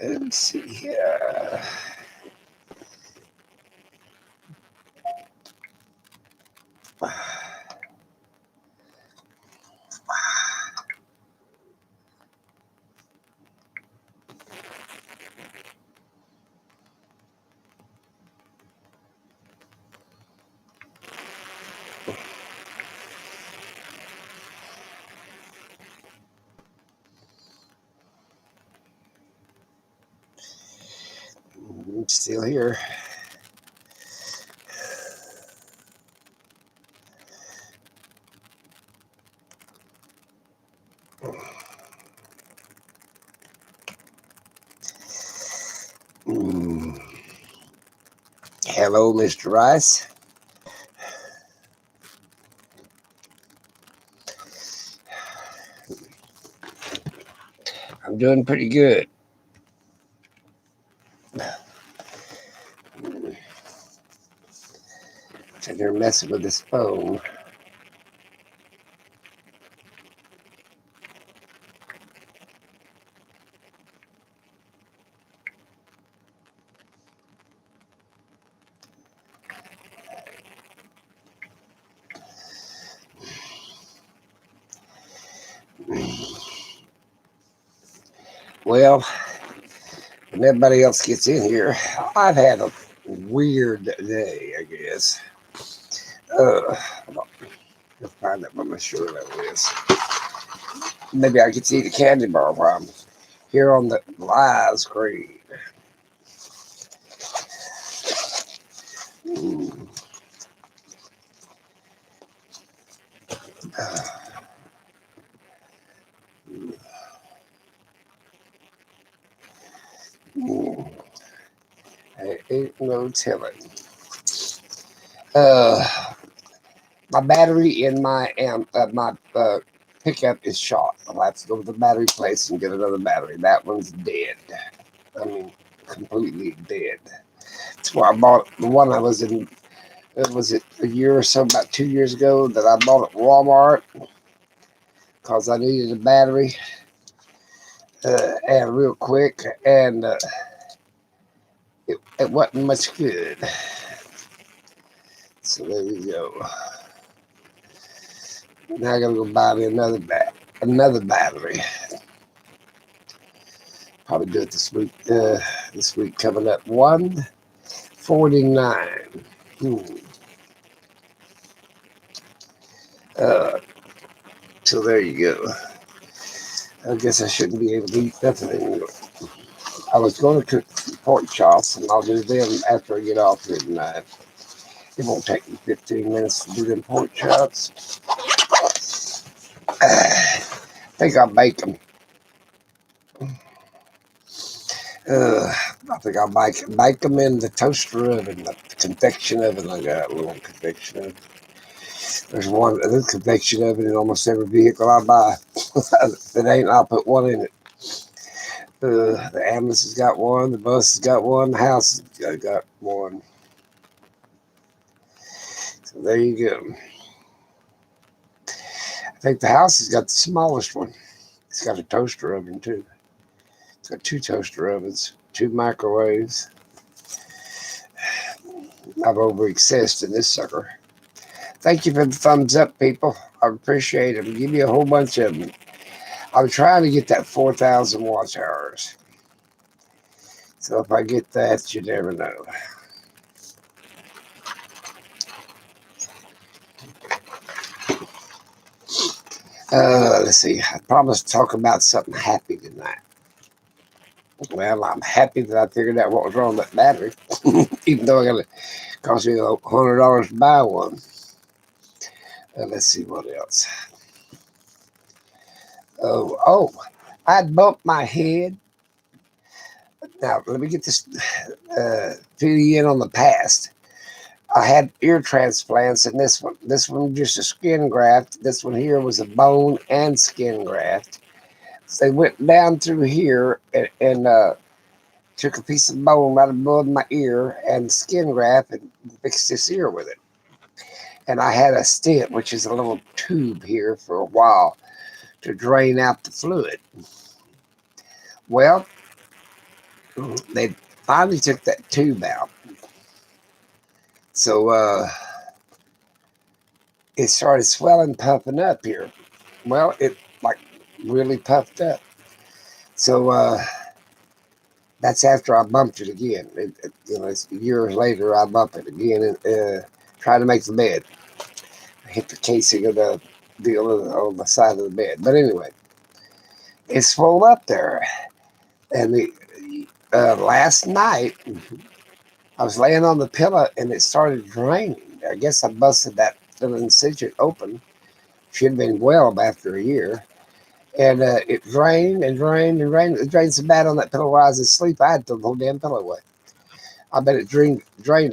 Let's see here. I'm still here. Hello, Mr. Rice. I'm doing pretty good. So they're messing with this phone. Well, when everybody else gets in here, I've had a weird day, I guess. I'll find out what my shirt is. Maybe I could see the candy bar while I'm here on the live screen. Ain't no telling. My battery in my pickup is shot. I'll have to go to the battery place and get another battery. That one's dead. I mean, completely dead. That's why I bought the one I was in. Was it a year or so, about 2 years ago, that I bought at Walmart because I needed a battery and real quick, and it wasn't much good. So there you go. Now I gotta go buy me another battery. Probably do it this week. This week coming up, 149. So there you go. I guess I shouldn't be able to eat nothing anymore. I was going to cook pork chops, and I'll do them after I get off here tonight. It won't take me 15 minutes to do them pork chops. I think I'll bake them. I think I'll bake them in the toaster oven, the convection oven. I got a little convection oven. There's a convection oven in almost every vehicle I buy. If it ain't, I'll put one in it. The ambulance has got one, the bus has got one, the house has got one. So there you go. I think the house has got the smallest one. It's got a toaster oven too. It's got 2 toaster ovens, 2 microwaves. I've over-excessed in this sucker. Thank you for the thumbs up, people. I appreciate them. Give me a whole bunch of them. I'm trying to get that 4,000 watch hours. So if I get that, you never know. Let's see. I promised to talk about something happy tonight. Well, I'm happy that I figured out what was wrong with that battery, even though it cost me $100 to buy one. Let's see what else. Oh, I'd bumped my head. Now, let me get this fill you in on the past. I had ear transplants, and this one just a skin graft. This one here was a bone and skin graft. So they went down through here and took a piece of bone right above my ear and skin graft and fixed this ear with it. And I had a stent, which is a little tube here, for a while to drain out the fluid. Well, they finally took that tube out. So it started swelling, puffing up here. Well, it like really puffed up. So that's after I bumped it again. It's years later I bump it again and try to make the bed. I hit the casing of the deal on the side of the bed. But anyway, it swelled up there. And last night I was laying on the pillow and it started draining. I guess I busted that little incision open. Should have been well after a year. And it drained and drained and drained. It drained so bad on that pillow while I was asleep, I had to throw the whole damn pillow away. I bet it drained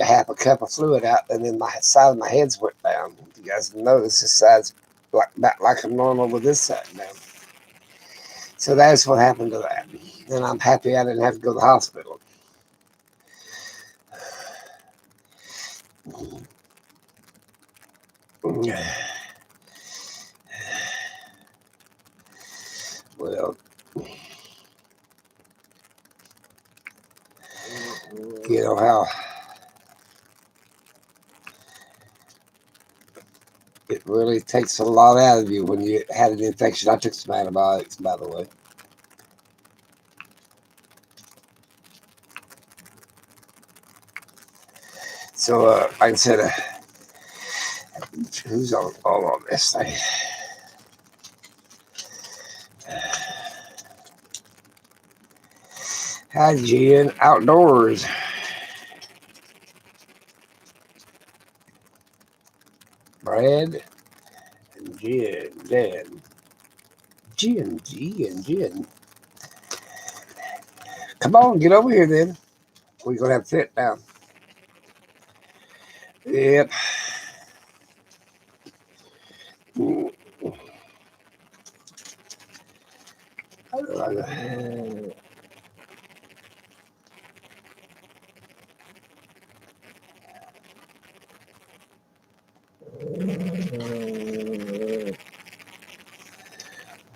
a half a cup of fluid out, and then my side of my head's went down. If you guys notice, this side's like I'm normal with this side now. So that's what happened to that. And I'm happy I didn't have to go to the hospital. Well, you know how it really takes a lot out of you when you had an infection. I took some antibiotics, by the way. So, like I said, who's all on this thing? Hi, Jen. Outdoors. Brad and Jen. Jen. Come on, get over here then. We're going to have to fit now. Yep.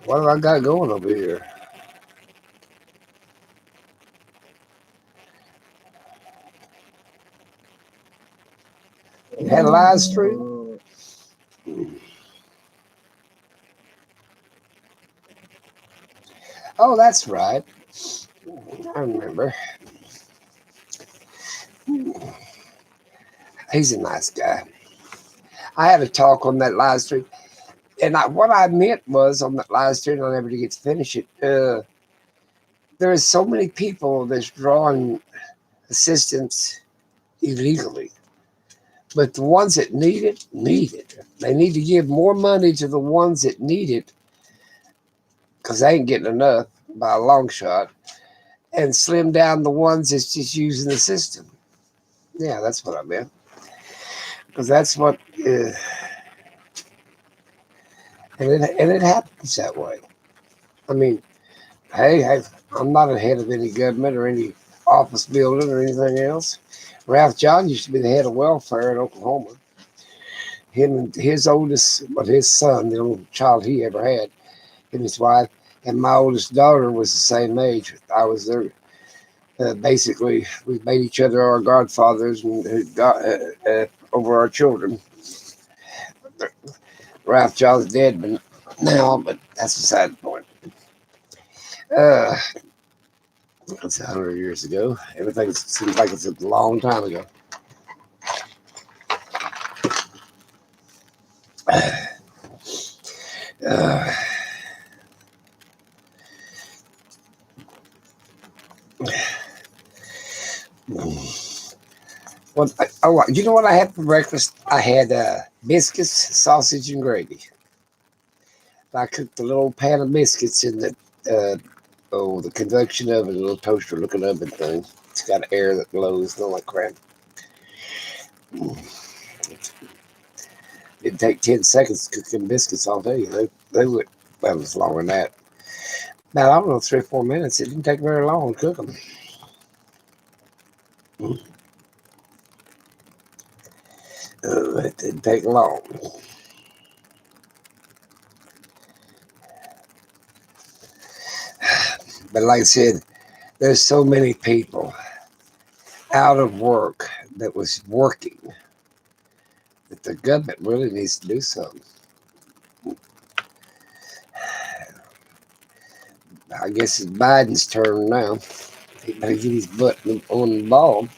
What have I got going over here? You had a live stream? Oh, that's right. I remember. He's a nice guy. I had a talk on that live stream. And what I meant was on that live stream, I'll never get to finish it. There are so many people that's drawing assistance illegally. But the ones that need it, need it. They need to give more money to the ones that need it because they ain't getting enough by a long shot, and slim down the ones that's just using the system. Yeah, that's what I meant. Because that's what, and it happens that way. I mean, hey, I'm not ahead of any government or any office building or anything else. Ralph John used to be the head of welfare in Oklahoma. Him and his oldest, his son, the only child he ever had, him and his wife, and my oldest daughter was the same age. I was there. Basically, we made each other our godfathers and over our children. Ralph John's dead now, but that's beside the point. That's 100 years ago. Everything seems like it's a long time ago. You know what I had for breakfast? I had biscuits, sausage, and gravy. I cooked a little pan of biscuits in the the convection oven, a little toaster looking oven thing. It's got air that blows, not like crap. It'd take 10 seconds to cook them biscuits, I'll tell you. They would, well, it was longer than that. About, I don't know, 3 or 4 minutes. It didn't take very long to cook them. It didn't take long. But like I said, There's so many people out of work that was working that the government really needs to do something. I guess it's Biden's turn now. He better get his butt on the ball.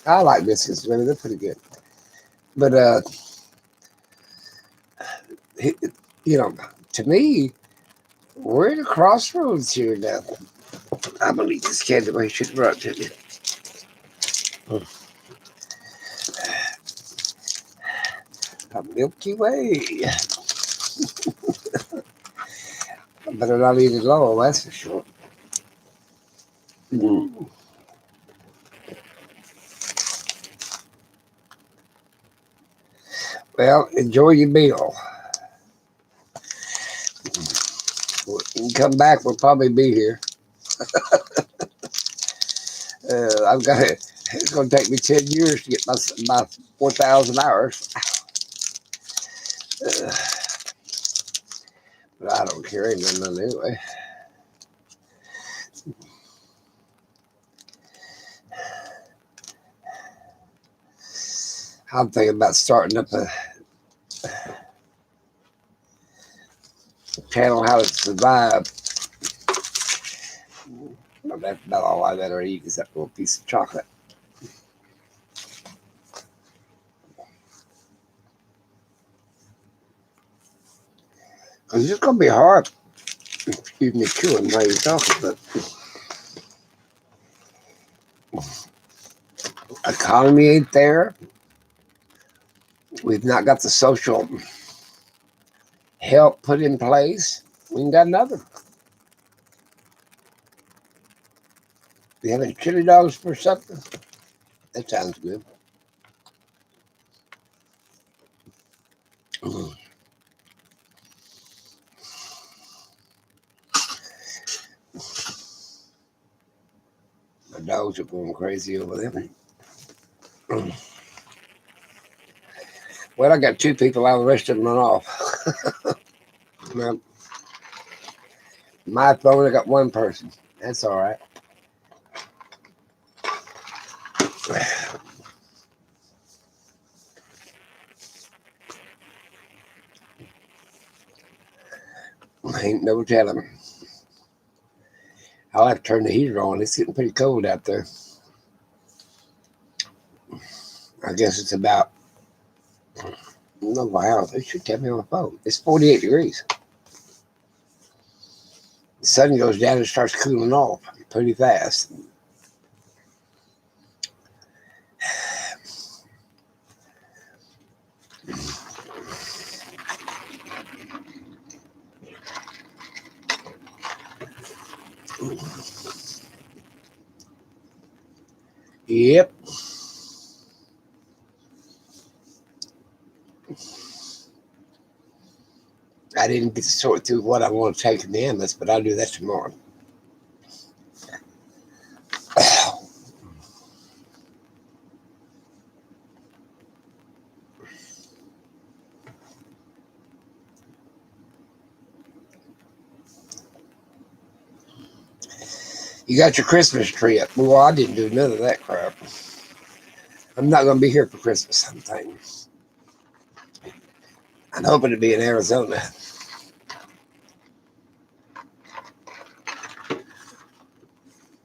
I like biscuits, really. They're pretty good. But, you know, to me, we're at a crossroads here now. I'm going to eat this candy bar. He should have brought it to me. A Milky Way. I better not eat it all, that's for sure. Well, enjoy your meal. When you come back, we'll probably be here. I've got it. It's going to take me 10 years to get my 4,000 hours. But I don't care. Ain't none anyway. I'm thinking about starting up a channel, How to Survive. Well, that's about all I let her eat is that little piece of chocolate. Because it's going to be hard. Excuse me, chewing while you're talking, but economy ain't there. We've not got the social help put in place. We ain't got nothing. You having chili dogs for supper? That sounds good. The dogs are going crazy over there. Well, I got 2 people out, the rest of them run off. Now, my phone, I got 1 person. That's all right. Ain't no telling. I'll have to turn the heater on. It's getting pretty cold out there. I guess it's about, no, wow, they should tell me on the phone. It's 48 degrees. The sun goes down and starts cooling off pretty fast. Yep. I didn't get to sort through what I want to take in the endless, but I'll do that tomorrow. You got your Christmas tree up. Well, I didn't do none of that crap. I'm not going to be here for Christmas, I'm thinking. I'm hoping to be in Arizona.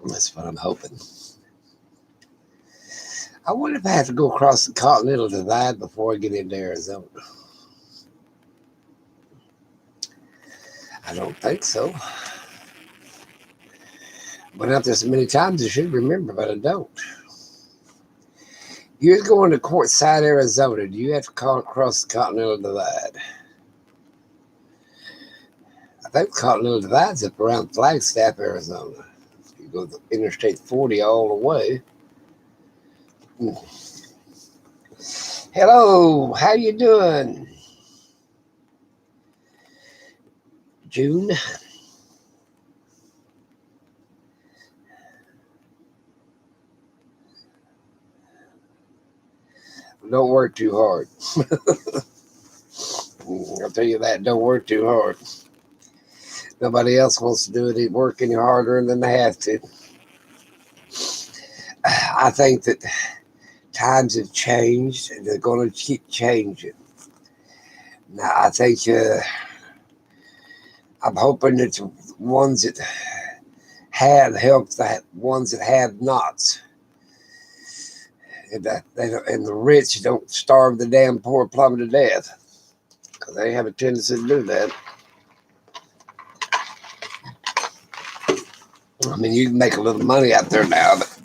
That's what I'm hoping. I wonder if I have to go across the Continental Divide before I get into Arizona. I don't think so. Went out there so many times I should remember, but I don't. You're going to Quartzsite, Arizona. Do you have to cross the Continental Divide? I think the Continental Divide's up around Flagstaff, Arizona. You go to Interstate 40 all the way. Hello, how you doing? June? Don't work too hard. I'll tell you that. Don't work too hard. Nobody else wants to do it, work any harder than they have to. I think that times have changed and they're going to keep changing. Now, I think I'm hoping that the ones that have help the ones that have nots. And, and the rich don't starve the damn poor plumber to death. Because they have a tendency to do that. I mean, you can make a little money out there now, but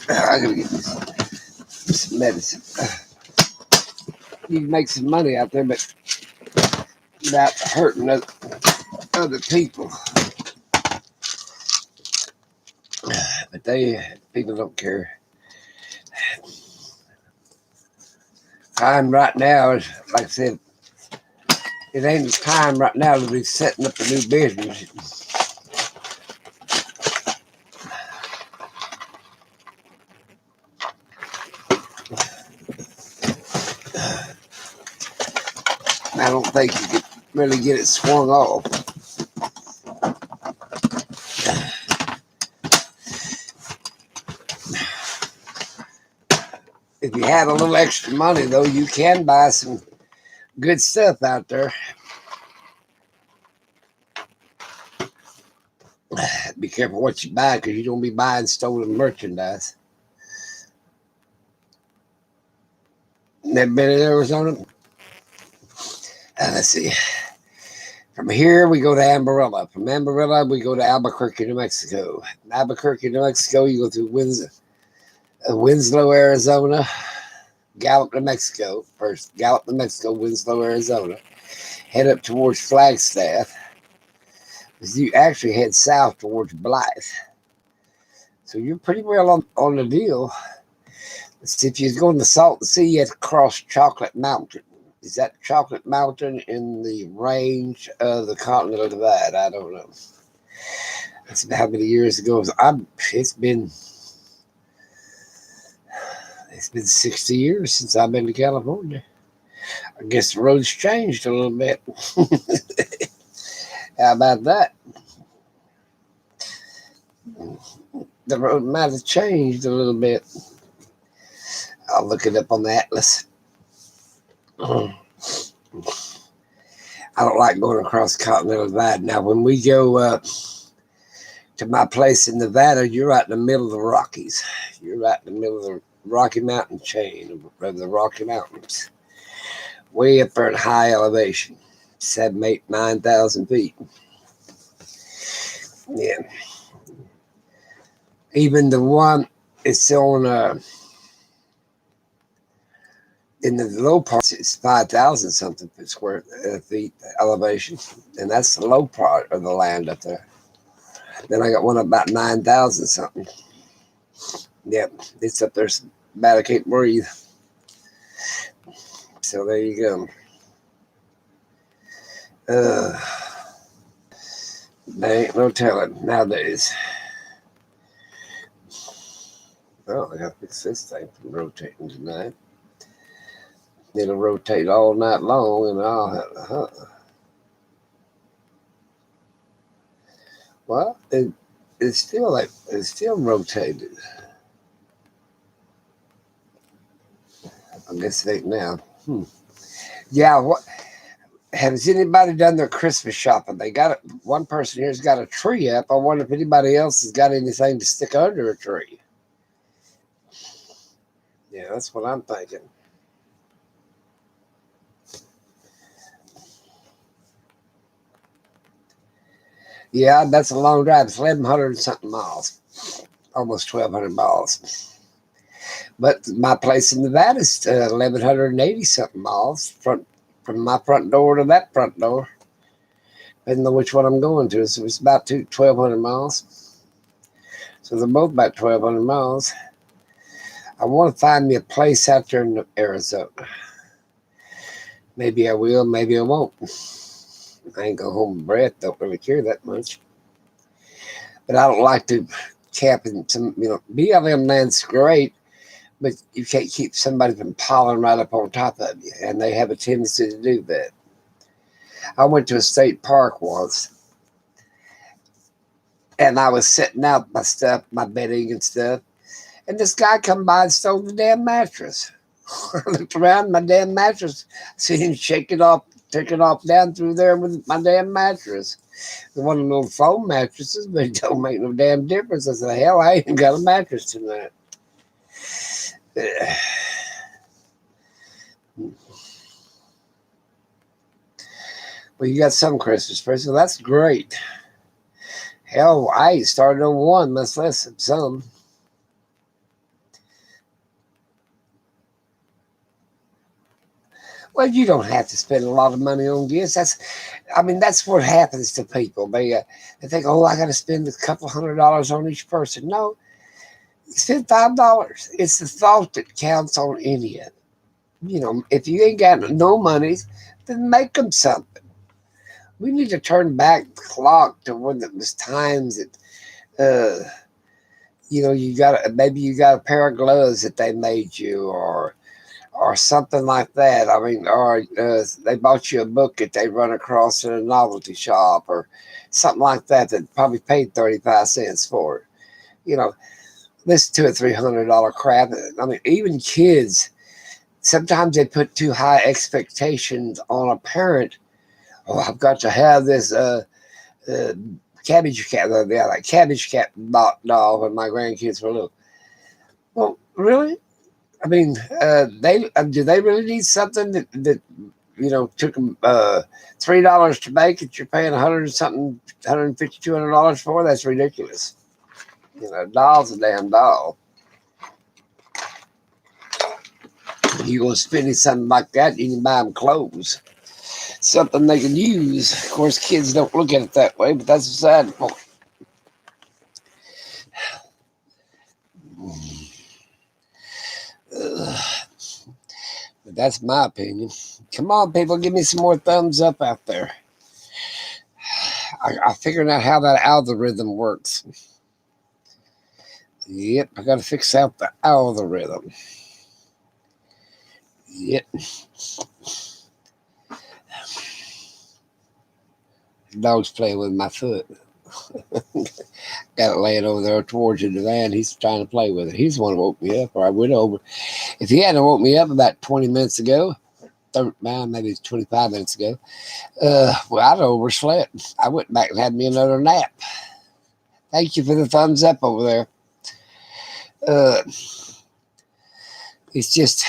I gotta get some medicine. You can make some money out there, but without hurting other people. But people don't care. Time right now is, like I said, it ain't the time right now to be setting up a new business. I don't think you could really get it swung off. If you had a little extra money, though, you can buy some good stuff out there. Be careful what you buy, because you don't be buying stolen merchandise. Never been in Arizona? Let's see. From here, we go to Amarillo. From Amarillo, we go to Albuquerque, New Mexico. From Albuquerque, New Mexico, you go through Winslow, Arizona. Gallup, New Mexico. First, Gallup, New Mexico, Winslow, Arizona. Head up towards Flagstaff. You actually head south towards Blythe. So you're pretty well on the deal. If you're going to Salton Sea, you have to cross Chocolate Mountain. Is that Chocolate Mountain in the range of the Continental Divide? I don't know. That's how many years ago. It's been 60 years since I've been to California. I guess the road's changed a little bit. How about that? The road might have changed a little bit. I'll look it up on the atlas. I don't like going across the Continental Divide. Now, when we go to my place in Nevada, you're right in the middle of the Rockies. You're right in the middle of the Rocky Mountain chain of the Rocky Mountains. Way up there in high elevation. 7,000, 8,000, 9,000 feet. Yeah. Even the one it's on in the low parts, it's 5,000 something square feet elevation, and that's the low part of the land up there. Then I got one about 9,000 something. Yep, it's up there. Bad I can't breathe. So there you go. There ain't no telling nowadays. Oh, I gotta fix this thing from rotating tonight. It'll rotate all night long, and I'll well, it's still rotated. I guess it ain't now. Yeah, what has anybody done their Christmas shopping? They got it. One person here's got a tree up. I wonder if anybody else has got anything to stick under a tree. Yeah, that's what I'm thinking. Yeah, that's a long drive. It's 1,100 something miles, almost 1,200 miles. But my place in Nevada is 1,180 something miles from my front door to that front door. Depending on which one I'm going to. So it's about 1,200 miles. So they're both about 1,200 miles. I want to find me a place out there in Arizona. Maybe I will, maybe I won't. I ain't going home with breath. Don't really care that much. But I don't like to camp in some, BLM land's great, but you can't keep somebody from piling right up on top of you. And they have a tendency to do that. I went to a state park once, and I was setting out my stuff, my bedding and stuff, and this guy come by and stole the damn mattress. I looked around, my damn mattress, see him shake it off, take it off down through there with my damn mattress. One of those foam mattresses, but it don't make no damn difference. I said, hell, I ain't got a mattress tonight. Well, you got some Christmas presents. That's great. Hell, I started on one, much less some. Well, you don't have to spend a lot of money on gifts. That's what happens to people. They think, oh, I got to spend a couple $100 on each person. No, spend $5. It's the thought that counts on any of it. If you ain't got no money, then make them something. We need to turn back the clock to when it was times that, maybe you got a pair of gloves that they made you, or something like that. I mean, or they bought you a book that they run across in a novelty shop, or something like that probably paid 35 cents for it. This $200 or $300 crap. I mean, even kids, sometimes they put too high expectations on a parent. Oh, I've got to have this Cabbage Cat. Yeah, like Cabbage Cat doll when my grandkids were little. Well, really? I mean, they do they really need something that took them $3 to make it? You're paying 100 something, 150, $200 for? That's ridiculous. Doll's a damn doll. You gonna spend something like that? You can buy them clothes, something they can use. Of course, kids don't look at it that way, but that's beside the point. But that's my opinion. Come on, people, give me some more thumbs up out there. I figured out how that algorithm works. Yep, I got to fix out the algorithm. Yep. The dog's playing with my foot. Got it laying over there towards the divan. He's trying to play with it. He's the one who woke me up, or I went over. If he hadn't woke me up about 20 minutes ago, maybe 25 minutes ago, well, I'd overslept. I went back and had me another nap. Thank you for the thumbs up over there. It's just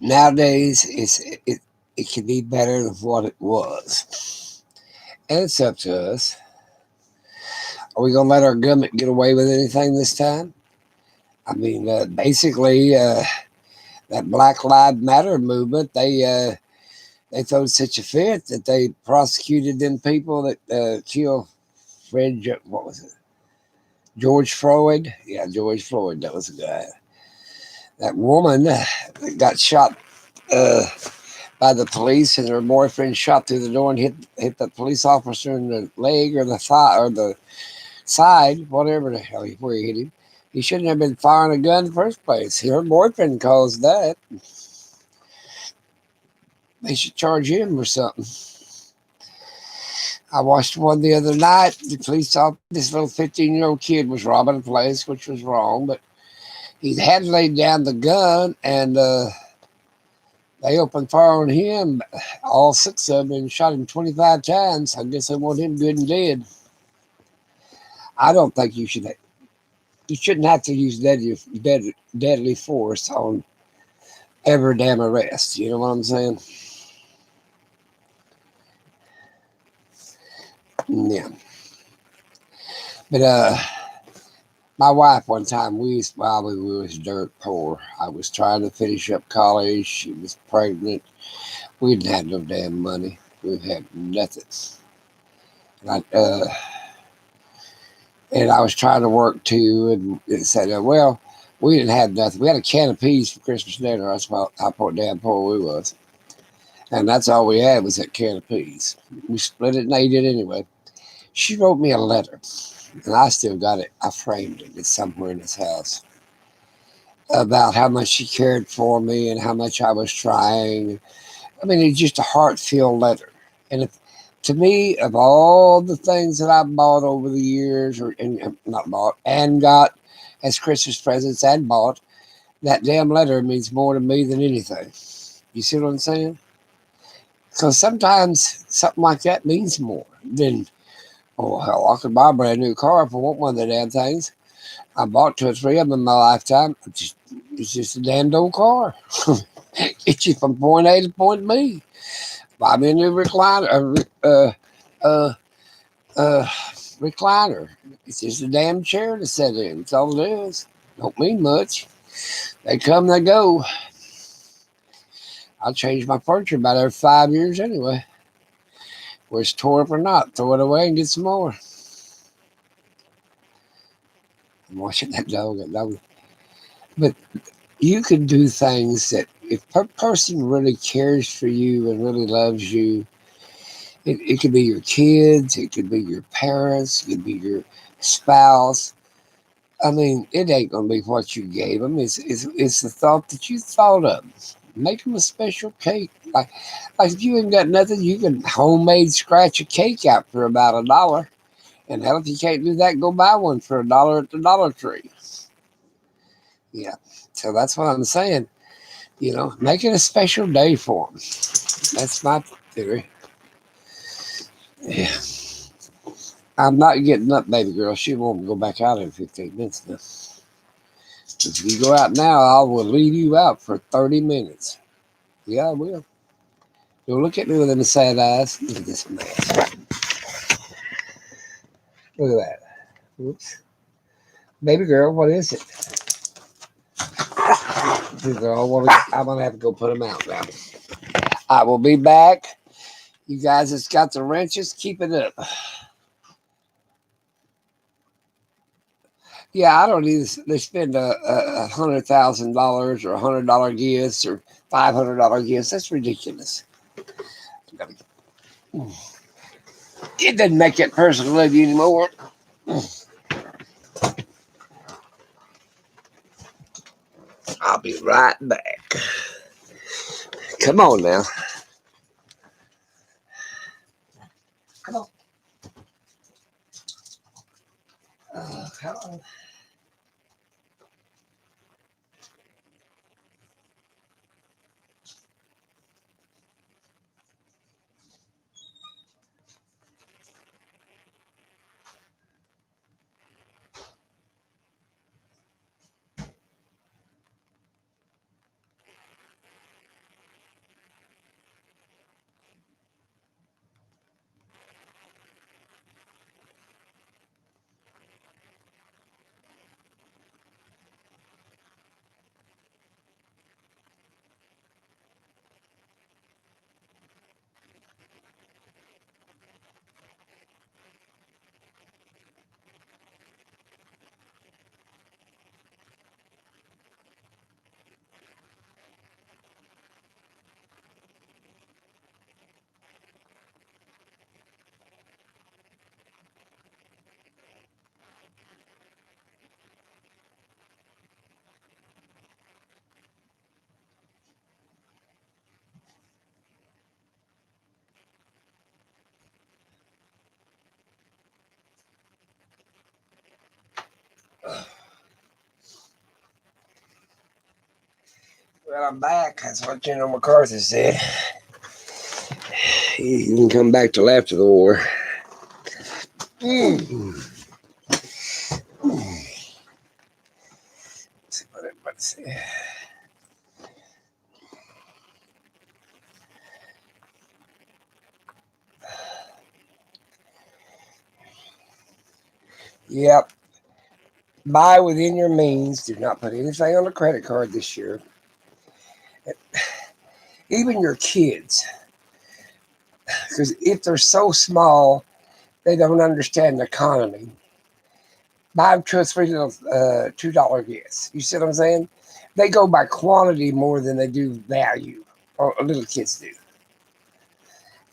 nowadays it can be better than what it was, and it's up to us. Are we gonna let our government get away with anything this time? I mean, basically, that Black Lives Matter movement, they threw such a fit that they prosecuted them people that killed what was it? George Floyd? Yeah, George Floyd, that was the guy. That woman that got shot by the police, and her boyfriend shot through the door and hit the police officer in the leg or the thigh or the side, whatever the hell where he hit him. He shouldn't have been firing a gun in the first place. Her boyfriend caused that. They should charge him or something. I watched one the other night. The police thought this little 15-year-old kid was robbing a place, which was wrong, but he had laid down the gun, and they opened fire on him, all 6 of them, and shot him 25 times. I guess they want him good and dead. I don't think you shouldn't have to use deadly force on every damn arrest. You know what I'm saying? Yeah. But my wife, one time, while we was dirt poor, I was trying to finish up college. She was pregnant. We didn't have no damn money. We had nothing. And I was trying to work too, and it said, well, we didn't have nothing. We had a can of peas for Christmas dinner. That's how damn poor we was. And that's all we had was that can of peas. We split it and ate it anyway. She wrote me a letter, and I still got it. I framed it. It's somewhere in this house. About how much she cared for me and how much I was trying. I mean, it's just a heart-filled letter. And To me, of all the things that I've bought over the years, or and not bought, and got as Christmas presents and bought, that damn letter means more to me than anything. You see what I'm saying? Because sometimes something like that means more than, oh, hell, I could buy a brand new car if I want one of the damn things. I bought 2 or 3 of them in my lifetime. It's just a damn old car. Get you from point A to point B. Buy me a new recliner. It's just a damn chair to sit in. That's all it is. Don't mean much. They come, they go. I change my furniture about every 5 years anyway. Whether it's tore up or not, throw it away and get some more. I'm watching that dog. But you can do things that if a person really cares for you and really loves you, it could be your kids, it could be your parents, it could be your spouse. I mean, it ain't gonna be what you gave them. It's the thought that you thought of. Make them a special cake. Like if you ain't got nothing, you can homemade scratch a cake out for about $1. And hell, if you can't do that, go buy one for $1 at the Dollar Tree. Yeah. So that's what I'm saying. Make it a special day for them. That's my theory. Yeah. I'm not getting up, baby girl. She won't go back out in 15 minutes now. If you go out now, I will leave you out for 30 minutes. Yeah, I will. You'll look at me with them sad eyes. Look at this man. Look at that. Oops. Baby girl, what is it? Baby girl, I'm going to have to go put them out now. I will be back. You guys that's got the wrenches, keep it up. Yeah, I don't need to spend $100,000 or $100 gifts or $500 gifts. That's ridiculous. It doesn't make that person love you anymore. I'll be right back. Come on now. Come on. Come on. Well, I'm back. That's what General MacArthur said. He can come back till after the war. Let's see what everybody said. Yep. Buy within your means. Do not put anything on a credit card this year. Even your kids. Because if they're so small, they don't understand the economy. Buy them 2 or 3 little $2 gifts. You see what I'm saying? They go by quantity more than they do value, or little kids do.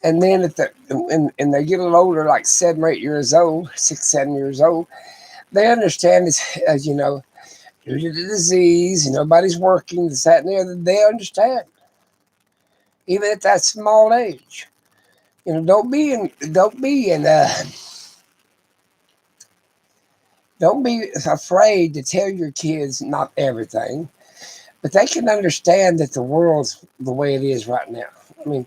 And then if and they get a little older, like 7 or 8 years old, 6, 7 years old, they understand this, due to the disease, and nobody's working, this, that, and the other. They understand, even at that small age. You know, don't be afraid to tell your kids not everything, but they can understand that the world's the way it is right now. I mean,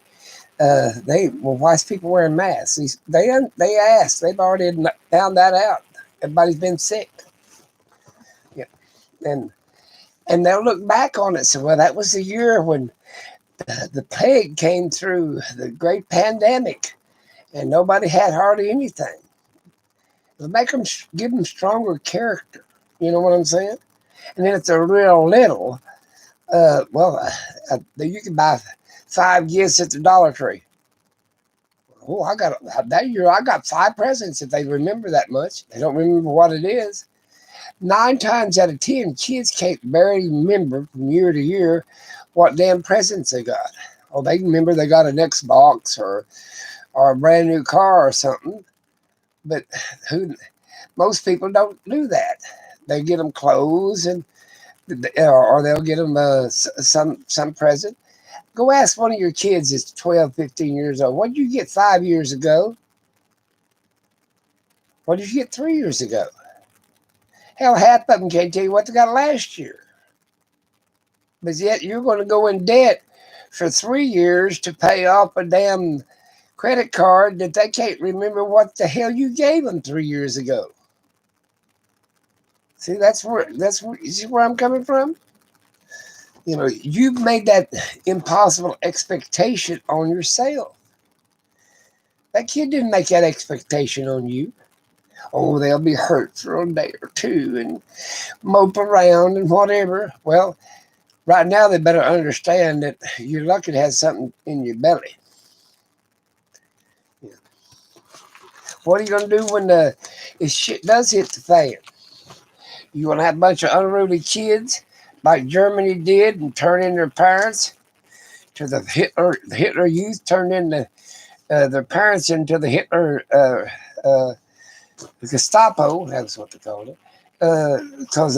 why is people wearing masks? They asked. They've already found that out. Everybody's been sick. Yeah, and they'll look back on it and say, well, that was the year when the plague came through, the great pandemic, and nobody had hardly anything. It'll make them give them stronger character. You know what I'm saying? And then if they're real little, you can buy 5 gifts at the Dollar Tree. Oh, that year I got 5 presents. If they remember that much, they don't remember what it is. 9 times out of 10, kids can't barely remember from year to year what damn presents they got. Oh, they remember they got an Xbox or a brand new car or something. But most people don't do that. They get them clothes or they'll get them some present. Go ask one of your kids that's 12, 15 years old. What did you get 5 years ago? What did you get 3 years ago? Hell, half of them can't tell you what they got last year. But yet you're going to go in debt for 3 years to pay off a damn credit card that they can't remember what the hell you gave them 3 years ago. See, you see where I'm coming from? You know, you've made that impossible expectation on yourself. That kid didn't make that expectation on you. Oh, they'll be hurt for a day or two and mope around and whatever. Well, right now they better understand that you're lucky to have something in your belly. Yeah. What are you going to do when if shit does hit the fan? You want to have a bunch of unruly kids like Germany did and turn in their parents to the Hitler Youth, turned into their parents into the Hitler the Gestapo. That's what they called it. Because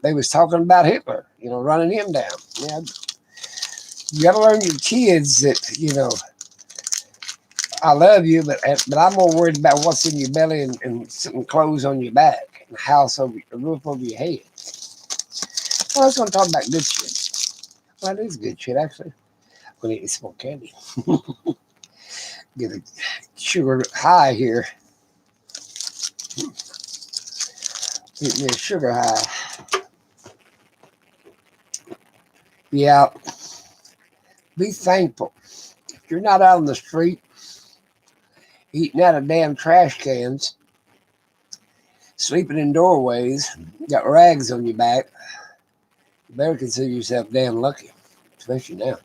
they was talking about Hitler, you know, running him down. Yeah, you got to learn your kids that, you know, I love you, but I'm more worried about what's in your belly and some clothes on your back and a house over a roof over your head. Well, I was going to talk about good shit. Well, it is good shit, actually. I'm going to eat some more candy. Get a sugar high here. Get me a sugar high. Yeah. Be thankful. If you're not out on the street eating out of damn trash cans, sleeping in doorways, got rags on your back, you better consider yourself damn lucky, especially now.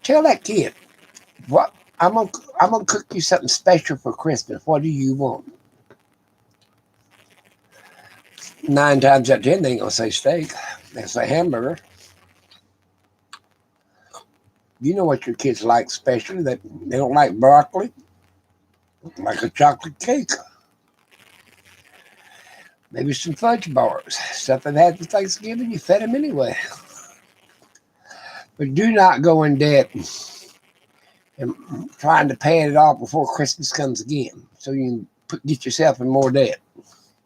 Tell that kid, what I'm gonna cook you something special for Christmas. What do you want? 9 times out of 10, they ain't gonna say steak. They'll say hamburger. You know what your kids like special. They don't like broccoli. Like a chocolate cake. Maybe some fudge bars. Stuff they've had for Thanksgiving, you fed them anyway. But do not go in debt and trying to pay it off before Christmas comes again. So you can get yourself in more debt.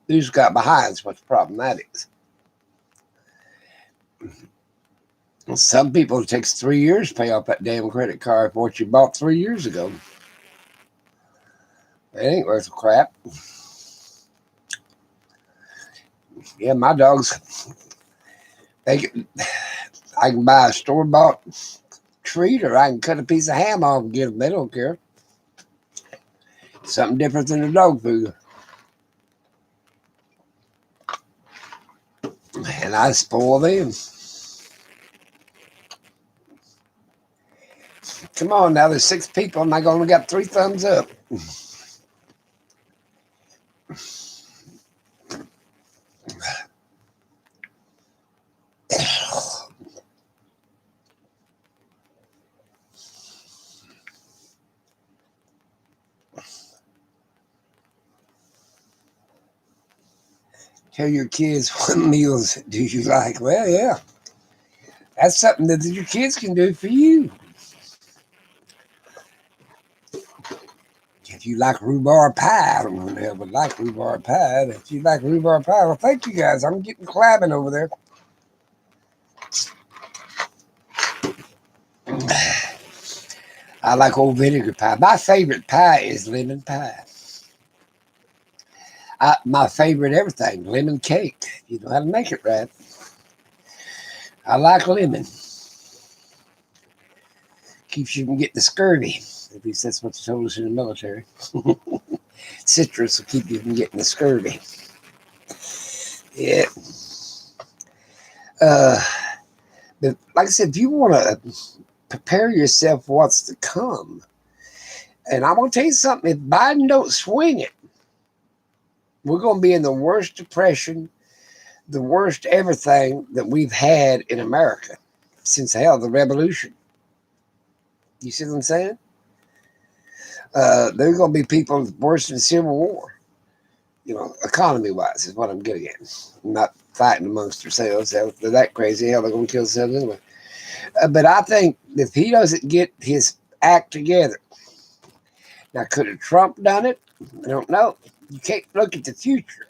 Who's got behinds? What's the problem that is? Some people, it takes 3 years to pay off that damn credit card for what you bought 3 years ago. It ain't worth a crap. Yeah, my dogs, I can buy a store-bought treat or I can cut a piece of ham off and get them. They don't care. Something different than the dog food. And I spoil them. Come on now, there's 6 people and I only got 3 thumbs up. Tell your kids what meals do you like. Well, yeah, that's something that your kids can do for you. If you like rhubarb pie, I don't know who the hell would like rhubarb pie. But if you like rhubarb pie, well, thank you guys. I'm getting clapping over there. I like old vinegar pie. My favorite pie is lemon pie. My favorite everything, lemon cake. You know how to make it right. I like lemon. Keeps you from getting the scurvy. At least that's what they told us in the military. Citrus will keep you from getting the scurvy. Yeah. But like I said, if you want to prepare yourself for what's to come, and I'm going to tell you something, if Biden don't swing it, we're going to be in the worst depression, the worst everything that we've had in America since hell, the revolution. You see what I'm saying? There's going to be people worse than the Civil War. You know, economy-wise is what I'm getting at. Not fighting amongst ourselves. They're that crazy. Hell, they're going to kill themselves anyway. But I think if he doesn't get his act together, now could have Trump done it? I don't know. You can't look at the future.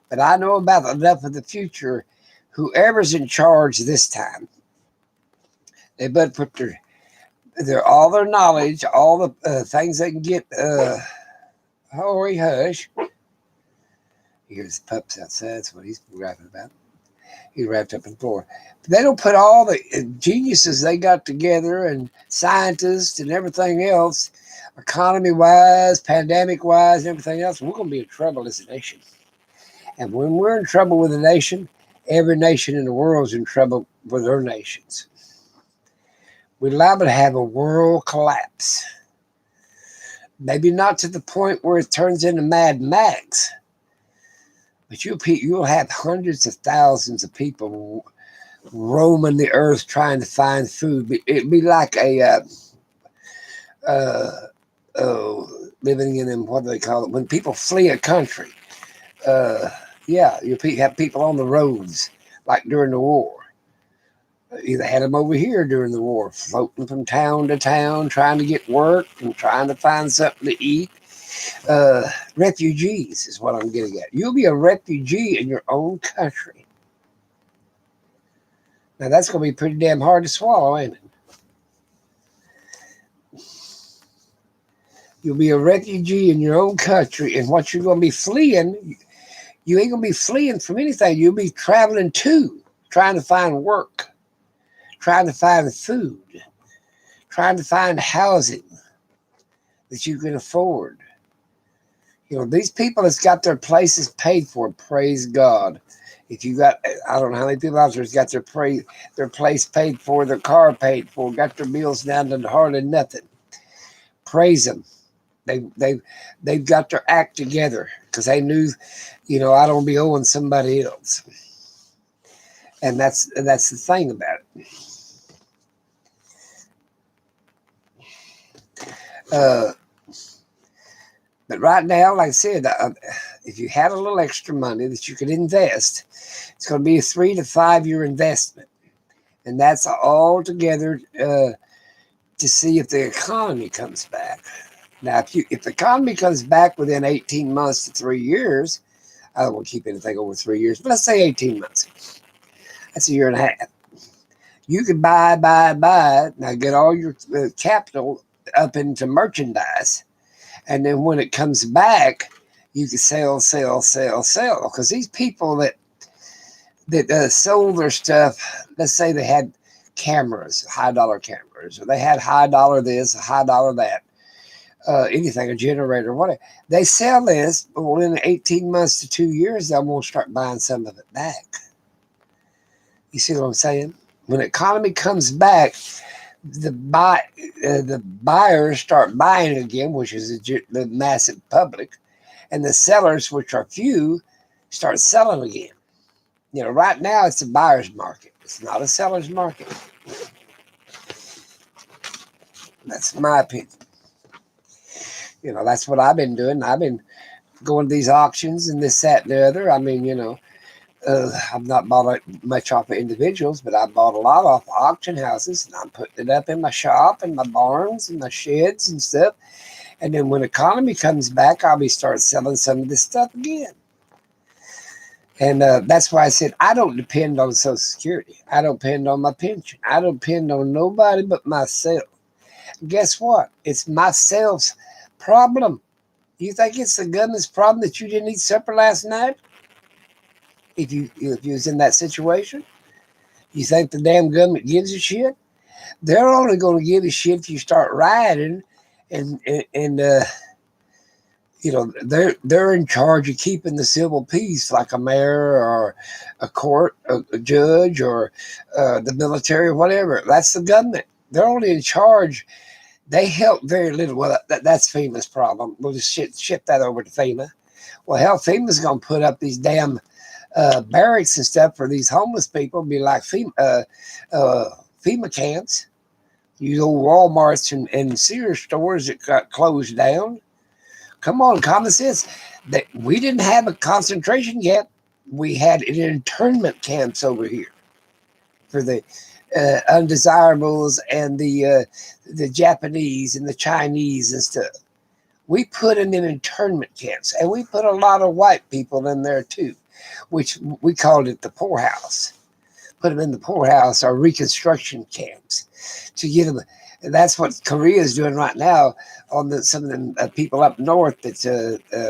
But I know about enough of the future. Whoever's in charge this time, they better put their all their knowledge, all the things they can get. Hurry, hush. Here's the pups outside. That's what he's rapping about. He's wrapped up in the floor. But they don't put all the geniuses they got together and scientists and everything else, economy-wise, pandemic-wise, and everything else. We're going to be in trouble as a nation. And when we're in trouble with a nation, every nation in the world is in trouble with their nations. We're liable to have a world collapse. Maybe not to the point where it turns into Mad Max, but you'll have hundreds of thousands of people roaming the earth trying to find food. It'd be like living in them, what do they call it? When people flee a country. Yeah, you have people on the roads, like during the war. They had them over here during the war, floating from town to town, trying to get work and trying to find something to eat. Refugees is what I'm getting at. You'll be a refugee in your own country. Now, that's going to be pretty damn hard to swallow, ain't it? You'll be a refugee in your own country, and what you're going to be fleeing, you ain't going to be fleeing from anything. You'll be traveling to, trying to find work, trying to find food, trying to find housing that you can afford. You know, these people that's got their places paid for, praise God. If you got, I don't know how many people out there's got their place paid for, their car paid for, got their bills down to hardly nothing. Praise them. They've got their act together because they knew, you know, I don't be owing somebody else. And that's the thing about it. But right now, like I said, if you had a little extra money that you could invest, it's going to be a 3 to 5 year investment. And that's all together to see if the economy comes back. Now, if the economy comes back within 18 months to 3 years, I don't want to keep anything over 3 years, but let's say 18 months. That's a year and a half. You can buy. Now get all your capital up into merchandise. And then when it comes back, you can sell. Because these people that sold their stuff, let's say they had cameras, high dollar cameras, or they had high dollar this, high dollar that, anything, a generator, whatever. They sell this, but within 18 months to 2 years, they're going to start buying some of it back. You see what I'm saying? When the economy comes back, the buyers start buying again, which is the massive public, and the sellers, which are few, start selling again. You know, right now it's a buyer's market. It's not a seller's market. That's my opinion. You know, that's what I've been doing. I've been going to these auctions and this, that, and the other. I mean, you know, I've not bought much off of individuals, but I bought a lot off auction houses, and I'm putting it up in my shop and my barns and my sheds and stuff. And then when the economy comes back, I'll be start selling some of this stuff again. And that's why I said I don't depend on Social Security. I don't depend on my pension. I don't depend on nobody but myself. Guess what? It's myself's problem. You think it's the government's problem that you didn't eat supper last night? If you was in that situation, you think the damn government gives a shit? They're only going to give a shit if you start rioting, and they're in charge of keeping the civil peace, like a mayor or a court, a judge, or the military, or whatever. That's the government. They're only in charge. They help very little. Well, that's FEMA's problem. We'll just ship that over to FEMA. Well, hell, FEMA's going to put up these damn barracks and stuff for these homeless people. Be like FEMA camps. These old Walmarts and Sears stores that got closed down. Come on, common sense. That we didn't have a concentration camp. We had an internment camps over here for the undesirables and the Japanese and the Chinese and stuff. We put them in internment camps, and we put a lot of white people in there too, which we called it the poorhouse. Put them in the poorhouse or reconstruction camps to get them. And that's what Korea is doing right now on some of the people up north that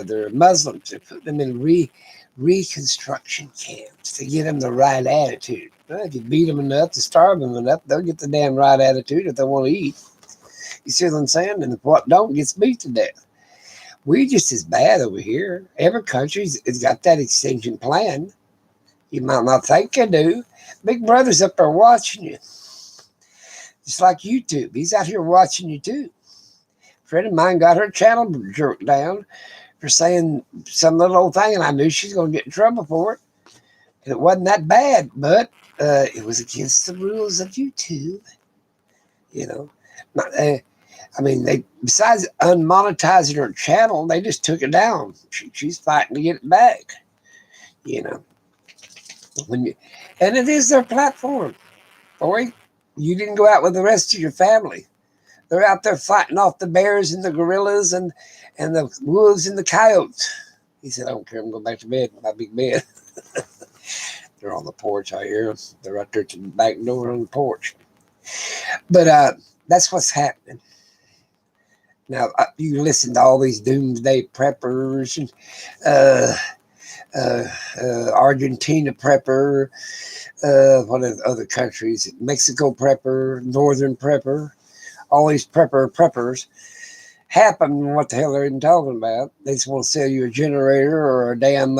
they're Muslims. They're putting them in reconstruction camps to get them the right attitude. Well, if you beat them enough, to starve them enough, they'll get the damn right attitude if they want to eat. You see what I'm saying? And what don't gets beat to death. We just as bad over here. Every country's got that extinction plan. You might not think they do. Big Brother's up there watching you. Just like YouTube. He's out here watching you too. A friend of mine got her channel jerked down for saying some little old thing, and I knew she's going to get in trouble for it. And it wasn't that bad, but it was against the rules of YouTube. You know, they besides unmonetizing her channel, they just took it down. She's fighting to get it back. You know, and it is their platform. Boy, you didn't go out with the rest of your family. They're out there fighting off the bears and the gorillas and the wolves and the coyotes. He said, I don't care. I'm going back to bed. My big bed. They're on the porch. I hear them. They're right there to the back door on the porch. But that's what's happening. Now, you listen to all these doomsday preppers and Argentina prepper, what are the other countries? Mexico prepper, Northern prepper, all these preppers. Half of them, what the hell they're even talking about. They just want to sell you a generator or a damn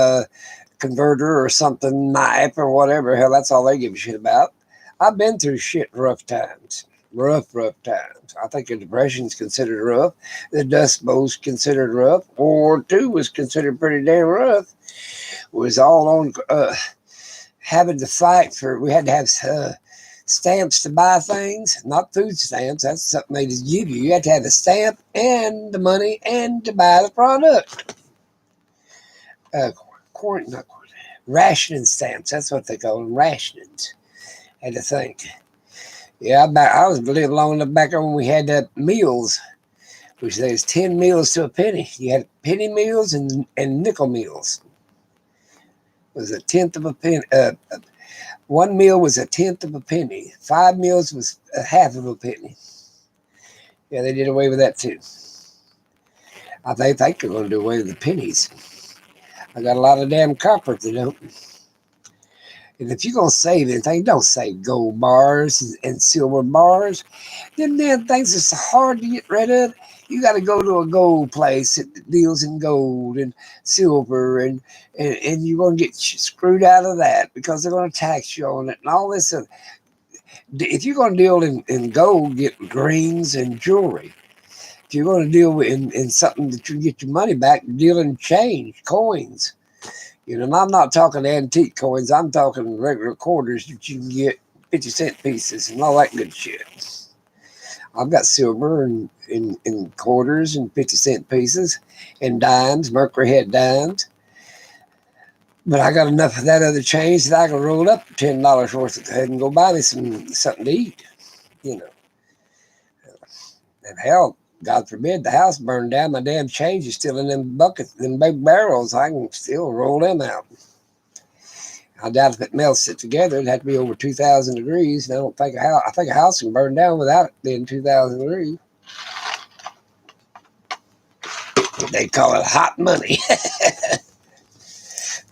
converter or something, knife or whatever. Hell, that's all they give a shit about. I've been through shit rough times. Rough times. I think the Depression's considered rough. The Dust Bowl's considered rough. World War II was considered pretty damn rough. It was all on having to fight for, we had to have stamps to buy things, not food stamps. That's something they just give you. You had to have a stamp and the money and to buy the product. Rationing stamps. That's what they call them, rationings. Had to think. Yeah, I was living long enough back when we had meals, which there's 10 meals to a penny. You had penny meals and nickel meals. It was a tenth of a penny. One meal was a tenth of a penny. 5 meals was a half of a penny. Yeah, they did away with that too. I think they're going to do away with the pennies. I got a lot of damn coppers that don't. And if you're going to save anything, don't save gold bars and silver bars. Them damn things are so hard to get rid of. You got to go to a gold place that deals in gold and silver, and you're going to get screwed out of that because they're going to tax you on it and all this. If you're going to deal in gold, get rings and jewelry. If you're going to deal in something that you get your money back, deal in change, coins. You know, and I'm not talking antique coins. I'm talking regular quarters that you can get 50-cent pieces and all that good shit. I've got silver and in quarters and 50-cent pieces and dimes, Mercury head dimes. But I got enough of that other change that I can roll up $10 worth of head and go buy me something to eat, you know. And hell, God forbid the house burned down, my damn change is still in them buckets, them big barrels. I can still roll them out. I doubt if it melts it together, it'd have to be over 2,000 degrees. And I think a house can burn down without it being 2,000 degrees. They call it hot money.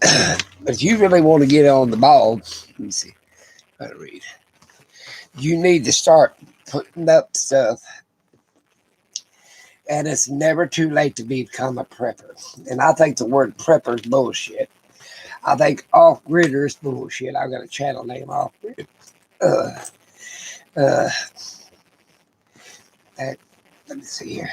But if you really want to get on the ball, let me see. How to read. You need to start putting up stuff. And it's never too late to become a prepper. And I think the word prepper is bullshit. I think off-gridder is bullshit. I've got a channel name, off-grid. Let me see here.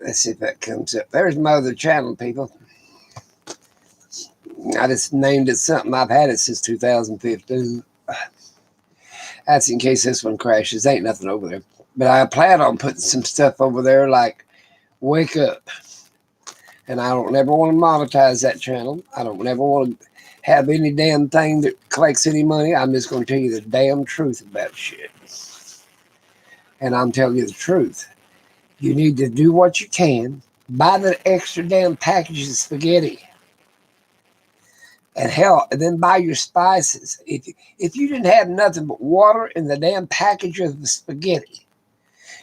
Let's see if that comes up. There's my other channel, people. I just named it something. I've had it since 2015. That's in case this one crashes. Ain't nothing over there. But I plan on putting some stuff over there like Wake Up. And I don't ever want to monetize that channel. I don't ever want to have any damn thing that collects any money. I'm just going to tell you the damn truth about shit. And I'm telling you the truth. You need to do what you can. Buy the extra damn packages of spaghetti. And hell, and then buy your spices. If you didn't have nothing but water in the damn package of the spaghetti,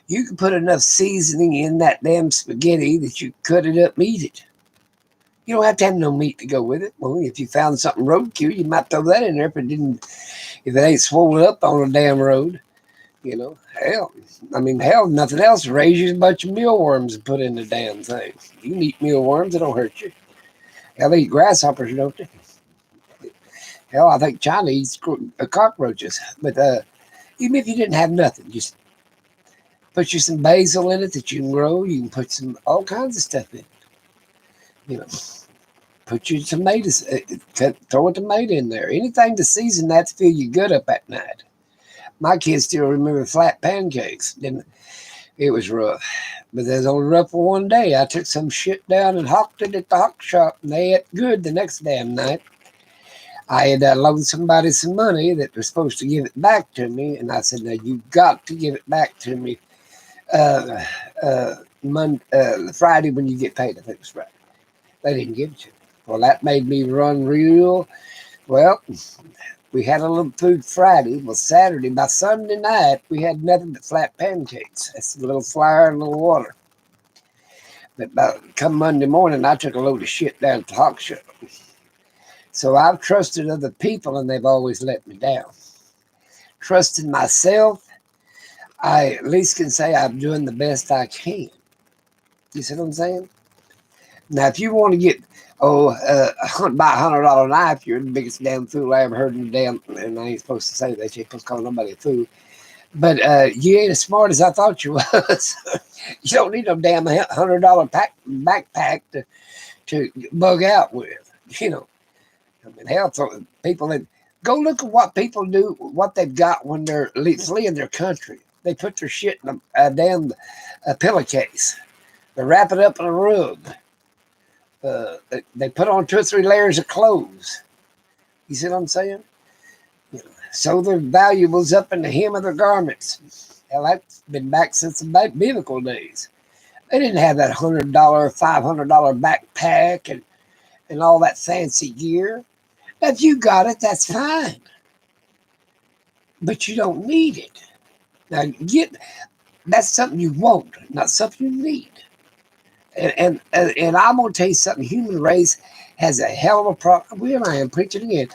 you can put enough seasoning in that damn spaghetti that you cut it up and eat it. You don't have to have no meat to go with it. Well, if you found something roadkill, you might throw that in there if it ain't swollen up on a damn road. You know, hell, nothing else. Raise you a bunch of mealworms and put in the damn thing. You can eat mealworms, it don't hurt you. Hell, they eat grasshoppers, don't they? Hell, I think China eats cockroaches. But even if you didn't have nothing, just put you some basil in it that you can grow. You can put all kinds of stuff in. You know, put your tomatoes, throw a tomato in there. Anything to season that to fill you good up at night. My kids still remember flat pancakes. It was rough. But it was only rough for one day. I took some shit down and hawked it at the hawk shop, and they ate good the next damn night. I had loaned somebody some money that was supposed to give it back to me, and I said, "Now you got to give it back to me Friday when you get paid." I think it was Friday. They didn't give it to me. Well, that made me run real. Well, we had a little food Friday. Well, Saturday, by Sunday night, we had nothing but flat pancakes. That's a little flour and a little water. But come Monday morning, I took a load of shit down at the hawk shop. So I've trusted other people, and they've always let me down. Trusted myself, I at least can say I'm doing the best I can. You see what I'm saying? Now, if you want to get, buy a $100 knife, you're the biggest damn fool I ever heard in the damn, and I ain't supposed to say that. You ain't supposed to call nobody a fool. But you ain't as smart as I thought you was. You don't need no damn $100 backpack to bug out with, you know. I mean, hell, people that go look at what people do, what they've got when they're fleeing their country. They put their shit in a damn pillowcase. They wrap it up in a rug. They put on 2 or 3 layers of clothes. You see what I'm saying? You know, sew their valuables up in the hem of their garments. Hell, that's been back since the biblical days. They didn't have that $100, $500 backpack and all that fancy gear. If you got it, that's fine. But you don't need it. Now, that's something you want, not something you need. And I'm going to tell you something. Human race has a hell of a problem. Here I am preaching again.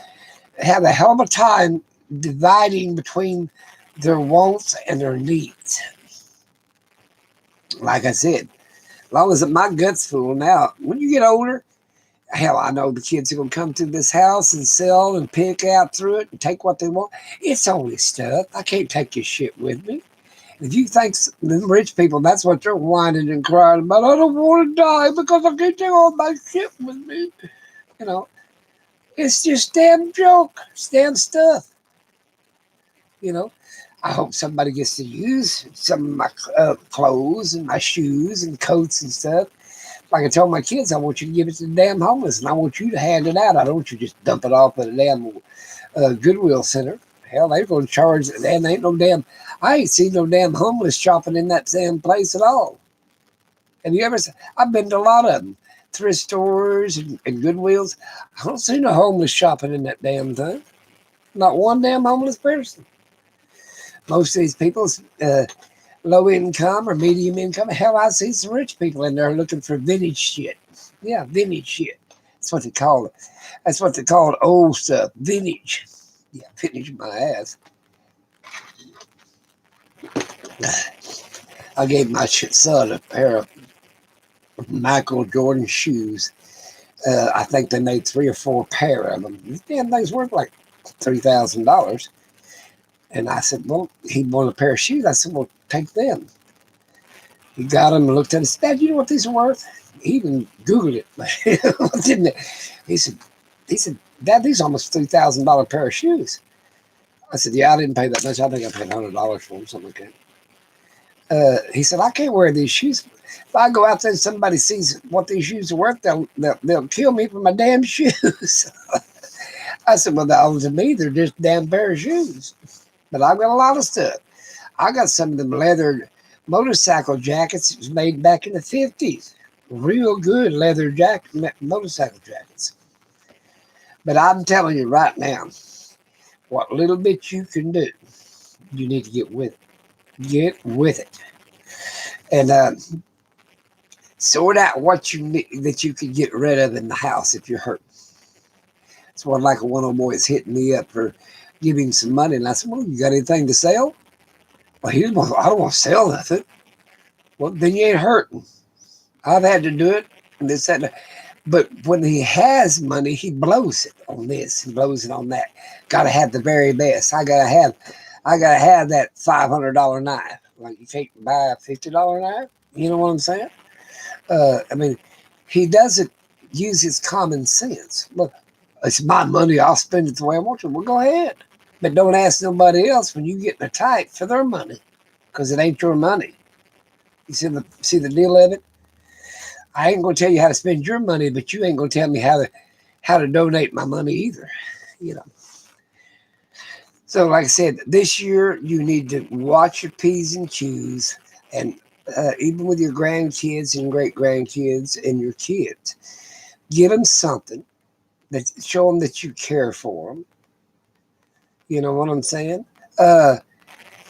Have a hell of a time dividing between their wants and their needs. Like I said, as long as my gut's full now, when you get older, hell, I know the kids are going to come to this house and sell and pick out through it and take what they want. It's only stuff. I can't take your shit with me. If you think the rich people, that's what they're whining and crying about. I don't want to die because I can't take all my shit with me. You know, it's just damn joke. It's damn stuff. You know, I hope somebody gets to use some of my clothes and my shoes and coats and stuff. Like I told my kids, I want you to give it to the damn homeless, and I want you to hand it out. I don't want you to just dump it off at a damn Goodwill center. Hell, they're going to charge. And ain't no damn. I ain't seen no damn homeless shopping in that damn place at all. Have you ever? I've been to a lot of them, thrift stores and Goodwills. I don't see no homeless shopping in that damn thing. Not one damn homeless person. Most of these people's low income or medium income. Hell, I see some rich people in there looking for vintage shit. Yeah, vintage shit. That's what they call it. That's what they call it, old stuff. Vintage. Yeah, vintage my ass. I gave my son a pair of Michael Jordan shoes. I think they made 3 or 4 pair of them. These damn things worth like $3,000. And I said, well, he wanted a pair of shoes. I said, well, take them. He got them and looked at it. Said, Dad, you know what these are worth? He even Googled it. Didn't it? He said, Dad, these are almost $3,000 pair of shoes. I said, yeah, I didn't pay that much. I think I paid $100 for them, something like that. He said, I can't wear these shoes. If I go out there and somebody sees what these shoes are worth, they'll kill me for my damn shoes. I said, well, to me, they're just damn pair of shoes. But I've got a lot of stuff. I got some of them leather motorcycle jackets. It was made back in the 50s. Real good leather motorcycle jackets. But I'm telling you right now, what little bit you can do, you need to get with it. Get with it. And sort out what you need that you can get rid of in the house if you're hurt. It's what like one of the boys hitting me up for giving him some money. And I said, well, you got anything to sell? Well, I don't want to sell nothing. Well, then you ain't hurting. I've had to do it. And this, that, and that. But when he has money, he blows it on this, he blows it on that. Gotta have the very best. I gotta have that $500 knife. Like you can't buy a $50 knife. You know what I'm saying? I mean, he doesn't use his common sense. Look, it's my money. I'll spend it the way I want to. Well, go ahead. But don't ask nobody else when you get in a tight for their money, because it ain't your money. You see the deal of it? I ain't going to tell you how to spend your money, but you ain't going to tell me how to donate my money either. You know. So, like I said, this year you need to watch your P's and Q's, and even with your grandkids and great grandkids and your kids, get them something that show them that you care for them. You know what I'm saying?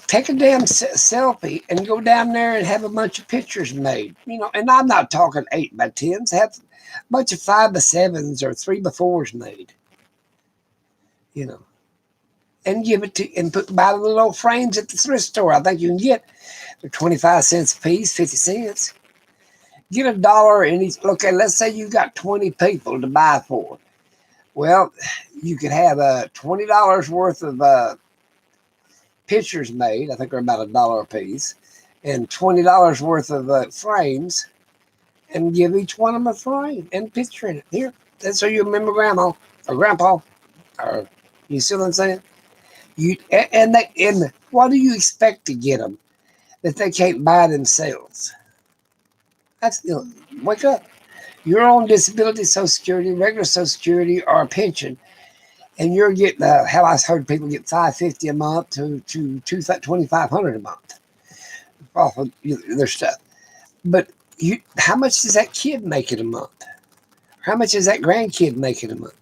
Take a damn selfie and go down there and have a bunch of pictures made. You know, and I'm not talking 8x10s. Have a bunch of 5x7s or 3x4s made. You know, and give it to and buy the little frames at the thrift store. I think you can get they're 25 cents a piece, 50 cents. Get $1 in each. Okay, let's say you got 20 people to buy for. Well, you could have $20 worth of pictures made. I think they're about $1 a piece, and $20 worth of frames, and give each one of them a frame and picture in it. Here, that's so you remember grandma or grandpa. Or you see what I'm saying? And what do you expect to get them that they can't buy themselves? That's wake up. You're on disability, Social Security, regular Social Security, or a pension, and you're getting hell. I heard people get $550 a month to $2,500 a month off of their stuff. But how much does that kid make in a month? How much is that grandkid making a month?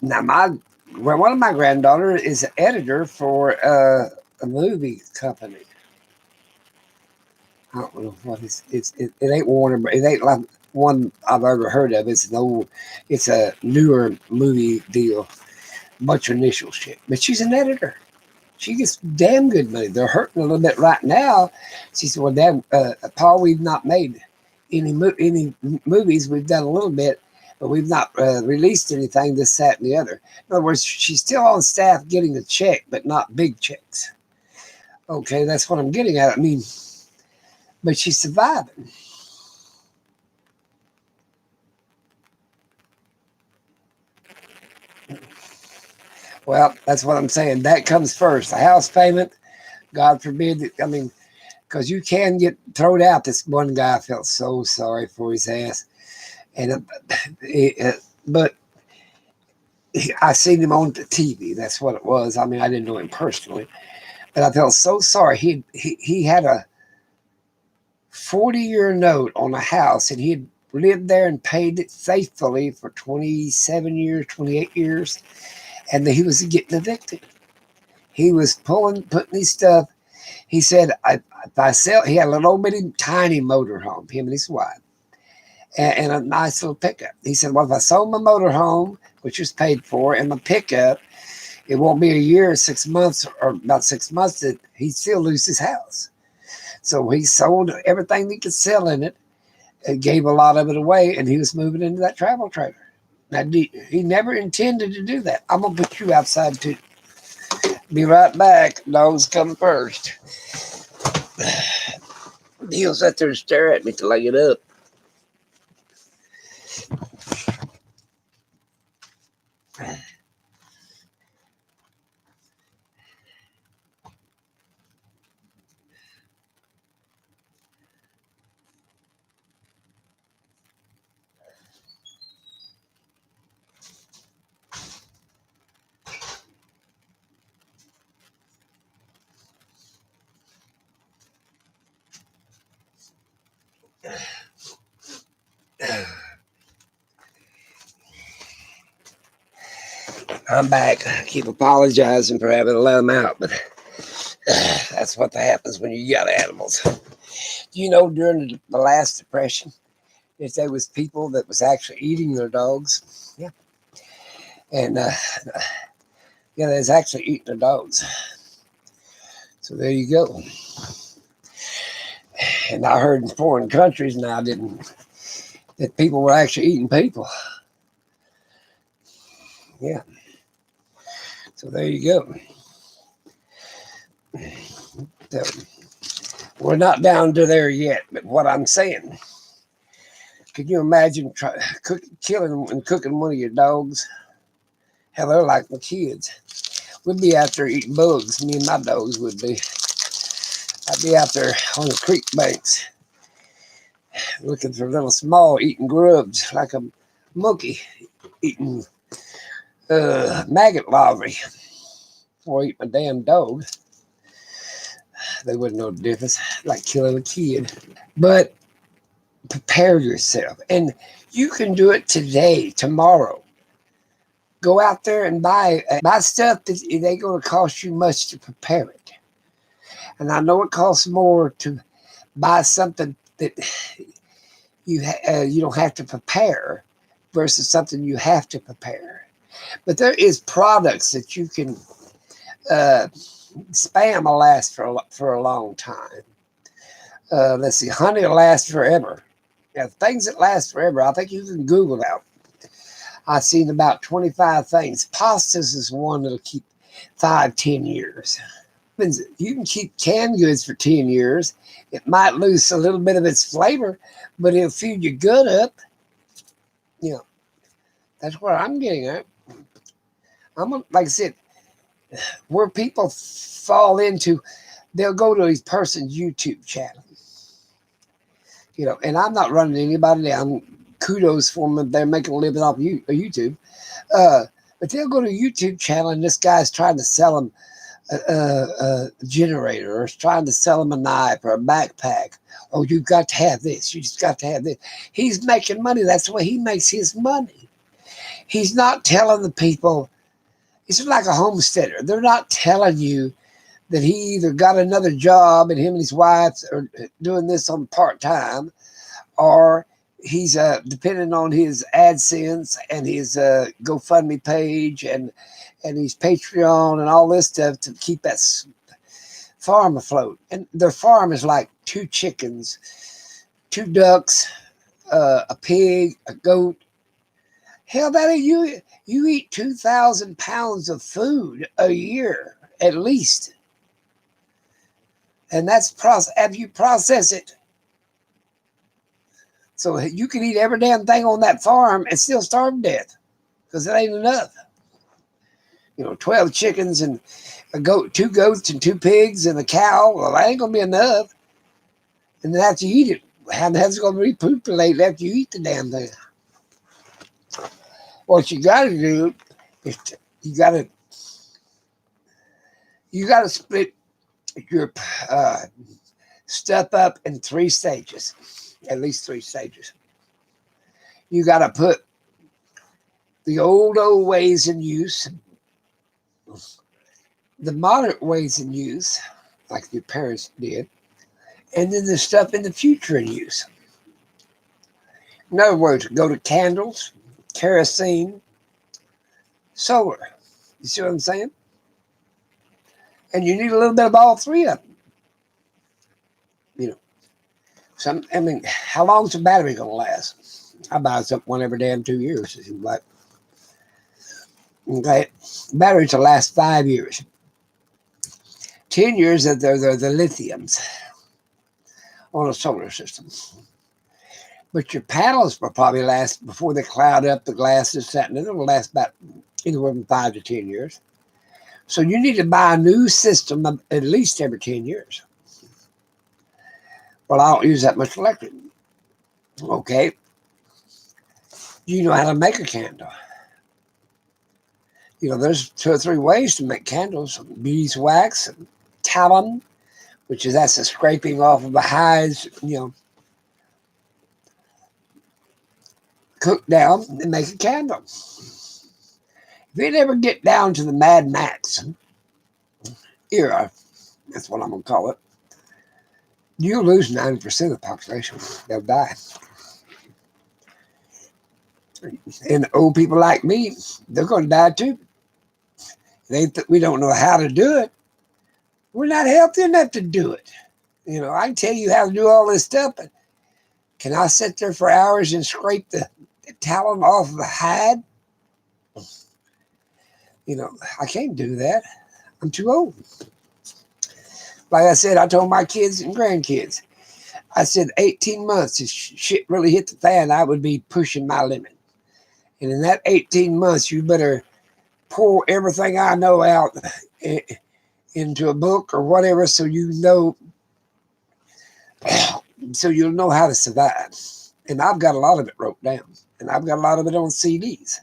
Now, one of my granddaughters is an editor for a movie company. I don't know what it ain't Warner, but it ain't like one I've ever heard of. It's a newer movie deal, bunch of initial shit. But she's an editor. She gets damn good money. They're hurting a little bit right now. She said, well, Dad, Paul, we've not made any movies. We've done a little bit, but we've not released anything, this, that, and the other. In other words, she's still on staff getting a check, but not big checks. Okay, that's what I'm getting at. I mean, but she's surviving. Well, that's what I'm saying. That comes first. The house payment, God forbid. Because because you can get thrown out. This one guy, felt so sorry for his ass, and but I seen him on the TV. That's what it was. I mean, I didn't know him personally, but I felt so sorry. He had a 40-year note on a house, and he had lived there and paid it faithfully for 27 years, 28 years, and he was getting evicted. He was putting his stuff. He said, if I sell, he had a little bitty tiny motorhome, him and his wife, and a nice little pickup. He said, well, if I sold my motorhome, which was paid for, and my pickup, it won't be a year or 6 months, or about 6 months, that he'd still lose his house. So he sold everything he could sell in it and gave a lot of it away, and he was moving into that travel trailer. Now, he never intended to do that. I'm going to put you outside, too. Be right back. Dogs come first. He'll sit there and stare at me till I get up. I'm back. I keep apologizing for having to let them out, but that's what happens when you got animals. You know, during the last depression, if there was people that was actually eating their dogs, yeah, and yeah, they was actually eating their dogs. So there you go. And I heard in foreign countries now that people were actually eating people. Yeah. So there you go. So we're not down to there yet, but what I'm saying, could you imagine killing and cooking one of your dogs? Hell, they're like my kids. We'd be out there eating bugs. Me and my dogs would be. I'd be out there on the creek banks looking for little small eating grubs like a monkey eating maggot larvae before I eat my damn dog. They wouldn't know the difference, like killing a kid. But prepare yourself. And you can do it today, tomorrow. Go out there and buy stuff that it ain't going to cost you much to prepare it. And I know it costs more to buy something that you don't have to prepare versus something you have to prepare. But there is products that you can spam will last for a long time. Let's see, honey will last forever. Yeah, things that last forever, I think you can Google out. I've seen about 25 things. Pastas is one that'll keep 5-10 years. You can keep canned goods for 10 years. It might lose a little bit of its flavor, but it'll feed your gut up. You know, that's where I'm getting at. Like I said, where people fall into, they'll go to a person's YouTube channel. You know, and I'm not running anybody down. Kudos for them if they're making a living off YouTube. But they'll go to a YouTube channel and this guy's trying to sell them a generator, or trying to sell them a knife or a backpack. Oh, you've got to have this. You just got to have this. He's making money. That's the way he makes his money. He's not telling the people. It's like a homesteader. They're not telling you that he either got another job and him and his wife are doing this on part-time, or he's depending on his AdSense and his GoFundMe page and his Patreon and all this stuff to keep that farm afloat. And their farm is like 2 chickens, 2 ducks, a pig, a goat. Hell, you eat 2,000 pounds of food a year at least. And that's after you process it. So you can eat every damn thing on that farm and still starve to death because it ain't enough. 12 chickens and a goat, 2 goats and 2 pigs and a cow. Well, that ain't going to be enough. And then after you eat it, how the hell's it going to repopulate after you eat the damn thing? What you got to do is you got to split your stuff up in 3 stages, at least 3 stages. You got to put the old ways in use, the modern ways in use, like your parents did, and then the stuff in the future in use. In other words, go to candles, kerosene, solar. You see what I'm saying? And you need a little bit of all 3 of them. You know, I mean, how long's the battery gonna last? I buy something one every damn 2 years. It seems like. Okay, batteries will last 5 years. 10 years that they're the lithiums on a solar system. But your panels will probably last before they cloud up the glass and that, and it'll last about anywhere from 5 to 10 years. So you need to buy a new system at least every 10 years. Well, I don't use that much electric. Okay. You know how to make a candle. You know, there's 2 or 3 ways to make candles. Beeswax, talum, that's the scraping off of the hides, you know, cook down and make a candle. If you never get down to the Mad Max era, that's what I'm going to call it, you'll lose 90% of the population. They'll die. And old people like me, they're going to die too. We don't know how to do it. We're not healthy enough to do it. You know, I can tell you how to do all this stuff, but can I sit there for hours and scrape the talon off the hide? You know, I can't do that. I'm too old. Like I said, I told my kids and grandkids, I said 18 months, if shit really hit the fan, I would be pushing my limit. And in that 18 months, you better pour everything I know out into a book or whatever, so you'll know how to survive. And I've got a lot of it wrote down, and I've got a lot of it on CDs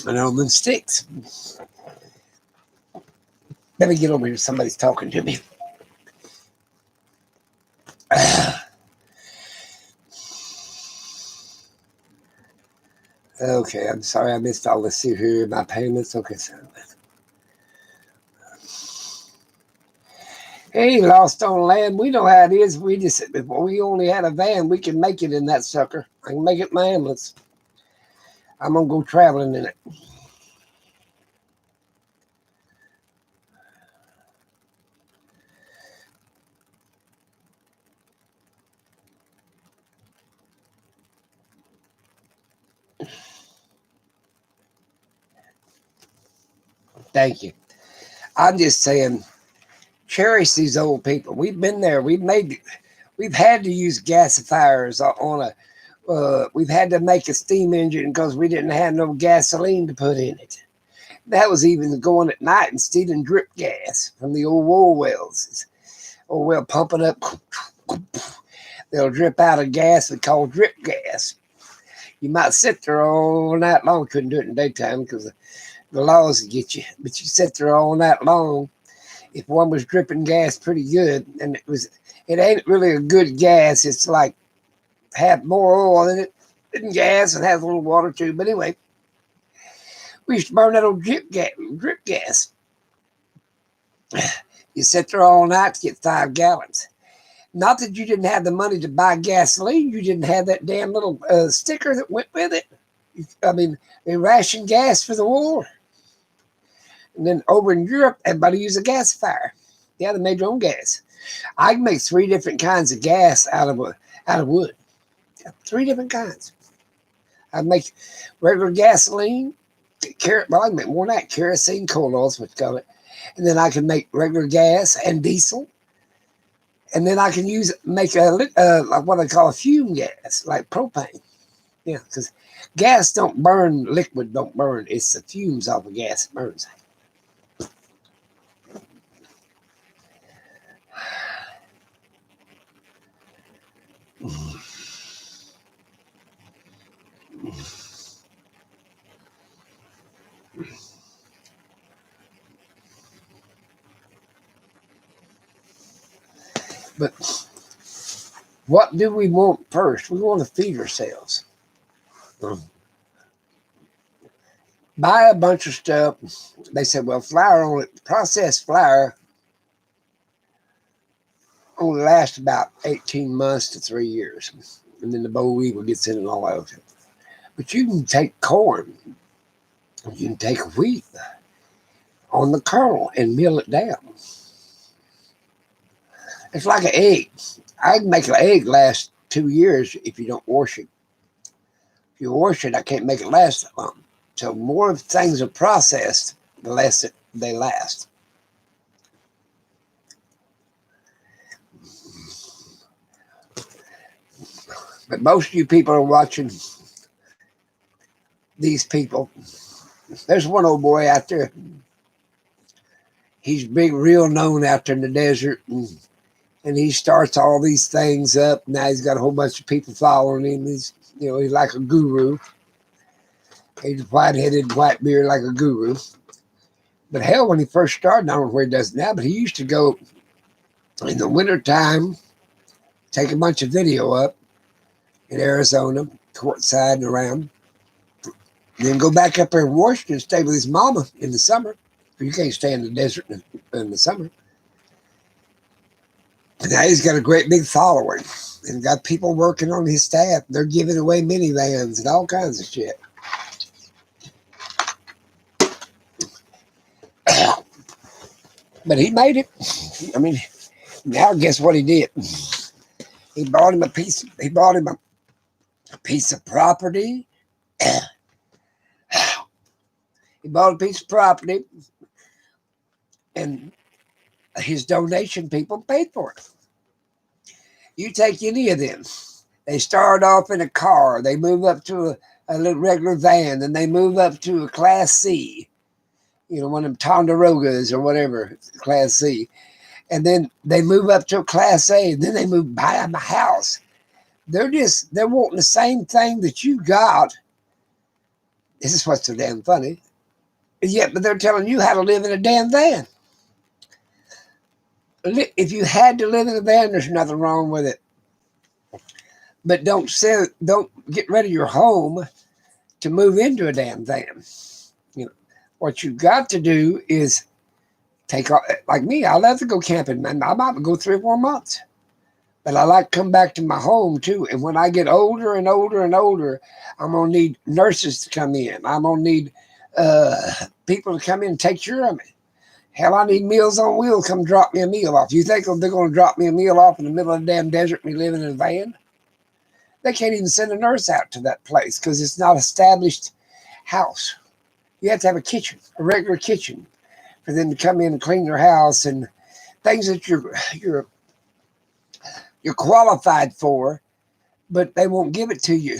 and on them sticks. Let me get over here. Somebody's talking to me. Okay, I'm sorry I missed all this here. My payments. Okay, so. Hey, lost on land. We know how it is. If we only had a van, we can make it in that sucker. I can make it my ambulance. I'm going to go traveling in it. Thank you. I'm just saying, cherish these old people. We've been there. We've had to use gasifiers on a. We've had to make a steam engine because we didn't have no gasoline to put in it. That was even going at night and stealing drip gas from the old oil wells. Oil well pumping up. They'll drip out a gas we call drip gas. You might sit there all night long. Couldn't do it in the daytime because the laws would get you. But you sit there all night long. If one was dripping gas pretty good, and it ain't really a good gas. It's like have more oil in it than gas and has a little water too. But anyway, we used to burn that old drip gas. You sit there all night to get 5 gallons. Not that you didn't have the money to buy gasoline. You didn't have that damn little sticker that went with it. I mean, they rationed gas for the war. And then over in Europe, everybody used a gasifier. Yeah, they made their own gas. I can make 3 different kinds of gas out of wood. 3 different kinds. I make regular gasoline. I can make more than that. Kerosene, coal oil is what you call it. And then I can make regular gas and diesel. And then I can make like what I call a fume gas, like propane. Yeah, because gas don't burn, liquid don't burn. It's the fumes off of gas that burns. But what do we want first? We want to feed ourselves. Buy a bunch of stuff. They said, well, flour only, processed flour only lasts about 18 months to 3 years. And then the boll weevil gets in and all of it. But you can take corn, you can take wheat on the kernel and mill it down. It's like an egg. I can make an egg last 2 years if you don't wash it. If you wash it, I can't make it last that long. So more things are processed, the less they last. But most of you people are watching these people. There's one old boy out there. He's big, real known out there in the desert. And he starts all these things up. Now he's got a whole bunch of people following him. He's like a guru. He's white-headed, white beard like a guru. But hell, when he first started, I don't know where he does it now, but he used to go in the wintertime, take a bunch of video up in Arizona, courtside and around, then go back up there in Washington and stay with his mama in the summer. You can't stay in the desert in the summer. And now he's got a great big following and got people working on his staff. They're giving away minivans and all kinds of shit. But he made it. I mean, now guess what he did? He bought him a piece of property. He bought a piece of property, and his donation people paid for it. You take any of them. They start off in a car. They move up to a little regular van. Then they move up to a Class C. One of them Tonderogas or whatever, Class C. And then they move up to a Class A. And then they move buy a house. They're wanting the same thing that you got. This is what's so damn funny. Yeah, but they're telling you how to live in a damn van. If you had to live in a van, there's nothing wrong with it. But don't get rid of your home to move into a damn van. What you got to do is take off. Like me, I love to go camping, man. I might go 3 or 4 months. But I like to come back to my home too. And when I get older and older and older, I'm gonna need nurses to come in. I'm gonna need people to come in and take care of me. Hell, I need Meals on Wheels come drop me a meal off. You think they're going to drop me a meal off in the middle of the damn desert and me living in a van? They can't even send a nurse out to that place because it's not an established house. You have to have a kitchen, a regular kitchen, for them to come in and clean your house and things that you're qualified for, but they won't give it to you.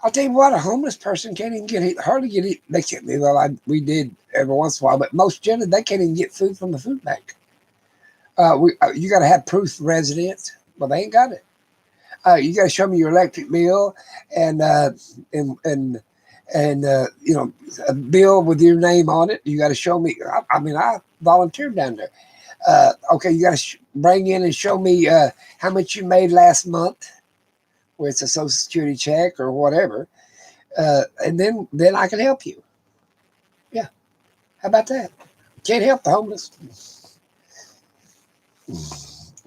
I'll tell you what, a homeless person can't even hardly get it. They can't. Well, we did every once in a while, but most generally they can't even get food from the food bank. You got to have proof of residence. Well, they ain't got it. You got to show me your electric bill and a bill with your name on it. You got to show me. I volunteered down there. Okay, you got to bring in and show me how much you made last month, where it's a Social Security check or whatever, and then I can help you. Yeah, how about that? Can't help the homeless.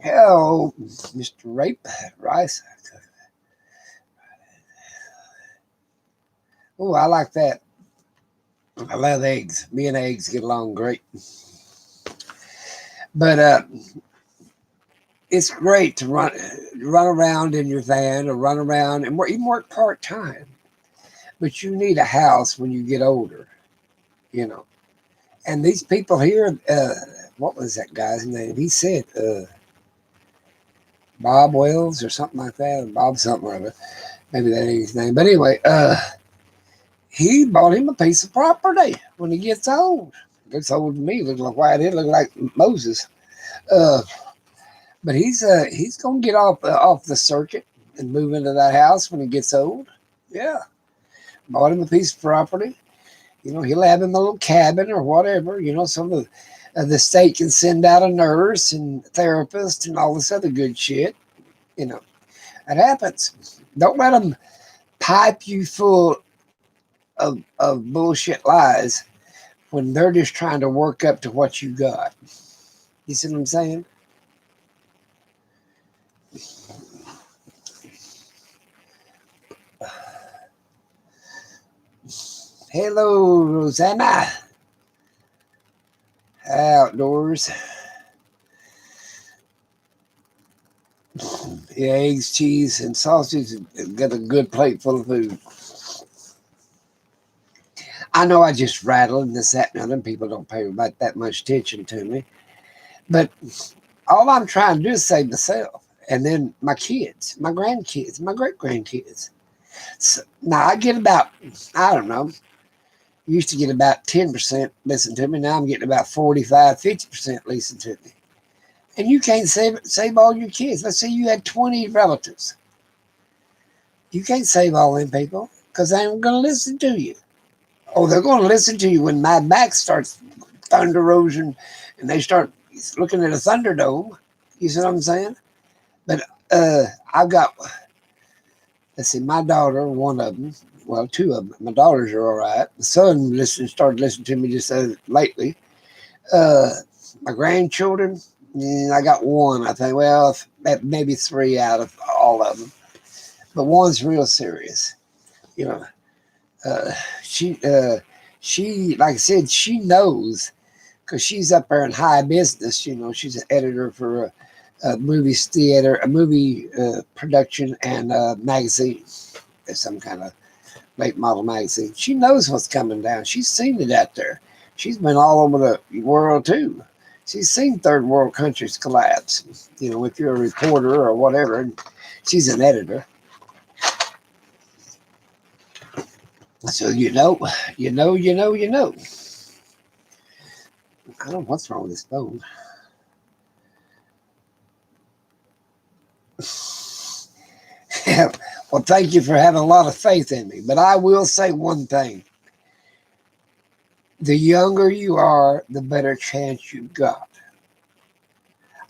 Hello, Mr. Rape Rice. Oh, I like that. I love eggs. Me and eggs get along great. But it's great to run around in your van or run around and even work part-time. But you need a house when you get older, And these people here, what was that guy's name? He said Bob Wells or something like that. Bob something or other. Maybe that ain't his name. But anyway, he bought him a piece of property when he gets old. Gets old to me, looks like Whitehead, look like Moses. But he's gonna get off the circuit and move into that house when he gets old. Yeah, bought him a piece of property. You know, he'll have him a little cabin or whatever. You know, some of the state can send out a nurse and therapist and all this other good shit. You know, it happens. Don't let them pipe you full of bullshit lies when they're just trying to work up to what you got. You see what I'm saying? Hello, Rosanna. Outdoors. Yeah, eggs, cheese, and sausage. Got a good plate full of food. I know I just rattle and this, that, and other. People don't pay about that much attention to me. But all I'm trying to do is save myself. And then my kids, my grandkids, my great-grandkids. So, now I get about, I don't know, used to get about 10% listen to me. Now I'm getting about 45, 50% listen to me. And you can't save all your kids. Let's say you had 20 relatives. You can't save all them people because they ain't going to listen to you. Oh, they're going to listen to you when my back starts thunder erosion and they start looking at a Thunderdome. You see what I'm saying? But I've got, let's see, my daughter, one of them, well, two of them. My daughters are all right. The son started listening to me just lately. My grandchildren, I got one, I think. Well, maybe three out of all of them. But one's real serious. You know, she, like I said, she knows because she's up there in high business. You know, she's an editor for a movie theater, a movie production and magazine. There's some kind of late model magazine. She knows what's coming down. She's seen it out there. She's been all over the world too. She's seen third world countries collapse. You know, if you're a reporter or whatever, and she's an editor. So you know. I don't know what's wrong with this phone. Well, thank you for having a lot of faith in me. But I will say one thing. The younger you are, the better chance you've got.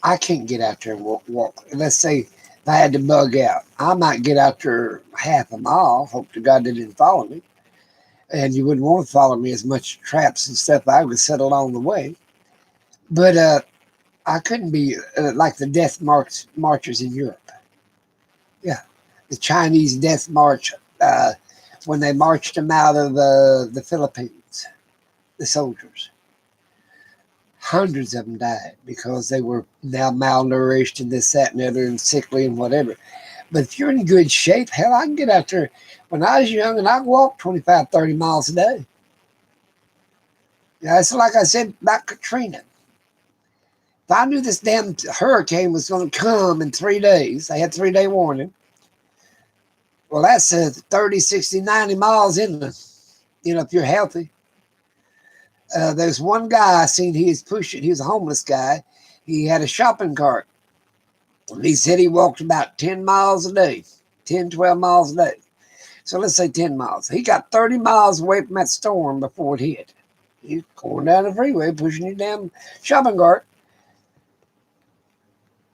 I can't get out there and walk. Let's say if I had to bug out, I might get out there half a mile. Hope to God they didn't follow me. And you wouldn't want to follow me as much traps and stuff I would set along the way. But I couldn't be like the death marchers in Europe. Yeah, the Chinese death march when they marched them out of the Philippines, the soldiers. Hundreds of them died because they were now malnourished and this, that, and the other, and sickly and whatever. But if you're in good shape, hell, I can get out there. When I was young, and I walked 25, 30 miles a day. Yeah, it's like I said about Katrina. If I knew this damn hurricane was going to come in 3 days, they had 3-day warning. Well, that's 30, 60, 90 miles in the, you know, if you're healthy. There's one guy I seen, he was a homeless guy. He had a shopping cart. And he said he walked about 10 miles a day, 10, 12 miles a day. So let's say 10 miles. He got 30 miles away from that storm before it hit. He's going down the freeway, pushing his damn shopping cart.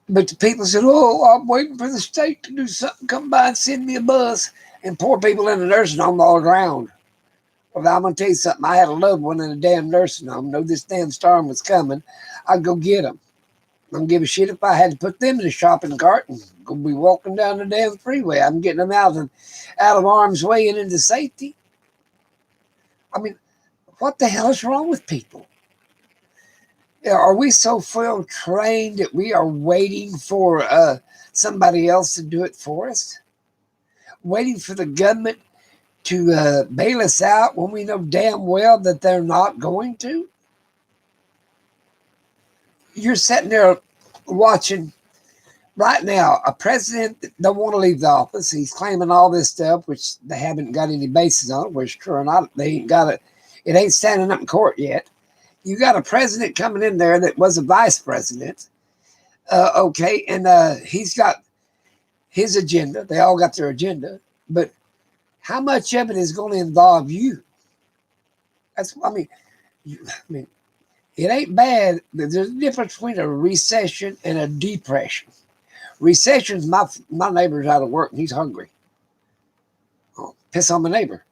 But the people said, oh, I'm waiting for the state to do something, come by and send me a bus. And poor people in the nursing home all around. Well, I'm going to tell you something. I had a loved one in a damn nursing home. Know this damn storm was coming. I'd go get them. I don't give a shit if I had to put them in a shopping cart and go be walking down the damn freeway. I'm getting them out of harm's way and into safety. I mean, what the hell is wrong with people? Are we so well trained that we are waiting for somebody else to do it for us? Waiting for the government to bail us out when we know damn well that they're not going to? You're sitting there watching right now a president that don't want to leave the office. He's claiming all this stuff, which they haven't got any basis on, which true or not, they ain't got it. It ain't standing up in court yet. You got a president coming in there that was a vice president Okay, and he's got his agenda. They all got their agenda, but how much of it is going to involve you? That's, I mean, it ain't bad. There's a difference between a recession and a depression. Recession's my neighbor's out of work and he's hungry. Oh, piss on my neighbor.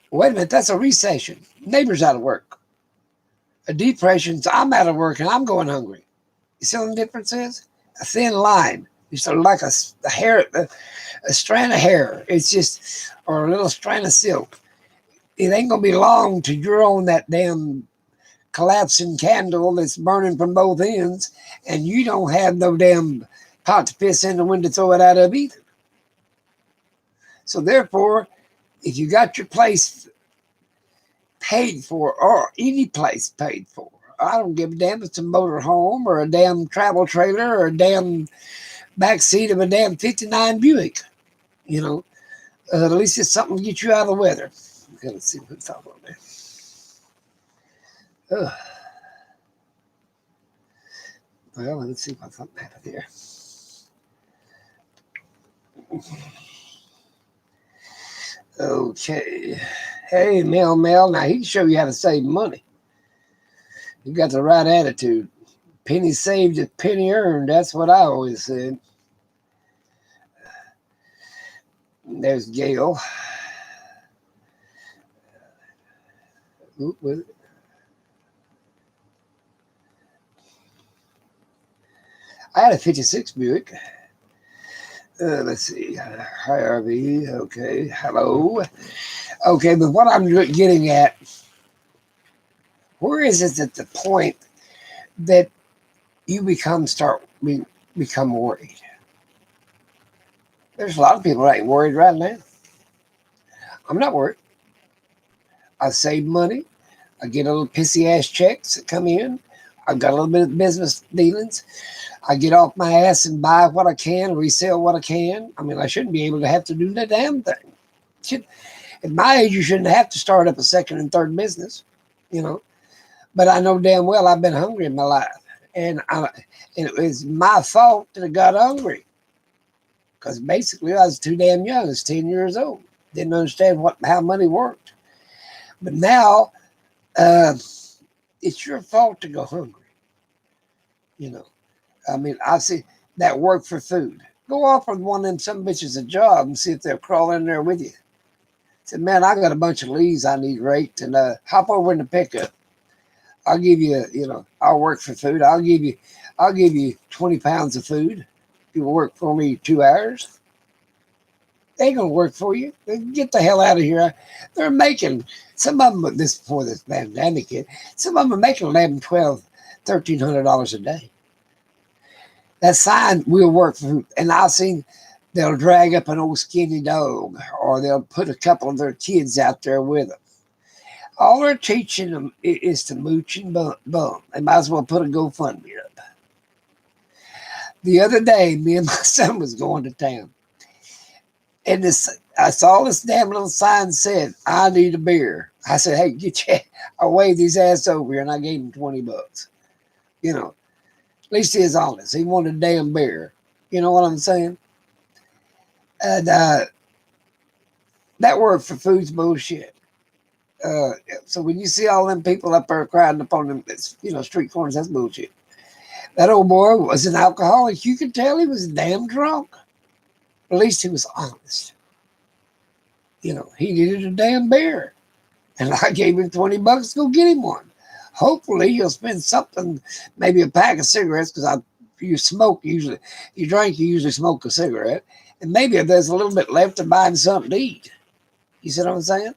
Wait a minute, that's a recession. Neighbor's out of work. A depression's I'm out of work and I'm going hungry. You see what the difference is? A thin line. It's like a hair, a strand of hair. It's just, or a little strand of silk. It ain't gonna be long till you're on that damn collapsing candle that's burning from both ends, and you don't have no damn pot to piss in the wind to throw it out of either. So therefore, if you got your place paid for, or any place paid for, I don't give a damn if it's a motor home or a damn travel trailer or a damn backseat of a damn 59 Buick, you know, at least it's something to get you out of the weather. Okay, let's see what's up on there. Well, let's see what's up here. Okay. Hey, Mel. Now, he can show you how to save money. You got the right attitude. Penny saved is penny earned. That's what I always said. There's Gail. I had a 56 Buick. Let's see. Hi, RV. Okay. Hello. Okay, but what I'm getting at, where is it at the point that you become worried? There's a lot of people that ain't worried right now. I'm not worried. I save money. I get a little pissy ass checks that come in. I've got a little bit of business dealings. I get off my ass and buy what I can, resell what I can. I mean, I shouldn't be able to have to do the damn thing. At my age, you shouldn't have to start up a second and third business, you know. But I know damn well I've been hungry in my life. And it was my fault that I got hungry. Because basically I was too damn young. I was 10 years old. Didn't understand how money worked. But now, it's your fault to go hungry. You know, I mean, I see that work for food. Go offer one of them some bitches a job and see if they'll crawl in there with you. Said, man, I got a bunch of leaves I need raked, and hop over in the pickup. I'll give you, I'll work for food. I'll give you 20 pounds of food. You will work for me 2 hours. They ain't gonna work for you. Get the hell out of here. They're making, some of them, this before this pandemic hit, some of them are making $1,100, $1,200, $1,300 a day. That sign will work for, and I've seen they'll drag up an old skinny dog, or they'll put a couple of their kids out there with them. All they're teaching them is to mooch and bum. They might as well put a GoFundMe up. The other day, me and my son was going to town. And I saw this damn little sign said, I need a beer. I said, hey, I waved his ass over here and I gave him $20. At least he was honest. He wanted a damn beer. You know what I'm saying? And that word for food's bullshit. So when you see all them people up there crying upon them, street corners, that's bullshit. That old boy was an alcoholic. You could tell he was damn drunk. At least he was honest. He needed a damn beer. And I gave him $20 to go get him one. Hopefully he'll spend something, maybe a pack of cigarettes, because you usually smoke a cigarette. And maybe if there's a little bit left to buy him something to eat. You see what I'm saying?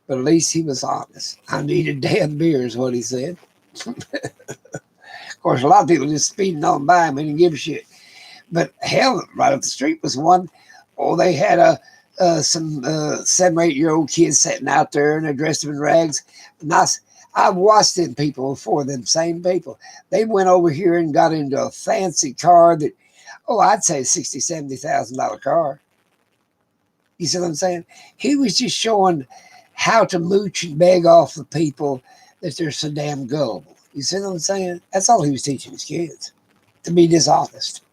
But at least he was honest. I needed damn beer is what he said. Of course, a lot of people just speeding on by him and didn't give a shit. But hell, right up the street was one. Oh, they had some 7 or 8 year old kids sitting out there and they're dressed in rags. And I've watched them people before, them same people. They went over here and got into a fancy car that, I'd say $60,000, $70,000 car. You see what I'm saying? He was just showing how to mooch and beg off the people that they're so damn gullible. You see what I'm saying? That's all he was teaching his kids. to be dishonest.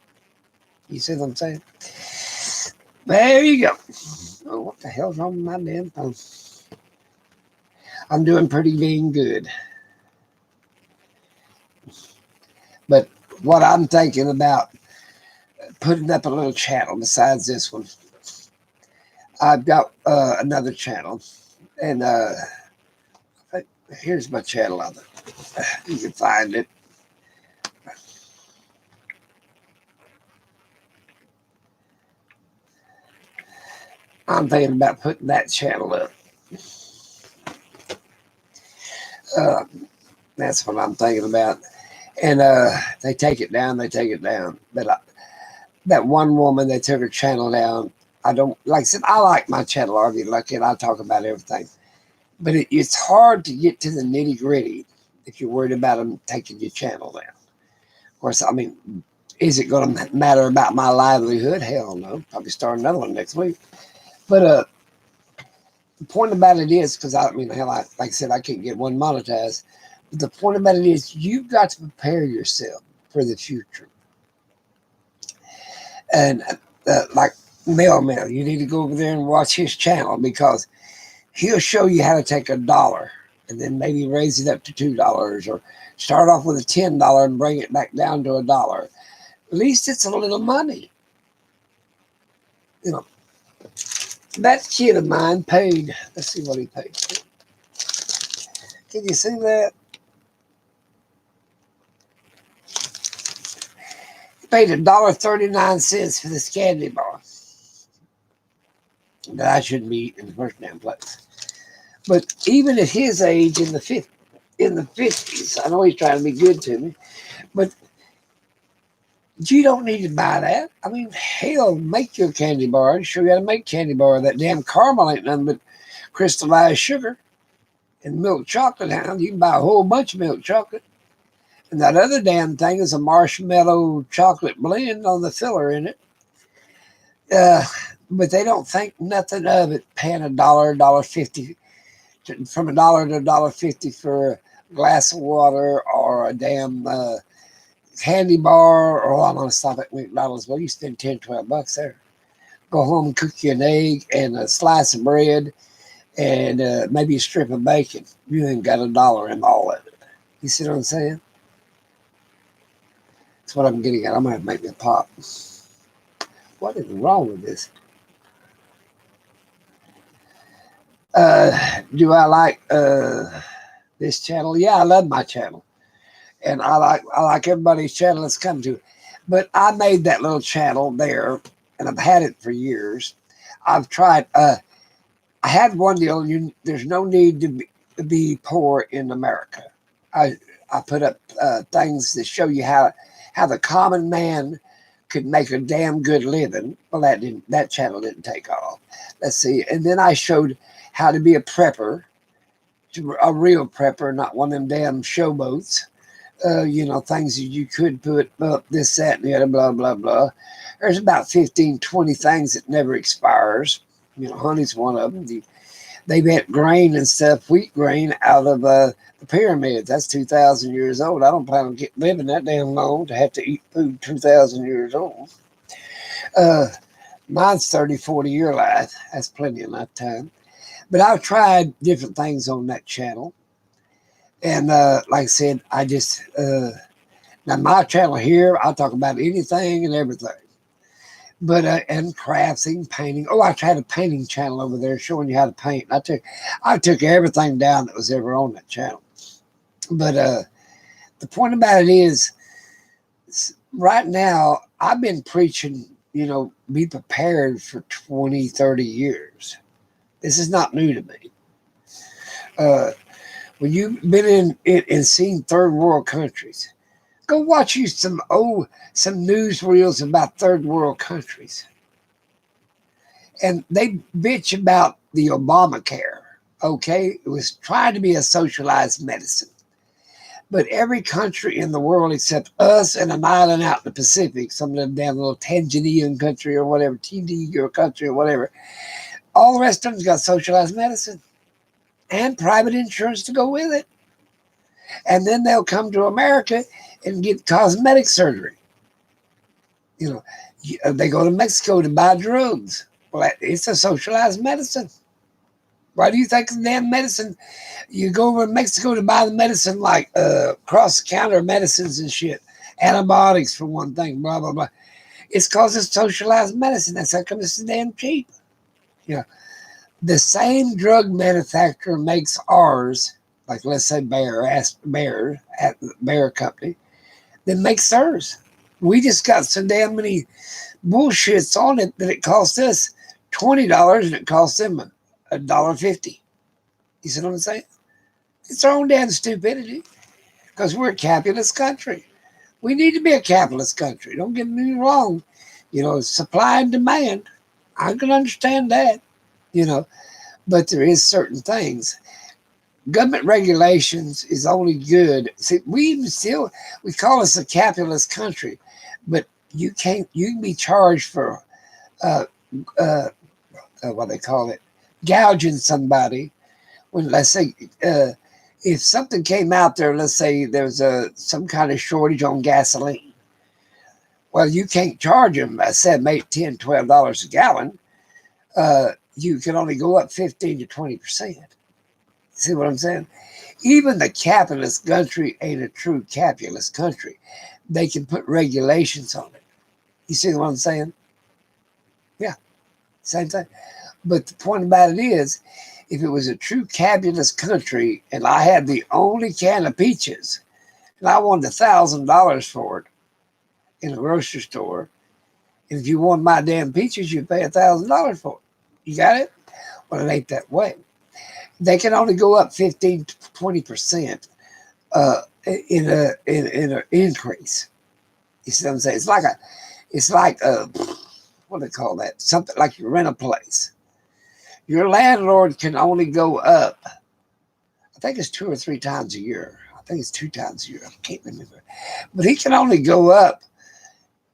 You see what I'm saying? There you go. Oh, what the hell's wrong with my damn phone? I'm doing pretty dang good. But what I'm thinking about putting up a little channel besides this one. I've got another channel, and here's my channel on it. You can find it. I'm thinking about putting that channel up. That's what I'm thinking about. And they take it down, But that one woman, they took her channel down. I don't, like I said, I like my channel, Argue Lucky, and I talk about everything. But it's hard to get to the nitty gritty if you're worried about them taking your channel down. Of course, I mean, is it going to matter about my livelihood? Hell no. Probably start another one next week. But the point about it is, because I mean, hell, like I said, I can't get one monetized. But the point about it is, you've got to prepare yourself for the future. And like Mailman, you need to go over there and watch his channel, because he'll show you how to take $1 and then maybe raise it up to $2, or start off with a $10 and bring it back down to $1. At least it's a little money. You know, that kid of mine paid, let's see what he paid. Can you see that? He paid $1.39 for this candy bar that I shouldn't be eating in the first damn place. But even at his age, in the 50s, I know he's trying to be good to me, but you don't need to buy that. I mean, hell, make your candy bar. Show you how to make candy bar. That damn caramel ain't nothing but crystallized sugar and milk chocolate. Hound, you can buy a whole bunch of milk chocolate. And that other damn thing is a marshmallow chocolate blend on the filler in it. But they don't think nothing of it, paying $1.50, from $1 to $1.50 for a glass of water, or a damn candy bar. Or I'm going to stop at McDonald's. Well, you spend $10-12 there. Go home and cook you an egg and a slice of bread and maybe a strip of bacon. You ain't got $1 in all of it. You see what I'm saying? That's what I'm getting at. I'm going to have to make me a pop. What is wrong with this? Do I like this channel? Yeah, I love my channel. And I like everybody's channel that's come to. But I made that little channel there, and I've had it for years. I've tried. I had one deal. There's no need to be poor in America. I put up things that show you how the common man could make a damn good living. Well, that channel didn't take off. Let's see. And then I showed how to be a prepper, a real prepper, not one of them damn showboats. Things that you could put up, this, that, and the other, blah, blah, blah. There's about 15, 20 things that never expires. Honey's one of them. They make grain and stuff, wheat grain, out of the pyramids. That's 2,000 years old. I don't plan on living that damn long to have to eat food 2,000 years old. Mine's 30, 40-year life. That's plenty enough time. But I've tried different things on that channel. And like I said, I just, now my channel here, I'll talk about anything and everything. But, and crafting, painting. Oh, I tried a painting channel over there showing you how to paint. I took everything down that was ever on that channel. But the point about it is, right now, I've been preaching, be prepared for 20, 30 years. This is not new to me. When you've been in it and seen third world countries, go watch you some newsreels about third world countries. And they bitch about the Obamacare, okay? It was trying to be a socialized medicine. But every country in the world except us and an island out in the Pacific, some of them damn little Tanzanian country or whatever, TD or country or whatever, all the rest of them's got socialized medicine and private insurance to go with it. And then they'll come to America and get cosmetic surgery. You know, they go to Mexico to buy drugs. Well, it's a socialized medicine. Why do you think the damn medicine? You go over to Mexico to buy the medicine, like cross the counter medicines and shit, antibiotics for one thing, blah blah blah. It's because it's socialized medicine. That's how come it's so damn cheap. You know, the same drug manufacturer makes ours, like let's say Bayer at the Bayer company, that makes theirs. We just got so damn many bullshits on it that it costs us $20 and it costs them $1.50. You see what I'm saying? It's our own damn stupidity because we're a capitalist country. We need to be a capitalist country. Don't get me wrong. You know, supply and demand. I can understand that, you know, but there is certain things. Government regulations is only good. See, we call us a capitalist country, but you can be charged for uh, uh, what they call it, gouging somebody when, let's say, if something came out there, let's say there's some kind of shortage on gasoline. Well, you can't charge them $7, $8, $10, $12 a gallon. You can only go up 15 to 20%. See what I'm saying? Even the capitalist country ain't a true capitalist country. They can put regulations on it. You see what I'm saying? Yeah, same thing. But the point about it is, if it was a true capitalist country and I had the only can of peaches and I wanted $1,000 for it in a grocery store, and if you want my damn peaches, you pay $1,000 for it. You got it? Well, it ain't that way. They can only go up 15 to 20% in an increase. You see what I'm saying? It's like what do they call that? Something like you rent a place. Your landlord can only go up. I think it's 2 or 3 times a year. I think it's 2 times a year. I can't remember, but he can only go up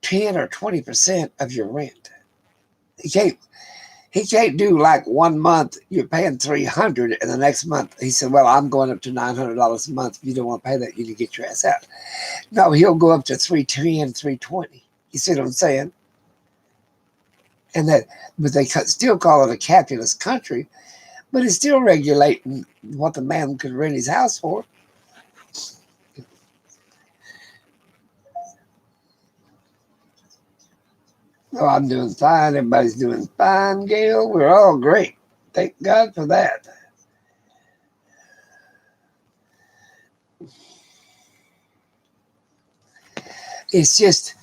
10 or 20% of your rent. He can't. He can't do like 1 month you're paying $300 and the next month he said, "Well, I'm going up to $900 a month. If you don't want to pay that, you need to get your ass out." No, he'll go up to 310, 320. You see what I'm saying? And that, but they still call it a capitalist country, but it's still regulating what the man could rent his house for. Oh, I'm doing fine. Everybody's doing fine, Gail. We're all great. Thank God for that. It's just,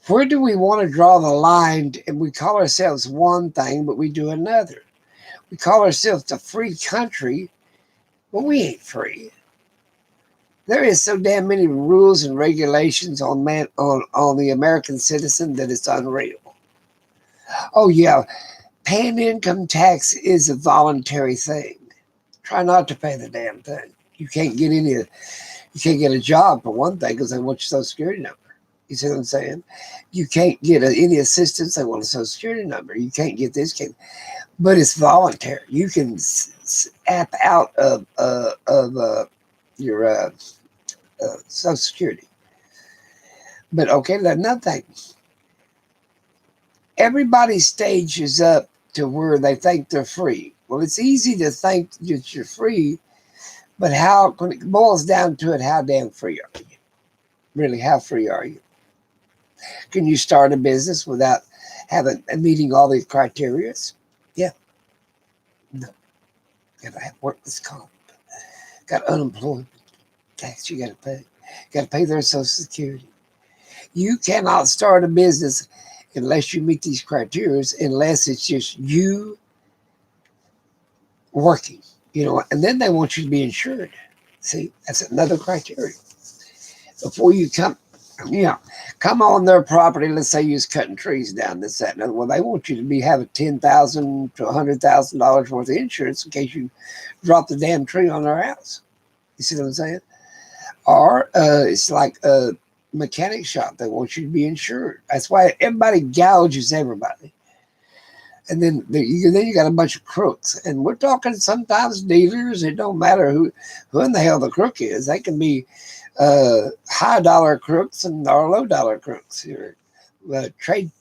where do we want to draw the line? And we call ourselves one thing, but we do another. We call ourselves a free country, but we ain't free. There is so damn many rules and regulations on the American citizen that it's unreal. Oh yeah, paying income tax is a voluntary thing. Try not to pay the damn thing. You can't get a job for one thing because they want your Social Security number. You see what I'm saying? You can't get any assistance. They want a Social Security number. You can't get this, but it's voluntary. You can app out of your Social Security. But okay, another thing. Everybody stages up to where they think they're free. Well, it's easy to think that you're free, but when it boils down to it, how damn free are you? Really, how free are you? Can you start a business without meeting all these criteria? Yeah. No. Got to have workman's comp. Got unemployment tax you got to pay. Got to pay their Social Security. You cannot start a business unless you meet these criteria, unless it's just you working, and then they want you to be insured. See, that's another criteria. Before you come on their property, let's say you're cutting trees down, this, that, and other. Well, they want you to having $10,000 to $100,000 worth of insurance in case you drop the damn tree on their house. You see what I'm saying? Or it's like a mechanic shop. They want you to be insured. That's why everybody gouges everybody. And then you got a bunch of crooks. And we're talking sometimes dealers. It don't matter who in the hell the crook is. They can be high dollar crooks and or low dollar crooks. shade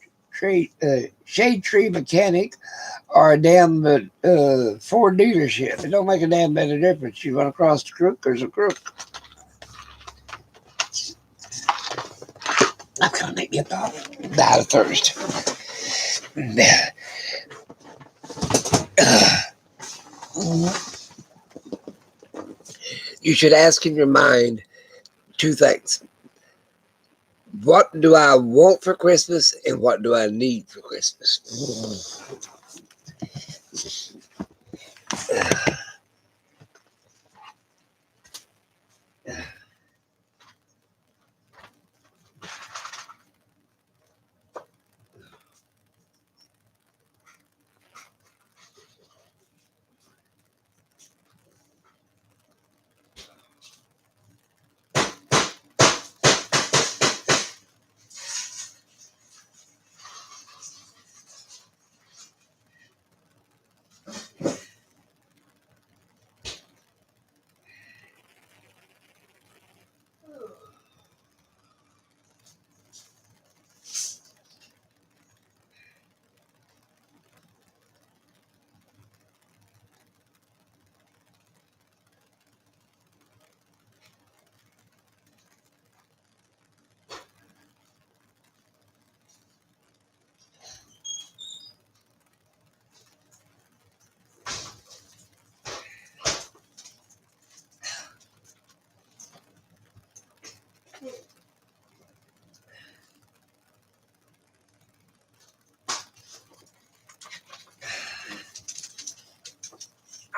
tree mechanic or a damn Ford dealership. It don't make a damn bit of difference. You run across the crook, there's a crook. I'm gonna make me a pop. Die of thirst. You should ask in your mind two things. What do I want for Christmas and what do I need for Christmas?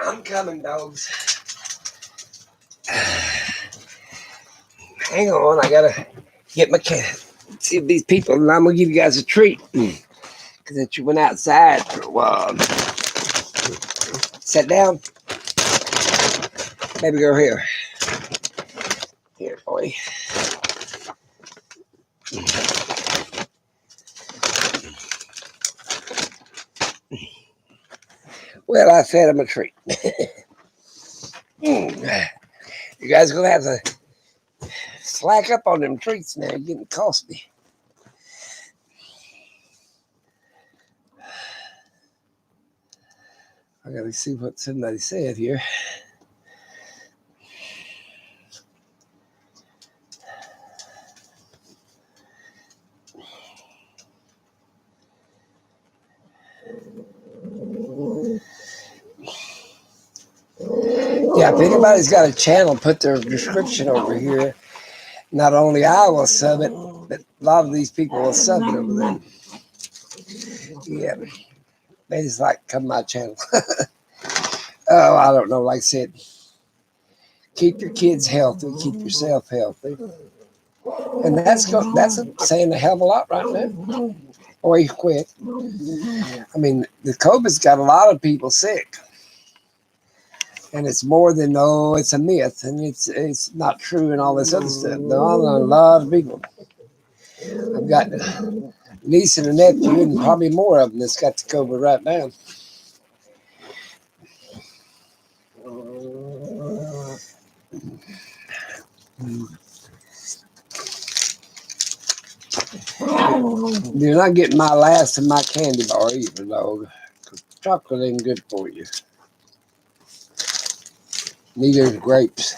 I'm coming, dogs. Hang on, I gotta get my cat. See if these people, and I'm gonna give you guys a treat. Because that you went outside for a while. Sit down. Baby girl here. Here, boy. Well, I fed him a treat. You guys gonna have to slack up on them treats now. You're getting costly. I gotta see what somebody said here. Yeah, if anybody's got a channel, put their description over here. Not only I will sub it, but a lot of these people will sub it over there. Yeah, they just like come to my channel. Oh, I don't know. Like I said, keep your kids healthy, keep yourself healthy, and that's saying a hell of a lot right now. Or you quit. I mean, the COVID's got a lot of people sick. And it's more than, it's a myth, and it's not true and all this other stuff. There are a lot of people. I've got a niece and a nephew, and probably more of them that's got the COVID right now. You're not getting my last of my candy bar either, dog. Chocolate ain't good for you. Neither is grapes.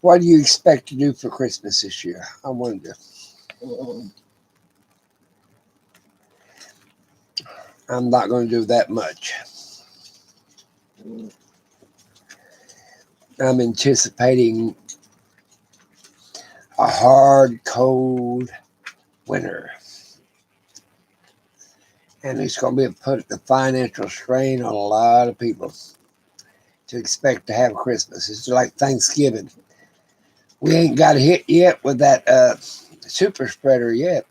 What do you expect to do for Christmas this year? I wonder. I'm not going to do that much. I'm anticipating a hard, cold winter. And it's going to put the financial strain on a lot of people to expect to have Christmas. It's like Thanksgiving. We ain't got hit yet with that super spreader yet.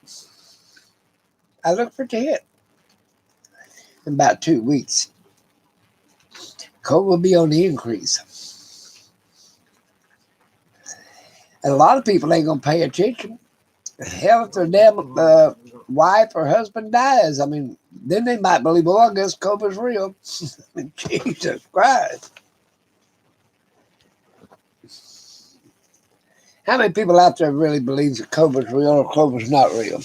I look for it to hit in about 2 weeks. COVID will be on the increase. And a lot of people ain't going to pay attention. Hell, if their damn wife or husband dies, I mean, then they might believe, I guess COVID's real. Jesus Christ. How many people out there really believe that COVID's real or COVID's not real?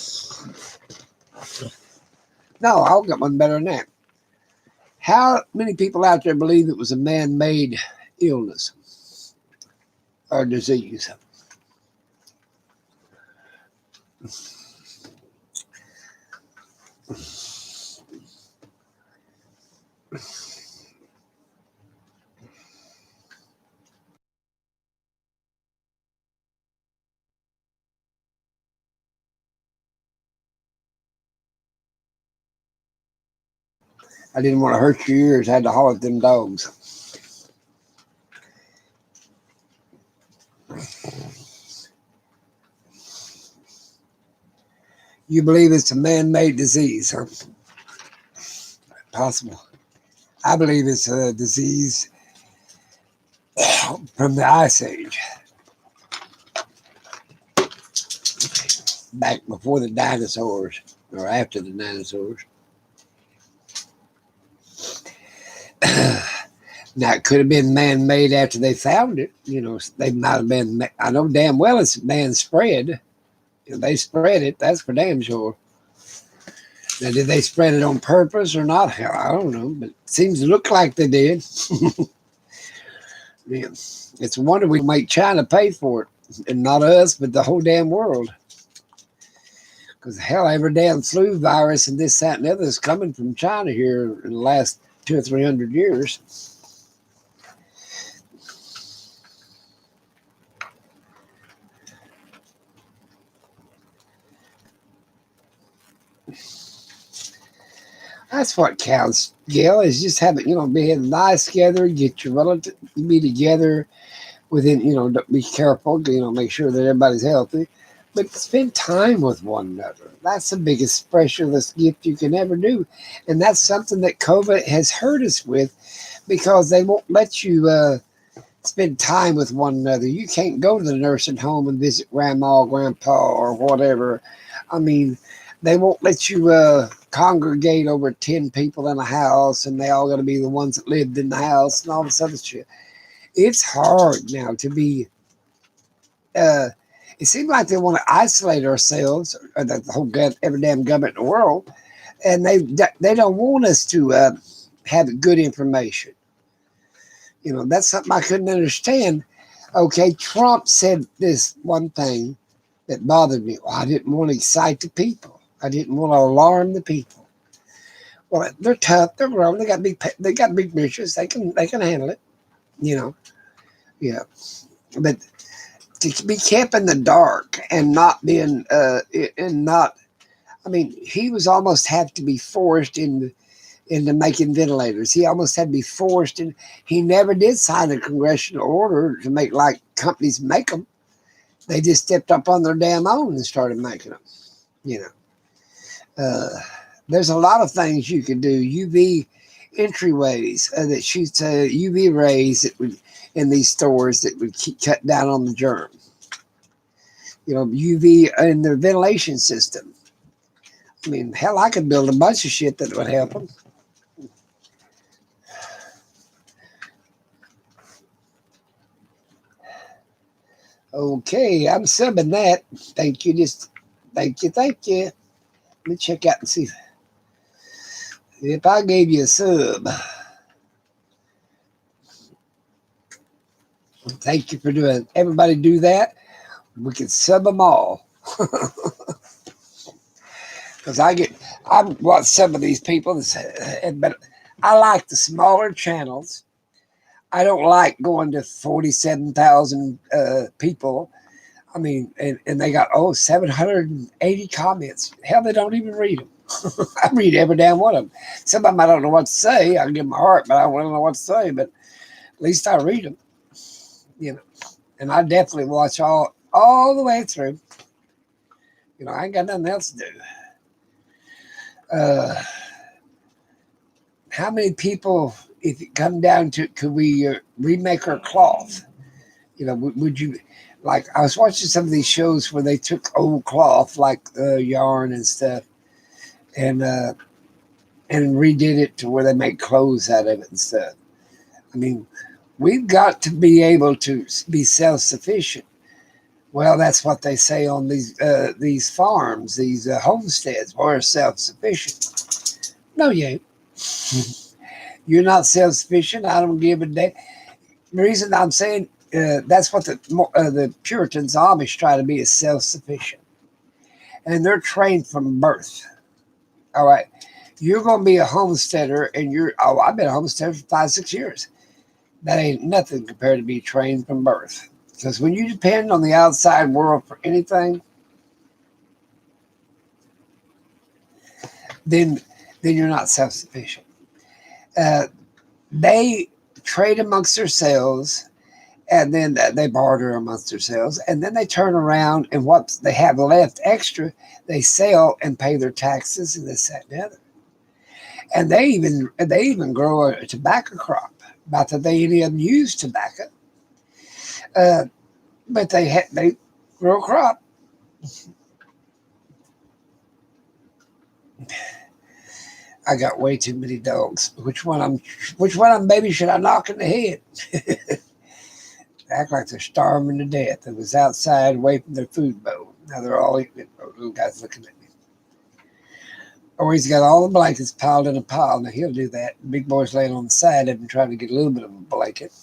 No, I'll get one better than that. How many people out there believe it was a man-made illness or disease? I didn't want to hurt your ears. I had to holler at them dogs. You believe it's a man-made disease, huh? Possible. I believe it's a disease from the Ice Age, back before the dinosaurs or after the dinosaurs. Now, it could have been man-made after they found it. You know, they might have been. I know damn well it's man spread. They spread it. That's for damn sure. Now, did they spread it on purpose or not? Hell, I don't know, but it seems to look like they did. Yeah. It's a wonder we make China pay for it, and not us, but the whole damn world. Because hell, every damn flu virus and this, that, and the other is coming from China here in the last 200 or 300 years. That's what counts, Gail, is just having, being nice together, get your relative, be together within, be careful, make sure that everybody's healthy, but spend time with one another. That's the biggest precious gift you can ever do. And that's something that COVID has hurt us with, because they won't let you spend time with one another. You can't go to the nursing home and visit grandma, grandpa, or whatever. I mean, they won't let you congregate over 10 people in a house, and they all got to be the ones that lived in the house and all this other shit. It's hard now to be. It seems like they want to isolate ourselves, or the whole every damn government in the world, and they don't want us to have good information. That's something I couldn't understand. Okay, Trump said this one thing that bothered me. Well, I didn't want to excite the people. I didn't want to alarm the people. Well, they're tough. They're grown. They got big britches. They can handle it. Yeah. But to be kept in the dark and not being I mean, he was almost have to be forced into making ventilators. He almost had to be forced, and he never did sign a congressional order to make like companies make them. They just stepped up on their damn own and started making them. There's a lot of things you can do. UV entryways that shoots UV rays that would in these stores that would cut down on the germ. UV in the ventilation system. I mean, hell, I could build a bunch of shit that would help them. Okay, I'm subbing that. Thank you. Thank you. Let me check out and see if I gave you a sub. Thank you for doing. Everybody do that. We can sub them all. Because I watch some of these people, but I like the smaller channels. I don't like going to 47,000 people. I mean, and they got 780 comments. Hell, they don't even read them. I read every damn one of them. Some of them I don't know what to say. I give them a heart, but I don't really know what to say. But at least I read them. And I definitely watch all the way through. I ain't got nothing else to do. How many people, if it come down to, could we remake our cloth? Would you, like, I was watching some of these shows where they took old cloth, like yarn and stuff, and redid it to where they make clothes out of it and stuff. I mean, We've got to be able to be self-sufficient. Well, that's what they say on these farms, these homesteads. We're self-sufficient. No, you ain't. You're not self-sufficient. I don't give a damn. The reason I'm saying that's what the Puritans, Amish try to be, is self-sufficient. And they're trained from birth. All right. You're going to be a homesteader, and I've been a homesteader for 5-6 years. That ain't nothing compared to be trained from birth. Because when you depend on the outside world for anything, then you're not self-sufficient. They trade amongst themselves, and then they barter amongst themselves, and then they turn around and what they have left extra, they sell and pay their taxes and this, that, and the other. And they even grow a tobacco crop. Not that any of them use tobacco, but they grow a crop. I got way too many dogs. Which one maybe should I knock in the head? Act like they're starving to death. It was outside away from their food bowl. Now they're all eating it. Oh, little guy's looking at me. Or he's got all the blankets piled in a pile. Now he'll do that. Big boy's laying on the side of him trying to get a little bit of a blanket.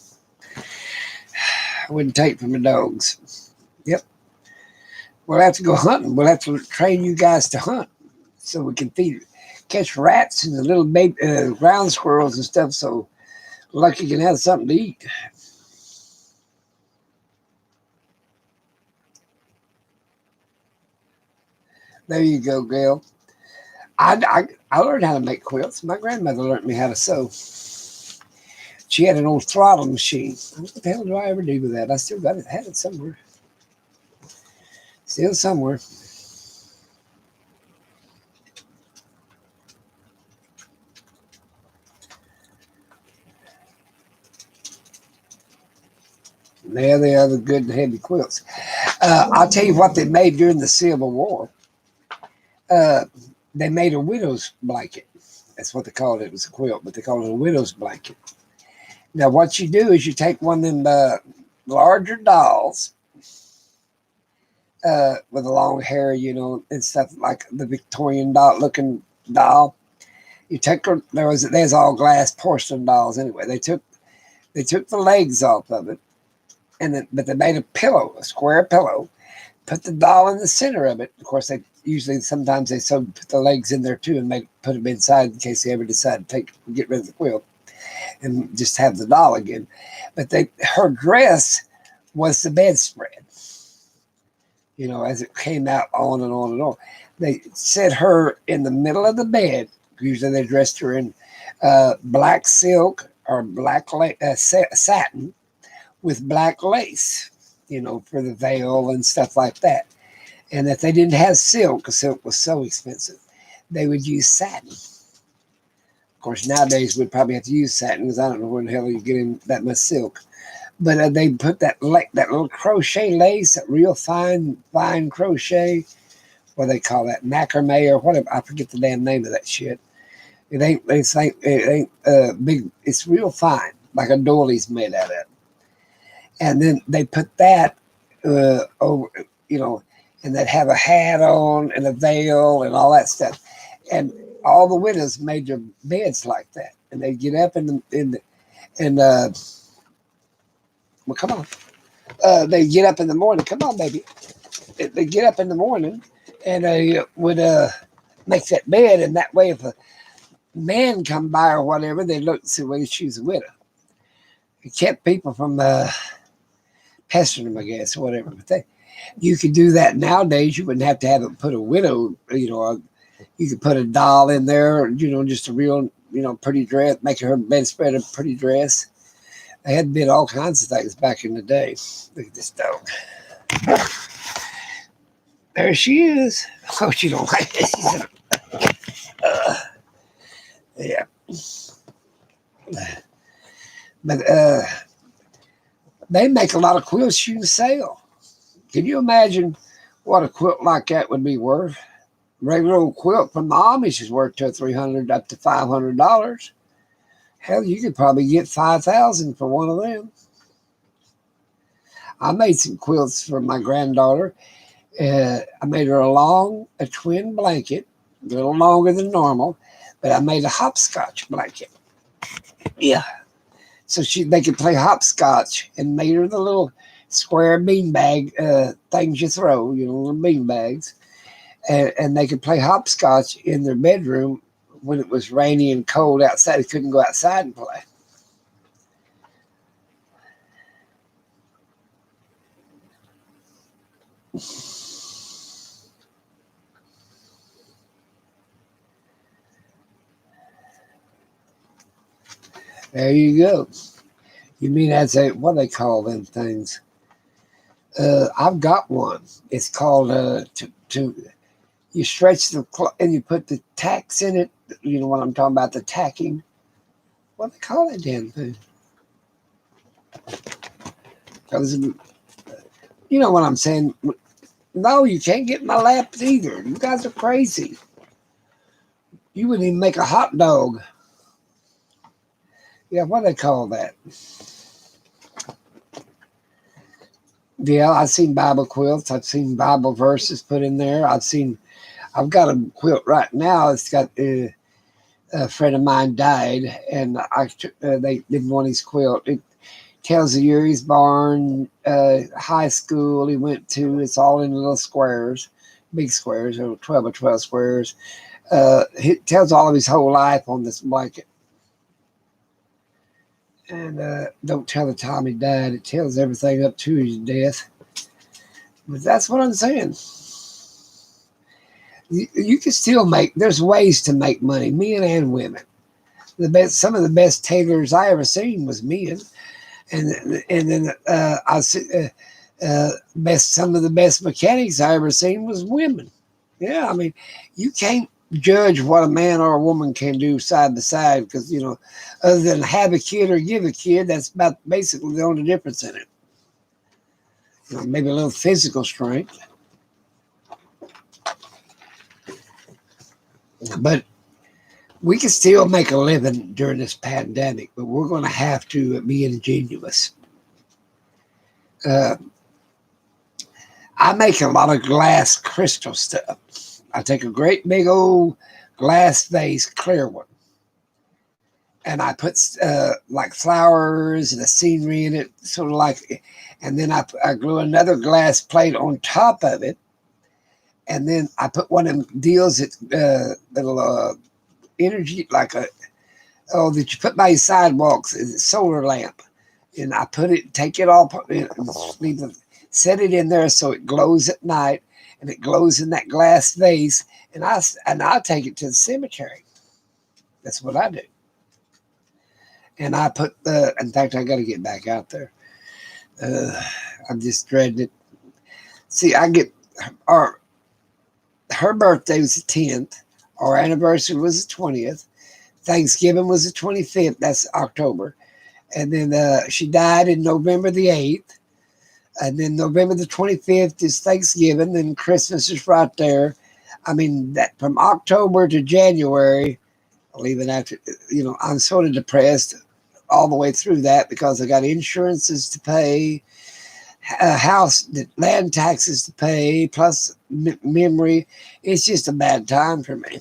I wouldn't take from the dogs. Yep. We'll have to go hunting. We'll have to train you guys to hunt so we can catch rats and the little baby ground squirrels and stuff, so Lucky can have something to eat. There you go, Gail. I learned how to make quilts. My grandmother learned me how to sew. She had an old throttle machine. What the hell do I ever do with that? I still got it. I had it somewhere. Still somewhere. There they are, the good and heavy quilts. I'll tell you what they made during the Civil War. They made a widow's blanket. That's what they called it. It was a quilt, but they called it a widow's blanket. Now, what you do is you take one of them larger dolls with a long hair, and stuff like the Victorian looking doll. You take her. There's all glass porcelain dolls anyway. They took the legs off of it, but they made a pillow, a square pillow. Put the doll in the center of it. Of course, sometimes they put the legs in there too and put them inside in case they ever decide to get rid of the quilt and just have the doll again. But her dress was the bedspread. As it came out on and on and on. They set her in the middle of the bed. Usually they dressed her in black silk or black satin with black lace, for the veil and stuff like that. And if they didn't have silk, because silk was so expensive, they would use satin. Of course, nowadays we'd probably have to use satin because I don't know where the hell you get in that much silk. But they put that little crochet lace, that real fine crochet, what they call that, macrame or whatever. I forget the damn name of that shit. It ain't big. It's real fine, like a doily's made out of it. And then they put that over, and they'd have a hat on and a veil and all that stuff. And all the widows made their beds like that. And they'd get up well, come on. They get up in the morning. Come on, baby. They get up in the morning and they would make that bed. And that way, if a man come by or whatever, they look and see whether she's a widow. It kept people from pestering them, I guess, or whatever. But you could do that nowadays. You wouldn't have to put a widow, you could put a doll in there, just a real, pretty dress, make her bedspread a pretty dress. They had did all kinds of things back in the day. Look at this dog. There she is. Oh, she don't like it. Yeah. But they make a lot of quilts you can sell. Can you imagine what a quilt like that would be worth? Regular old quilt from the Amish is worth $200, $300, up to $500. Hell, you could probably get 5,000 for one of them. I made some quilts for my granddaughter. I made her a twin blanket, a little longer than normal, but I made a hopscotch blanket. Yeah. So they could play hopscotch, and made her the little square beanbag things you throw, little bean bags. And they could play hopscotch in their bedroom when it was rainy and cold outside. They couldn't go outside and play. There you go. You mean what do they call them things? I've got one. It's called you stretch and you put the tacks in it. You know what I'm talking about, the tacking. What do they call that damn thing? You know what I'm saying? No, you can't get in my lap either. You guys are crazy. You wouldn't even make a hot dog. Yeah, what do they call that? Yeah, I've seen Bible quilts. I've seen Bible verses put in there. I've got a quilt right now. It's got a friend of mine died, and they didn't want his quilt. It tells the year he's born, high school he went to. It's all in little squares, big squares, 12 by 12 squares. It tells all of his whole life on this blanket. And don't tell the time he died. It tells everything up to his death. But that's what I'm saying. You can still there's ways to make money, men and women. Some of the best tailors I ever seen was men. And then some of the best mechanics I ever seen was women. Yeah, I mean, you can't judge what a man or a woman can do side by side because, other than have a kid or give a kid, that's about basically the only difference in it. Maybe a little physical strength. But we can still make a living during this pandemic, but we're going to have to be ingenious. I make a lot of glass crystal stuff. I take a great big old glass vase, clear one, and I put like flowers and a scenery in it, sort of like, and then I glue another glass plate on top of it, and then I put one of them deals that'll energy like that you put by your sidewalks is a solar lamp, and I take it all, set it in there so it glows at night, and it glows in that glass vase, and I take it to the cemetery. That's what I do. And I put in fact, I got to get back out there. I'm just dreading it. See, her birthday was the 10th. Our anniversary was the 20th. Thanksgiving was the 25th. That's October. And then she died in November the 8th. And then November the 25th is Thanksgiving. Then Christmas is right there. I mean, that from October to January, even after, I'm sort of depressed all the way through that because I got insurances to pay, land taxes to pay, plus memory. It's just a bad time for me.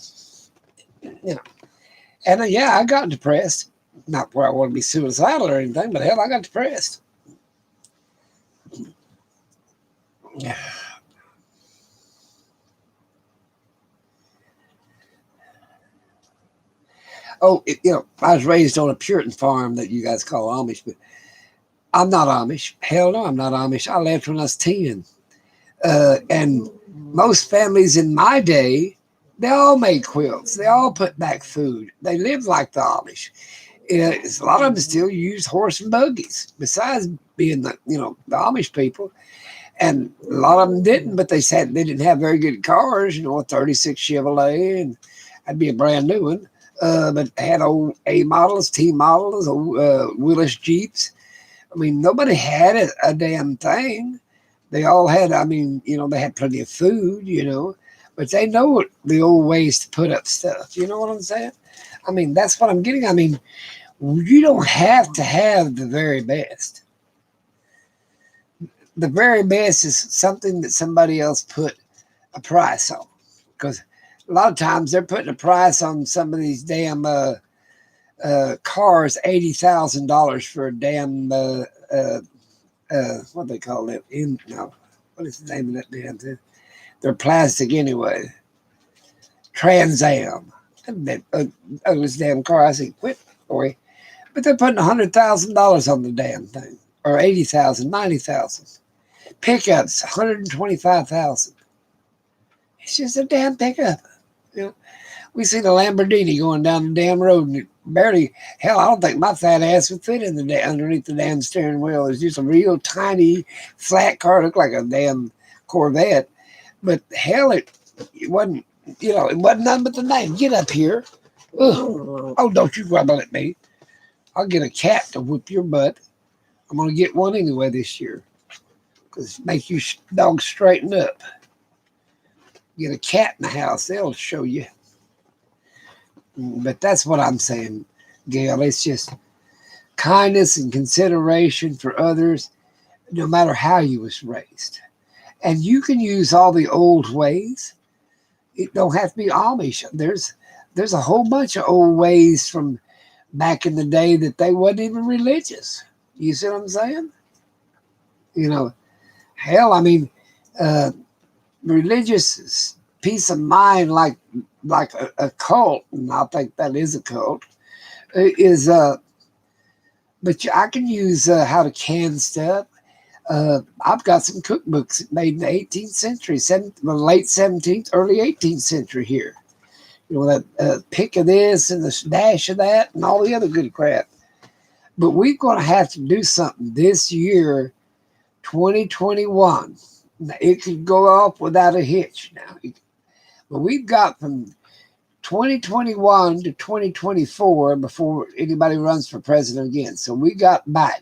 And I got depressed. Not where I want to be suicidal or anything, but hell, I got depressed. Yeah. Oh, I was raised on a Puritan farm that you guys call Amish, but I'm not Amish. Hell no, I'm not Amish. I left when I was 10. And most families in my day, they all made quilts. They all put back food. They lived like the Amish. A lot of them still use horse and buggies, besides being the Amish people. And a lot of them didn't, but they said they didn't have very good cars, a 36 Chevrolet, and that'd be a brand new one. But they had old A models, T models, old Willis Jeeps. I mean, nobody had a damn thing. They all had, they had plenty of food, but they know the old ways to put up stuff. You know what I'm saying? I mean, that's what I'm getting. I mean, You don't have to have the very best. The very best is something that somebody else put a price on. Because a lot of times they're putting a price on some of these damn cars, $80,000 for a damn what they call it? No, what is the name of that damn thing? They're plastic anyway. Trans Am. That ugliest damn car. I said, quit, boy. But they're putting $100,000 on the damn thing, or 80,000, 90,000. Pickups, 125,000. It's just a damn pickup. You know, we seen a Lamborghini going down the damn road, and it barely, hell, I don't think my fat ass would fit in the underneath the damn steering wheel. It's just a real tiny, flat car, looked like a damn Corvette. But hell, it wasn't. It wasn't nothing but the name. Get up here. Ugh. Oh, don't you grumble at me. I'll get a cat to whip your butt. I'm going to get one anyway this year. Because it makes you dogs straighten up. Get a cat in the house. They'll show you. But that's what I'm saying, Gail. It's just kindness and consideration for others, no matter how you was raised. And you can use all the old ways. It don't have to be Amish. There's a whole bunch of old ways from back in the day that they wasn't even religious. You see what I'm saying? Hell, I mean, religious peace of mind, like a cult, and I think that is a cult, is but I can use how to can stuff. I've got some cookbooks made in the 18th century, late 17th, early 18th century here. That pick of this and the dash of that and all the other good crap. But we're going to have to do something this year, 2021. It could go off without a hitch now. But we've got from 2021 to 2024 before anybody runs for president again. So we got Biden.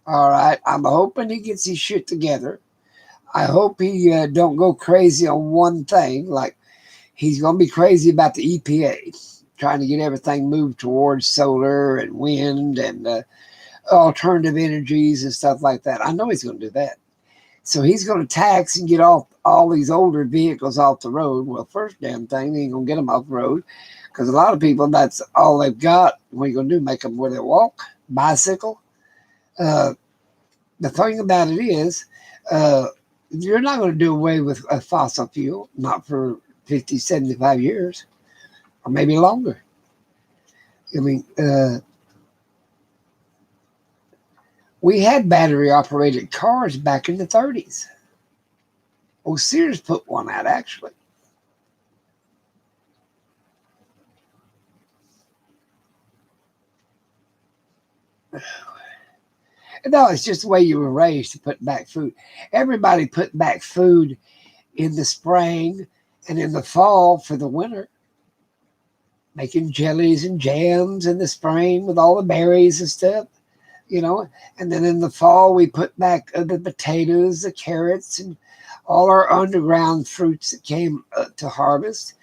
All right. I'm hoping he gets his shit together. I hope he don't go crazy on one thing. Like he's going to be crazy about the EPA, trying to get everything moved towards solar and wind and alternative energies and stuff like that. I know he's going to do that. So he's going to tax and get off all these older vehicles off the road. Well, first damn thing, he ain't going to get them off the road because a lot of people, that's all they've got. What are you going to do? Make them where they walk? Bicycle? The thing about it is, you're not going to do away with a fossil fuel, not for 50, 75 years, or maybe longer. I mean, we had battery-operated cars back in the 30s. Oh, Sears put one out, actually. No, it's just the way you were raised to put back food. Everybody put back food in the spring and in the fall for the winter. Making jellies and jams in the spring with all the berries and stuff. And then in the fall, we put back the potatoes, the carrots, and all our underground fruits that came to harvest,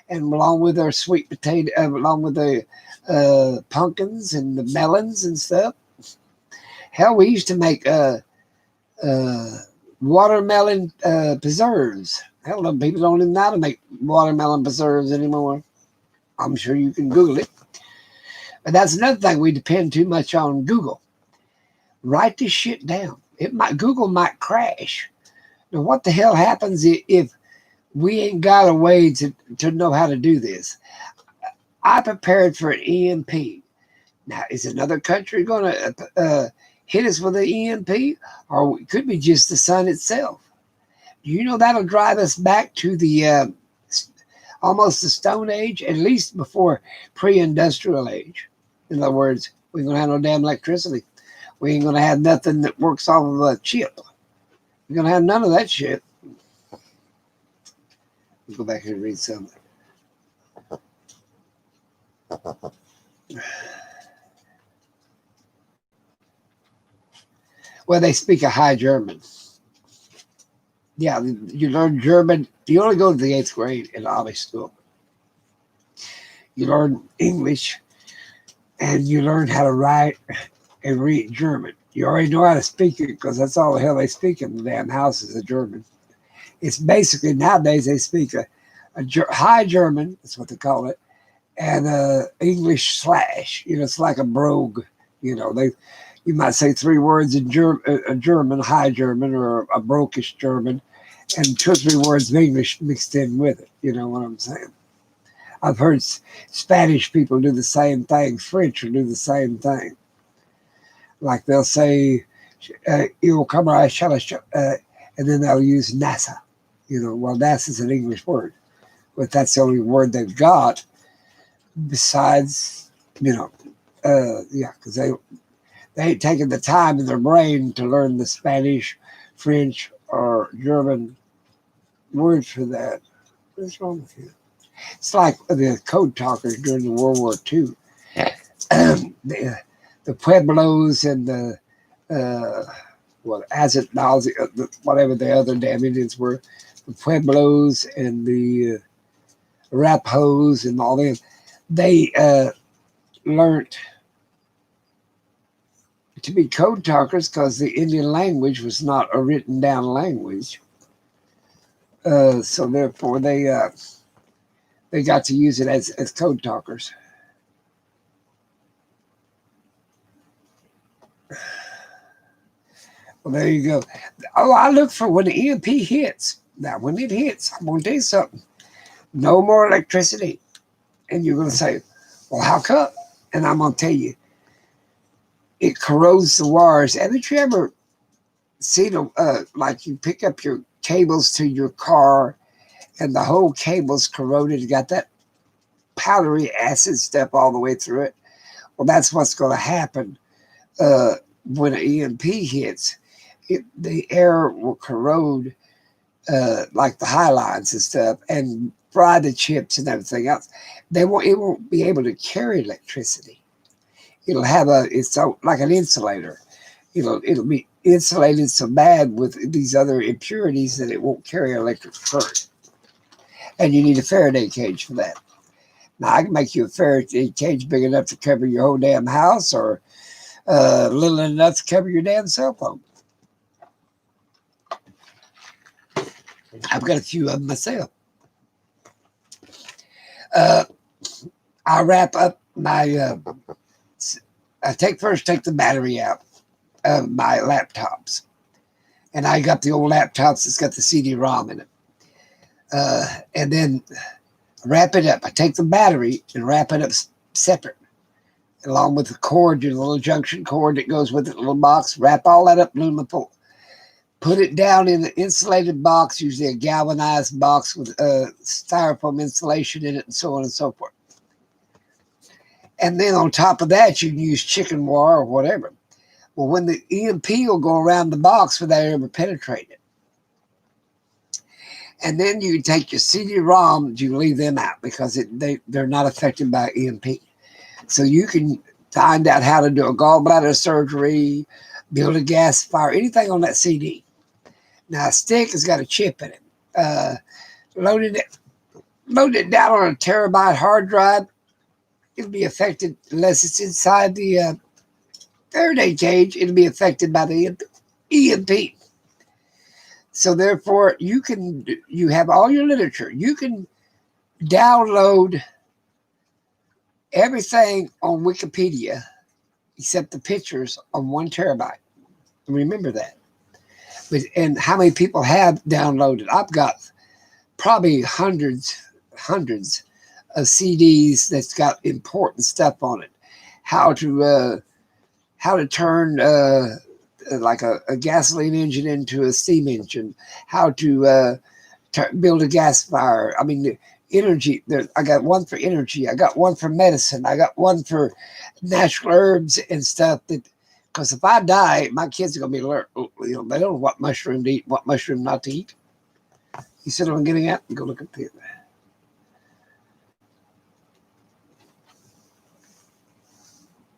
and along with our sweet potato, along with the pumpkins and the melons and stuff. Hell, we used to make watermelon preserves. Hell, people don't even know how to make watermelon preserves anymore. I'm sure you can Google it. But that's another thing. We depend too much on Google. Write this shit down. Google might crash. Now, what the hell happens if we ain't got a way to know how to do this? I prepared for an EMP. Now, is another country going to hit us with an EMP? Or it could be just the sun itself. That'll drive us back to the almost the Stone Age, at least before pre-industrial age. In other words, we ain't going to have no damn electricity. We ain't going to have nothing that works off of a chip. We're going to have none of that shit. Let's go back here and read something. Well, they speak a high German. Yeah, you learn German. You only go to the 8th grade in Amish school. You learn English and you learn how to write and read German. You already know how to speak it because that's all the hell they speak in the damn house is a German. It's basically nowadays they speak a high German, that's what they call it, and English slash. It's like a brogue. You might say 3 words in German, high German, or a brokish German, and 2 or 3 words of English mixed in with it. You know what I'm saying? I've heard Spanish people do the same thing. French will do the same thing. Like they'll say, "Il camera and then they'll use NASA. Well, NASA's an English word, but that's the only word they've got. Besides, because they ain't taking the time in their brain to learn the Spanish, French, or German words for that. What's wrong with you? It's like the code talkers during the World War II. The Pueblos and the Aztecs, whatever the other damn Indians were, the Pueblos and the Arapahoes and all them, they learned to be code talkers because the Indian language was not a written down language. So therefore they got to use it as code talkers. Well, there you go. Oh, I look for when the EMP hits. Now, when it hits, I'm going to tell you something. No more electricity. And you're going to say, well, how come? And I'm going to tell you, it corrodes the wires. Haven't you ever seen, like you pick up your cables to your car and the whole cable's corroded? You got that powdery acid stuff all the way through it. Well, that's what's going to happen when an EMP hits. The air will corrode like the high lines and stuff and fry the chips and everything else. It won't be able to carry electricity. It'll have it's like an insulator. It'll be insulated so bad with these other impurities that it won't carry electric current. And you need a Faraday cage for that. Now, I can make you a Faraday cage big enough to cover your whole damn house, or little enough to cover your damn cell phone. I've got a few of them myself. I wrap up my. I take the battery out of my laptops, and I got the old laptops that's got the CD-ROM in it, and then wrap it up. I take the battery and wrap it up separate, along with the cord, your little junction cord that goes with it, little box. Wrap all that up, aluminum. Put it down in an insulated box, usually a galvanized box with styrofoam insulation in it, and so on and so forth. And then on top of that, you can use chicken wire or whatever. Well, when the EMP will go around the box without ever penetrating it. And then you take your CD-ROMs, you leave them out because they're not affected by EMP. So you can find out how to do a gallbladder surgery, build a gas fire, anything on that CD. Now, a stick has got a chip in it. Load it down on a terabyte hard drive. It'll be affected, unless it's inside the Faraday cage, it'll be affected by the EMP. So therefore, you have all your literature. You can download everything on Wikipedia except the pictures on 1 terabyte. Remember that. And how many people have downloaded? I've got probably hundreds of CDs that's got important stuff on it. How to turn like a gasoline engine into a steam engine. How to build a gas fire. I mean, the energy. I got one for energy. I got one for medicine. I got one for natural herbs and stuff. Because if I die, my kids are gonna be alert. They don't know what mushroom to eat, what mushroom not to eat. You see what I'm getting at? Go look at it.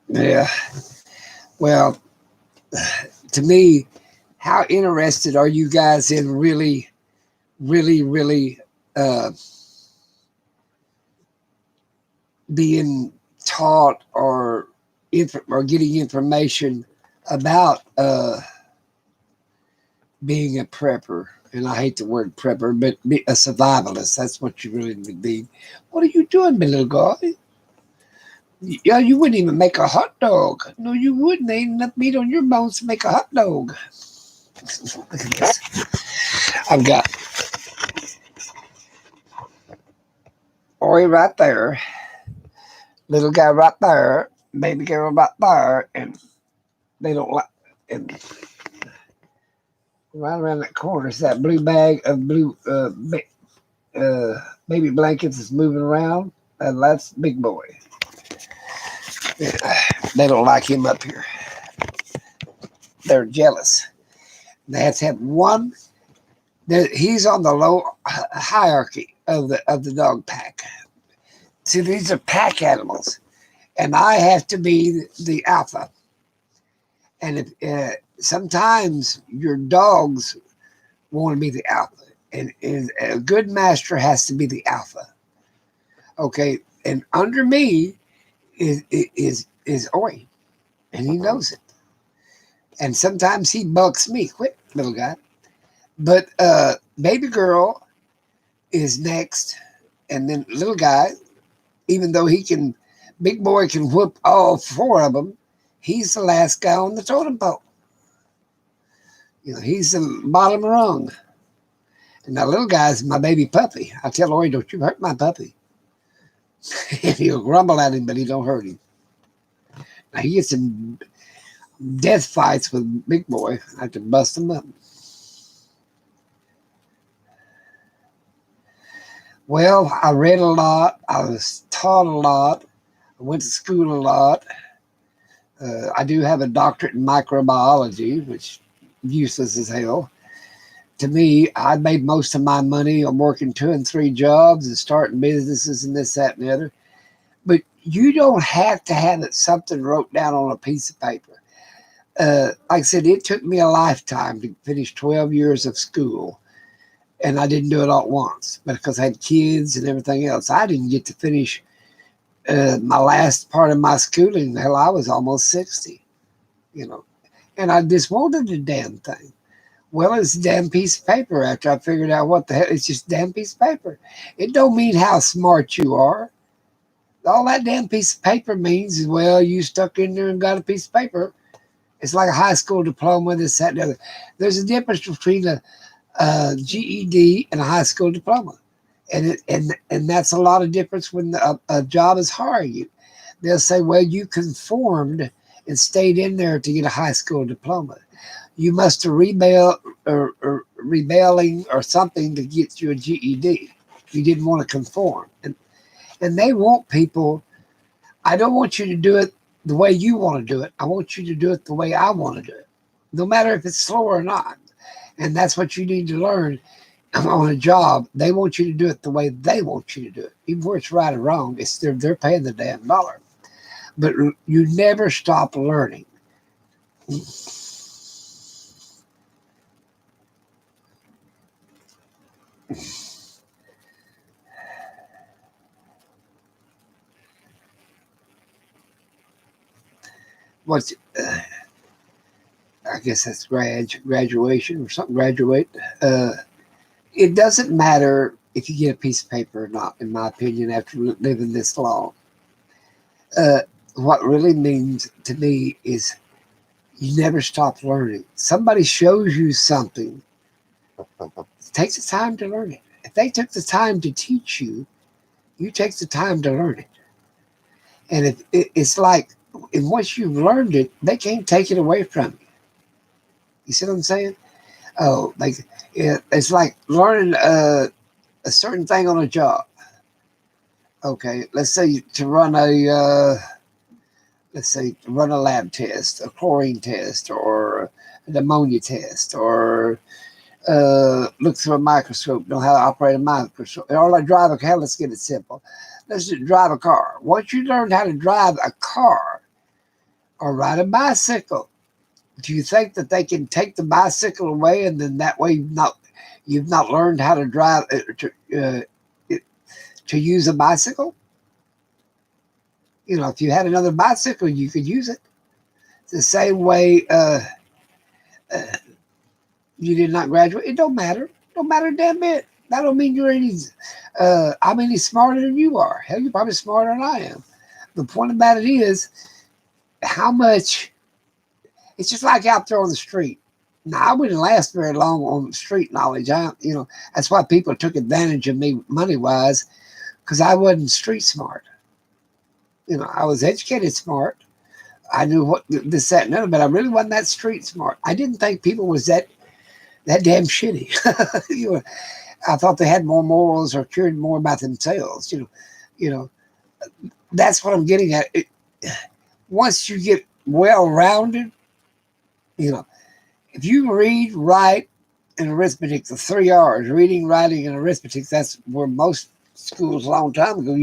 Yeah. Well, to me, how interested are you guys in really being taught or getting information about being a prepper. And I hate the word prepper, but be a survivalist. That's what you really would be. What are you doing, my little guy? Yeah, you wouldn't even make a hot dog. No, you wouldn't. There ain't enough meat on your bones to make a hot dog. Look at this. I've got Ori right there, little guy right there, baby girl right there, and they don't like. And right around that corner is that blue bag of blue baby blankets that's moving around, and that's Big Boy. Yeah, they don't like him up here. They're jealous. They have to have one. He's on the low hierarchy of the dog pack. See, these are pack animals, and I have to be the alpha. And if sometimes your dogs want to be the alpha, and a good master has to be the alpha. Okay, and under me is Oi, and he knows it. And sometimes he bucks me. Quit, little guy. But baby girl is next, and then little guy, even though Big Boy can whoop all four of them, he's the last guy on the totem pole. You know, he's the bottom rung. And that little guy's my baby puppy. I tell Ori, don't you hurt my puppy. And he'll grumble at him, but he don't hurt him. Now he gets in death fights with Big Boy. I have to bust him up. Well, I read a lot. I was taught a lot. I went to school a lot. I do have a doctorate in microbiology, which is useless as hell. To me, I made most of my money on working 2 and 3 jobs and starting businesses and this, that, and the other. But you don't have to have it something wrote down on a piece of paper. Like I said, it took me a lifetime to finish 12 years of school. And I didn't do it all at once because I had kids and everything else. I didn't get to finish my last part of my schooling until I was almost 60, you know. And I just wanted the damn thing. Well, it's a damn piece of paper after I figured out what the hell. It's just a damn piece of paper. It don't mean how smart you are. All that damn piece of paper means is, well, you stuck in there and got a piece of paper. It's like a high school diploma, this, that, and the other. There's a difference between a GED and a high school diploma. And that's a lot of difference when a job is hiring you. They'll say, well, you conformed and stayed in there to get a high school diploma. You must have rebelling or something to get you a GED. You didn't want to conform. And they want people, I don't want you to do it the way you want to do it. I want you to do it the way I want to do it, no matter if it's slow or not. And that's what you need to learn on a job. They want you to do it the way they want you to do it. Even where it's right or wrong, they're paying the damn dollar. But you never stop learning. What's I guess that's graduation or something. Graduate. It doesn't matter if you get a piece of paper or not, in my opinion, after living this long. What really means to me is you never stop learning. Somebody shows you something. Take the time to learn it. If they took the time to teach you, you take the time to learn it. And if it's like, and once you've learned it, they can't take it away from you. You see what I'm saying? Oh, like it's like learning a certain thing on a job. Okay, let's say to run a lab test, a chlorine test, or an ammonia test, or look through a microscope, know how to operate a microscope, or like drive a car. Let's get it simple. Let's just drive a car. Once you learn how to drive a car or ride a bicycle, do you think that they can take the bicycle away and then that way you've not learned how to drive to use a bicycle? If you had another bicycle, you could use it. It's the same way you did not graduate. It don't matter. It don't matter a damn bit. That don't mean you're I'm any smarter than you are. Hell, you're probably smarter than I am. The point about it is how much. It's just like out there on the street. Now, I wouldn't last very long on street knowledge. That's why people took advantage of me money wise, because I wasn't street smart. I was educated smart. I knew what this, that, and other, but I really wasn't that street smart. I didn't think people was that damn shitty. I thought they had more morals or cared more about themselves. That's what I'm getting at. Once you get well rounded, if you read, write, and arithmetic, the 3 R's, reading, writing, and arithmetic, that's where most schools a long time ago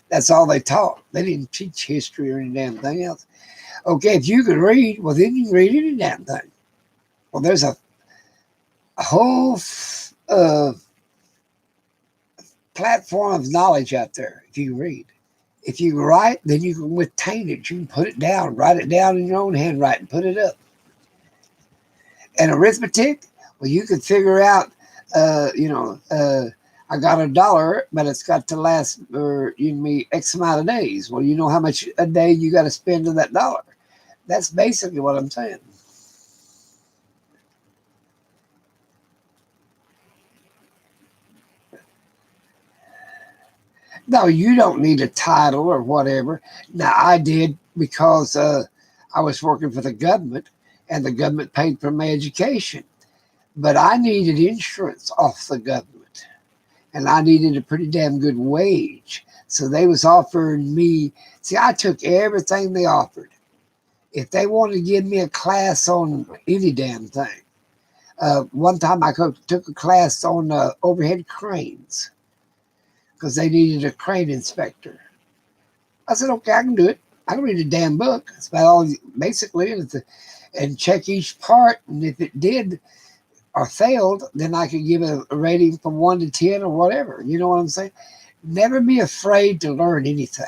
that's all they taught. They didn't teach history or any damn thing else. Okay, if you can read, well, then you can read any damn thing. Well, there's a whole platform of knowledge out there if you can read. If you can write, then you can retain it. You can put it down, write it down in your own handwriting, put it up. And arithmetic, well, you could figure out, I got $1, but it's got to last me X amount of days. Well, you know how much a day you got to spend on that $1. That's basically what I'm saying. No, you don't need a title or whatever. Now, I did because I was working for the government, and the government paid for my education. But I needed insurance off the government, and I needed a pretty damn good wage. So they was offering me, see, I took everything they offered. If they wanted to give me a class on any damn thing. One time I took a class on overhead cranes because they needed a crane inspector. I said, okay, I can do it. I can read a damn book. That's about all, basically, and check each part. And if it did or failed, then I could give it a rating from 1 to 10 or whatever. You know what I'm saying? Never be afraid to learn anything.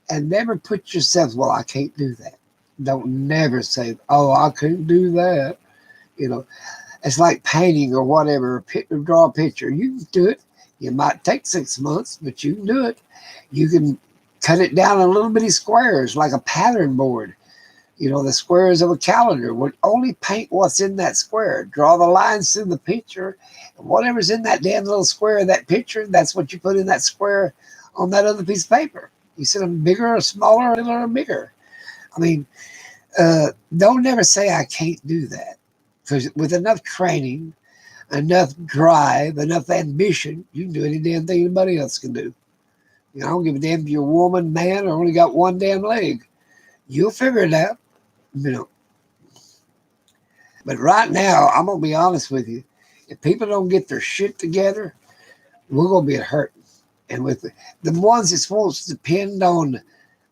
And never put yourself, well, I can't do that. Don't never say, oh, I couldn't do that. It's like painting or whatever, draw a picture. You can do it. It might take 6 months, but you can do it. You can cut it down in little bitty squares like a pattern board. The squares of a calendar would only paint what's in that square. Draw the lines through the picture. And whatever's in that damn little square of that picture, that's what you put in that square on that other piece of paper. You see them bigger or smaller, little or bigger. I mean, don't never say I can't do that. Because with enough training, enough drive, enough ambition, you can do any damn thing anybody else can do. I don't give a damn if you're a woman, man, or only got one damn leg. You'll figure it out. But right now, I'm going to be honest with you. If people don't get their shit together, we're going to be hurting. And with the ones that's supposed to depend on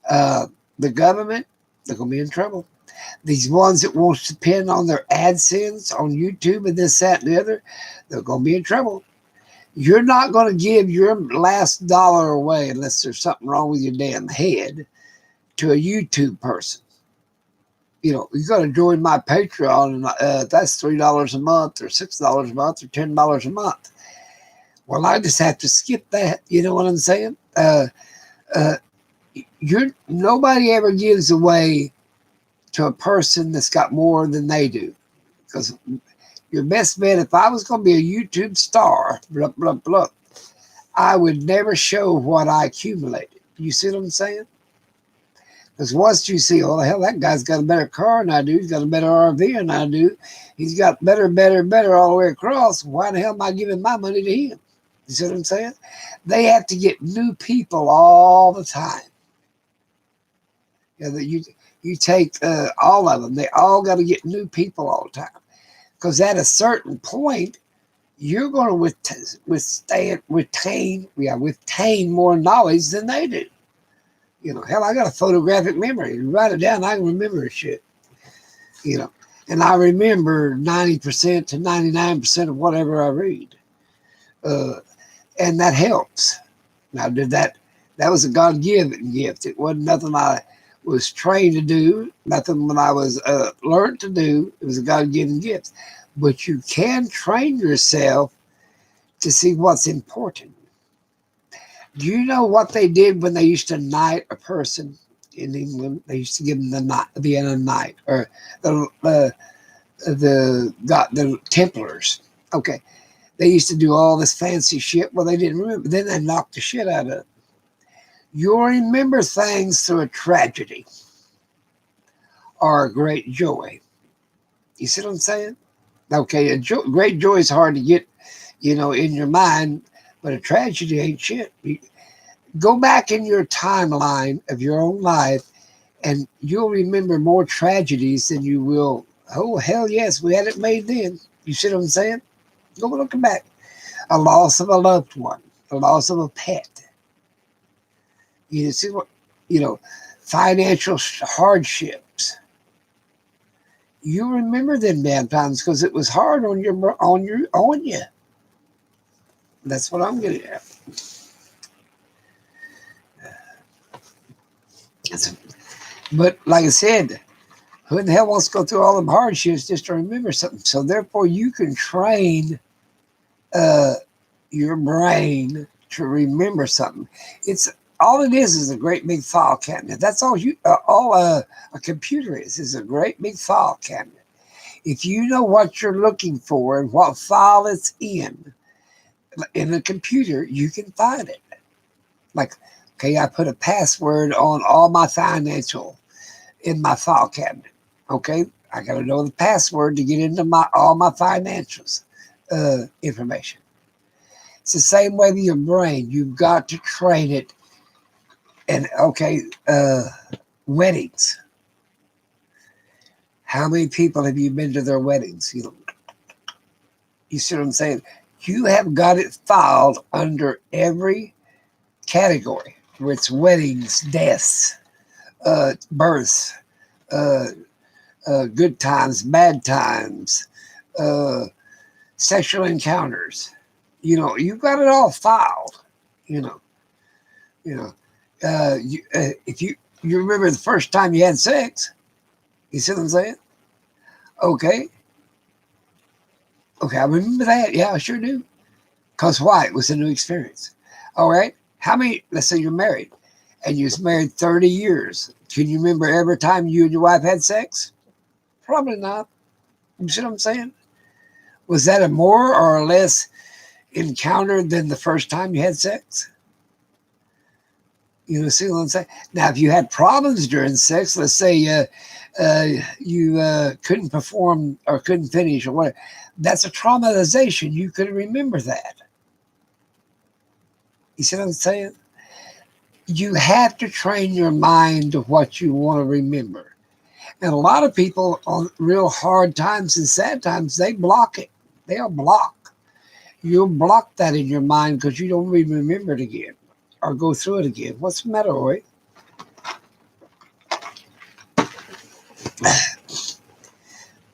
the government, they're going to be in trouble. These ones that won't depend on their AdSense on YouTube and this, that, and the other, they're going to be in trouble. You're not going to give your last dollar away unless there's something wrong with your damn head to a YouTube person. You got to join my Patreon, and that's $3 a month or $6 a month or $10 a month. Well, I just have to skip that. You know what I'm saying? Nobody ever gives away to a person that's got more than they do. Because your best bet, if I was going to be a YouTube star, blah, blah, blah, I would never show what I accumulated. You see what I'm saying? Because once you see, oh, hell, that guy's got a better car than I do. He's got a better RV than I do. He's got better all the way across. Why the hell am I giving my money to him? You see what I'm saying? They have to get new people all the time. You take all of them. They all got to get new people all the time. Because at a certain point, you're going to retain more knowledge than they do. Hell, I got a photographic memory. You write it down, I can remember shit. And I remember 90% to 99% of whatever I read. And that helps. Now, did that That was a God-given gift. It wasn't nothing I was trained to do, nothing when I was learned to do. It was a God-given gift. But you can train yourself to see what's important. Do you know what they did when they used to knight a person in England? They used to give them the end of knight, or the Templars. Okay, they used to do all this fancy shit. Well, they didn't remember. Then they knocked the shit out of it. You'll remember things through a tragedy or a great joy. You see what I'm saying? Okay, great joy is hard to get, in your mind, but a tragedy ain't shit. Go back in your timeline of your own life, and you'll remember more tragedies than you will. Oh, hell yes, we had it made then. You see what I'm saying? Go looking back. A loss of a loved one, a loss of a pet. You see what, financial hardships. You remember them damn times because it was hard on you. That's what I'm getting at. But like I said, who in the hell wants to go through all them hardships just to remember something? So therefore, you can train your brain to remember something. It's all it is a great big file cabinet. That's all a computer is a great big file cabinet. If you know what you're looking for and what file it's in the computer, you can find it. Like, okay, I put a password on all my financial in my file cabinet. Okay, I got to know the password to get into all my financials information. It's the same way with your brain. You've got to train it. And okay, weddings. How many people have you been to their weddings? You see what I'm saying? You have got it filed under every category, where it's weddings, deaths, births, good times, bad times, sexual encounters. You've got it all filed. If you remember the first time you had sex, you see what I'm saying? Okay, I remember that. Yeah, I sure do. Because why? It was a new experience. All right. How many? Let's say you're married, and you was married 30 years. Can you remember every time you and your wife had sex? Probably not. You see what I'm saying? Was that a more or less encounter than the first time you had sex? See what I'm saying? Now, if you had problems during sex, let's say you couldn't perform or couldn't finish or whatever, that's a traumatization. You could remember that. You see what I'm saying? You have to train your mind to what you want to remember. And a lot of people on real hard times and sad times, they block it. They'll block. You'll block that in your mind because you don't even remember it again or go through it again. What's the matter, Roy?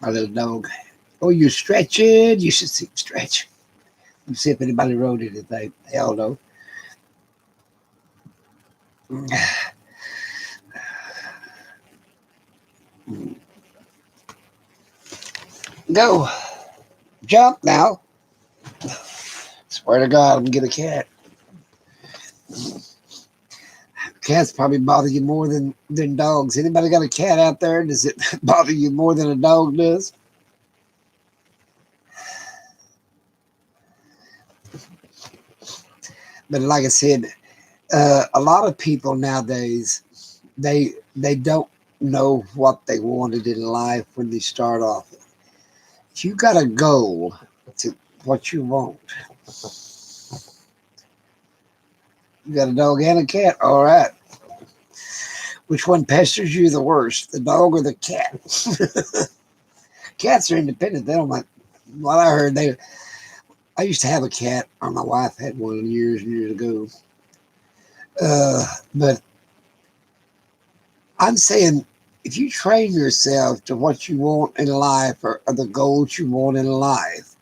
My little dog. Oh, you're stretching. You should see stretch. Let's see if anybody wrote anything. Hell no. Go. Jump now. Swear to God, I'm going to get a cat. Cats probably bother you more than dogs. Anybody got a cat out there? Does it bother you more than a dog does? But like I said, a lot of people nowadays, they don't know what they wanted in life when they start off. If you got a goal to what you want, you got a dog and a cat, all right. Which one pesters you the worst, the dog or the cat? Cats are independent. They don't like. What I heard, I used to have a cat, or my wife had one years and years ago. But I'm saying, if you train yourself to what you want in life or the goals you want in life,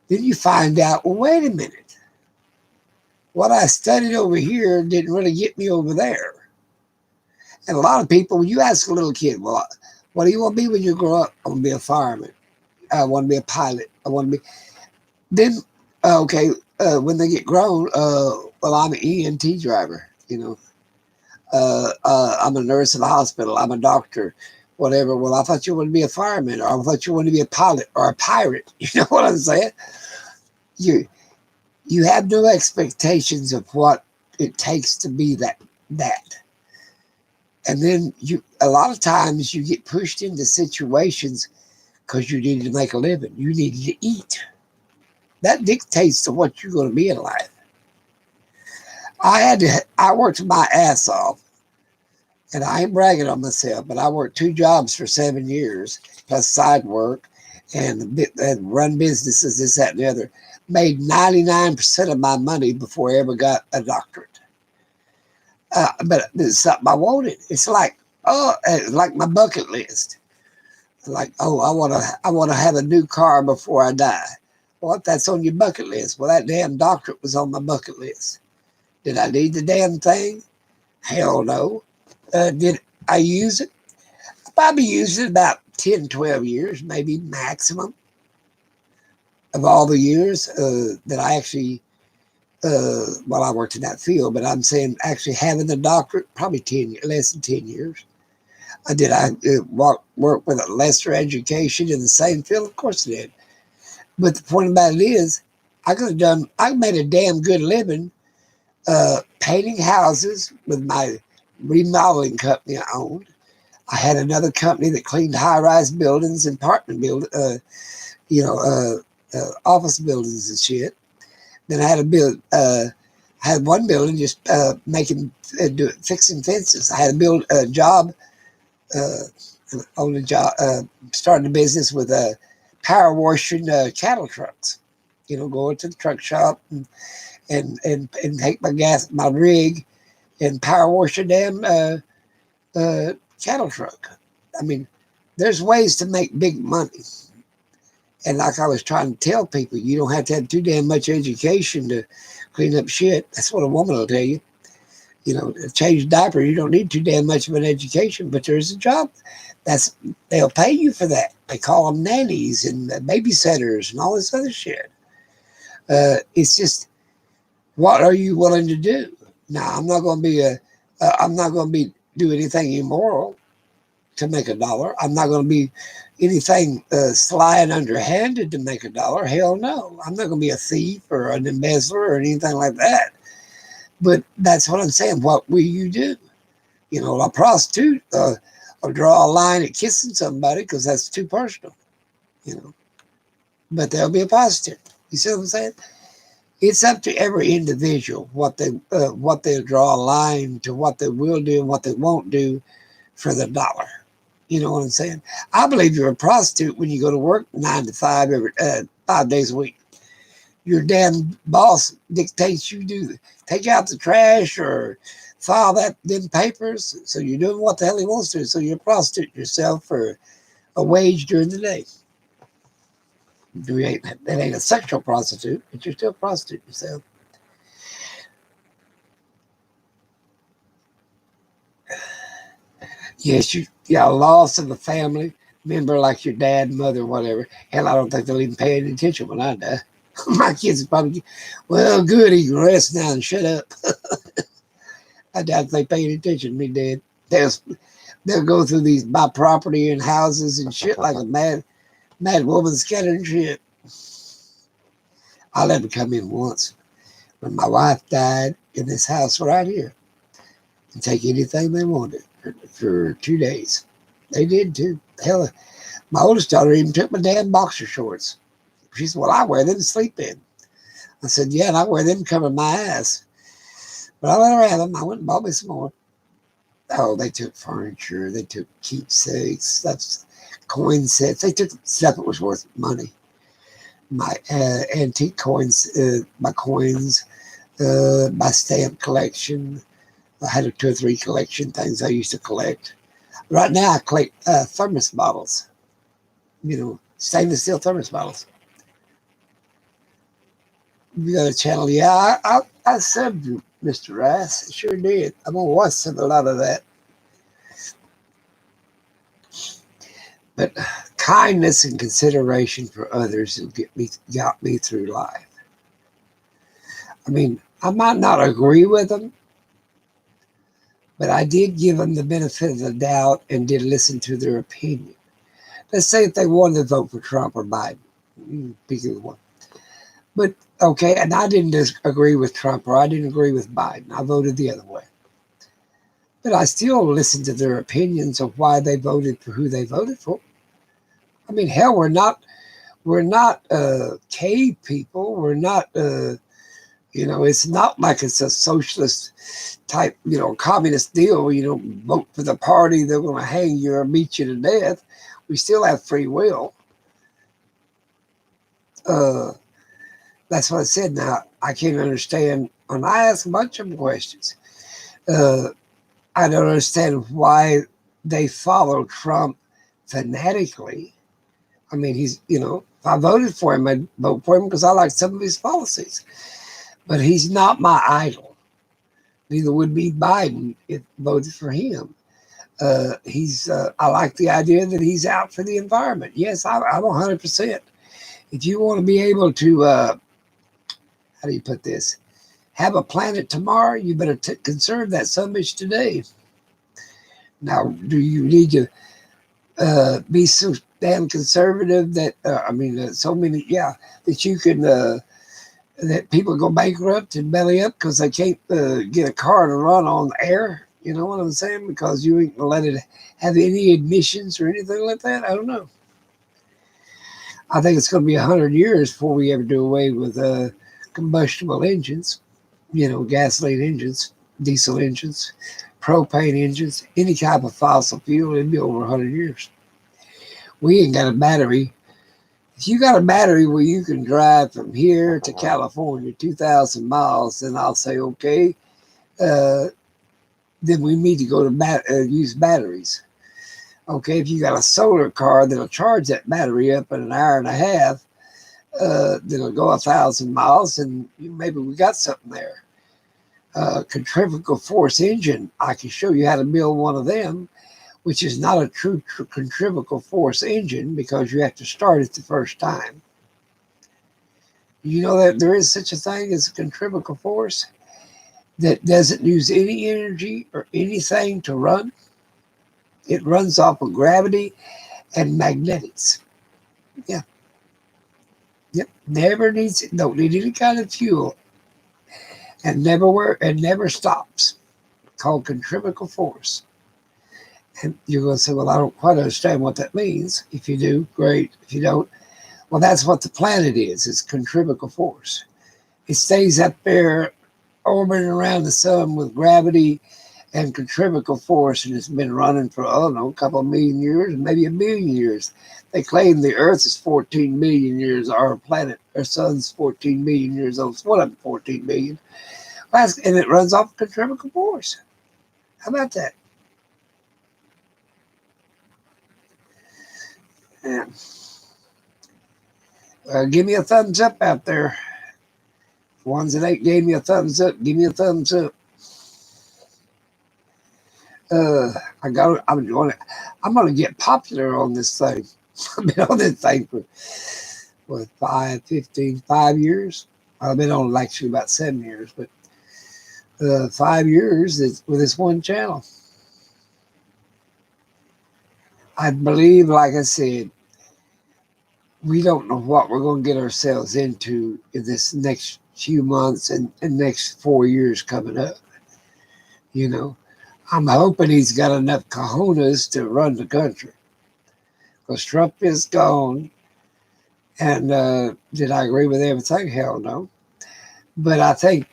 then you find out, well, wait a minute. what I studied over here didn't really get me over there. And a lot of people, when you ask a little kid, well, what do you want to be when you grow up? I want to be a fireman. I want to be a pilot. I want to be. Then, okay, when they get grown, well, I'm an EMT driver, you know. I'm a nurse in the hospital. I'm a doctor, whatever. Well, I thought you wanted to be a fireman, or I thought you wanted to be a pilot or a pirate. You know what I'm saying? You you have no expectations of what it takes to be that. And then a lot of times you get pushed into situations because you need to make a living. You need to eat. That dictates to what you're going to be in life. I worked my ass off, and I ain't bragging on myself, but I worked 2 jobs for 7 years, plus side work, and run businesses, this, that, and the other. Made 99% of my money before I ever got a doctorate. But it's something I wanted. It's like, like my bucket list. Like, I want to have a new car before I die. Well, if that's on your bucket list, well, that damn doctorate was on my bucket list. Did I need the damn thing? Hell no. Did I use it? I probably used it about 10, 12 years, maybe maximum of all the years that I actually, well, I worked in that field, but I'm saying actually having the doctorate, probably less than 10 years. Did I work with a lesser education in the same field? Of course I did. But the point about it is, I made a damn good living painting houses with my remodeling company I owned. I had another company that cleaned high-rise buildings and apartment office buildings and shit. Then I had one building just fixing fences. I had a job, starting a business with power washing cattle trucks. Going to the truck shop and take my rig and power wash a damn cattle truck. I mean, there's ways to make big money. And like I was trying to tell people, you don't have to have too damn much education to clean up shit. That's what a woman will tell you. Change diapers, you don't need too damn much of an education, but there's a job. They'll pay you for that. They call them nannies and babysitters and all this other shit. It's just, what are you willing to do? Now, I'm not going to be do anything immoral to make a dollar. I'm not going to be anything sly and underhanded to make a dollar. Hell no. I'm not going to be a thief or an embezzler or anything like that. But that's what I'm saying. What will you do? A prostitute will draw a line at kissing somebody because that's too personal. But they'll be a prostitute. You see what I'm saying? It's up to every individual what they'll draw a line to, what they will do and what they won't do for the dollar. You know what I'm saying? I believe you're a prostitute when you go to work 9 to 5 every 5 days a week. Your damn boss dictates you take out the trash or file them papers. So you're doing what the hell he wants to. So you're a prostitute yourself for a wage during the day. That ain't a sexual prostitute, but you're still a prostitute yourself. Yes, you got a loss of a family member like your dad, mother, whatever. Hell, I don't think they'll even pay any attention when I die. My kids probably, well, good, he can rest now and shut up. I doubt if they pay any attention to me, Dad. They'll go through buy property and houses and shit like a mad woman scattering shit. I let them come in once when my wife died in this house right here and take anything they wanted for 2 days. They did too. Hell, my oldest daughter even took my damn boxer shorts. She said, well, I wear them to sleep in. I said, yeah, and I wear them to cover my ass. But I let her have them. I went and bought me some more. Oh, they took furniture. They took keepsakes, stuff, coin sets. They took stuff that was worth money. My antique coins, my coins, my stamp collection. I had 2 or 3 collection things I used to collect. Right now, I collect thermos bottles. Stainless steel thermos bottles. You got a channel? Yeah, I subbed you, Mr. Rice. Sure did. I'm gonna watch a lot of that. But kindness and consideration for others has got me through life. I mean, I might not agree with them, but I did give them the benefit of the doubt and did listen to their opinion. Let's say if they wanted to vote for Trump or Biden, pick either one. But okay, and I didn't agree with Trump or I didn't agree with Biden. I voted the other way. But I still listened to their opinions of why they voted for who they voted for. I mean, hell, we're not cave people. We're not it's not like it's a socialist type, communist deal. You don't vote for the party, they're going to hang you or beat you to death. We still have free will. That's what I said. Now, I can't understand when I ask a bunch of them questions. I don't understand why they follow Trump fanatically. I mean, if I voted for him, I'd vote for him because I like some of his policies. But he's not my idol. Neither would be Biden if voted for him. I like the idea that he's out for the environment. Yes, I'm 100%. If you want to be able to, how do you put this? Have a planet tomorrow, you better conserve that sumbitch today. Now, do you need to be so damn conservative that, so many, that you can, that people go bankrupt and belly up because they can't get a car to run on air? You know what I'm saying? Because you ain't gonna let it have any emissions or anything like that? I don't know. I think it's going to be 100 years before we ever do away with combustible engines, gasoline engines, diesel engines, propane engines, any type of fossil fuel. It'd be over 100 years. We ain't got a battery. If you got a battery where you can drive from here to California 2,000 miles, then I'll say, okay, then we need to go to use batteries. Okay, if you got a solar car that'll charge that battery up in an hour and a half, that'll go 1,000 miles, and maybe we got something there. Centrifugal force engine, I can show you how to build one of them, which is not a true centrifugal force engine because you have to start it the first time. You know that there is such a thing as a centrifugal force that doesn't use any energy or anything to run. It runs off of gravity and magnetics. Yeah. Yep. Don't need any kind of fuel. And never stops. Called centrifugal force. And you're going to say, well, I don't quite understand what that means. If you do, great. If you don't, well, that's what the planet is. It's centrifugal force. It stays up there orbiting around the sun with gravity and centrifugal force, and it's been running for, I don't know, a couple of million years, maybe a billion years. They claim the Earth is 14 million years. Our planet, our sun's 14 million years old. It's one of them, 14 million. And it runs off centrifugal force. How about that? Yeah. Give me a thumbs up out there. Ones that ain't gave me a thumbs up, give me a thumbs up. I'm gonna get popular on this thing. I've been on this thing for 5 years. I've been on actually about 7 years, but 5 years with this one channel. I believe, like I said, we don't know what we're going to get ourselves into in this next few months and next 4 years coming up. I'm hoping he's got enough cojones to run the country. Because Trump is gone. And did I agree with everything? Hell no. But I think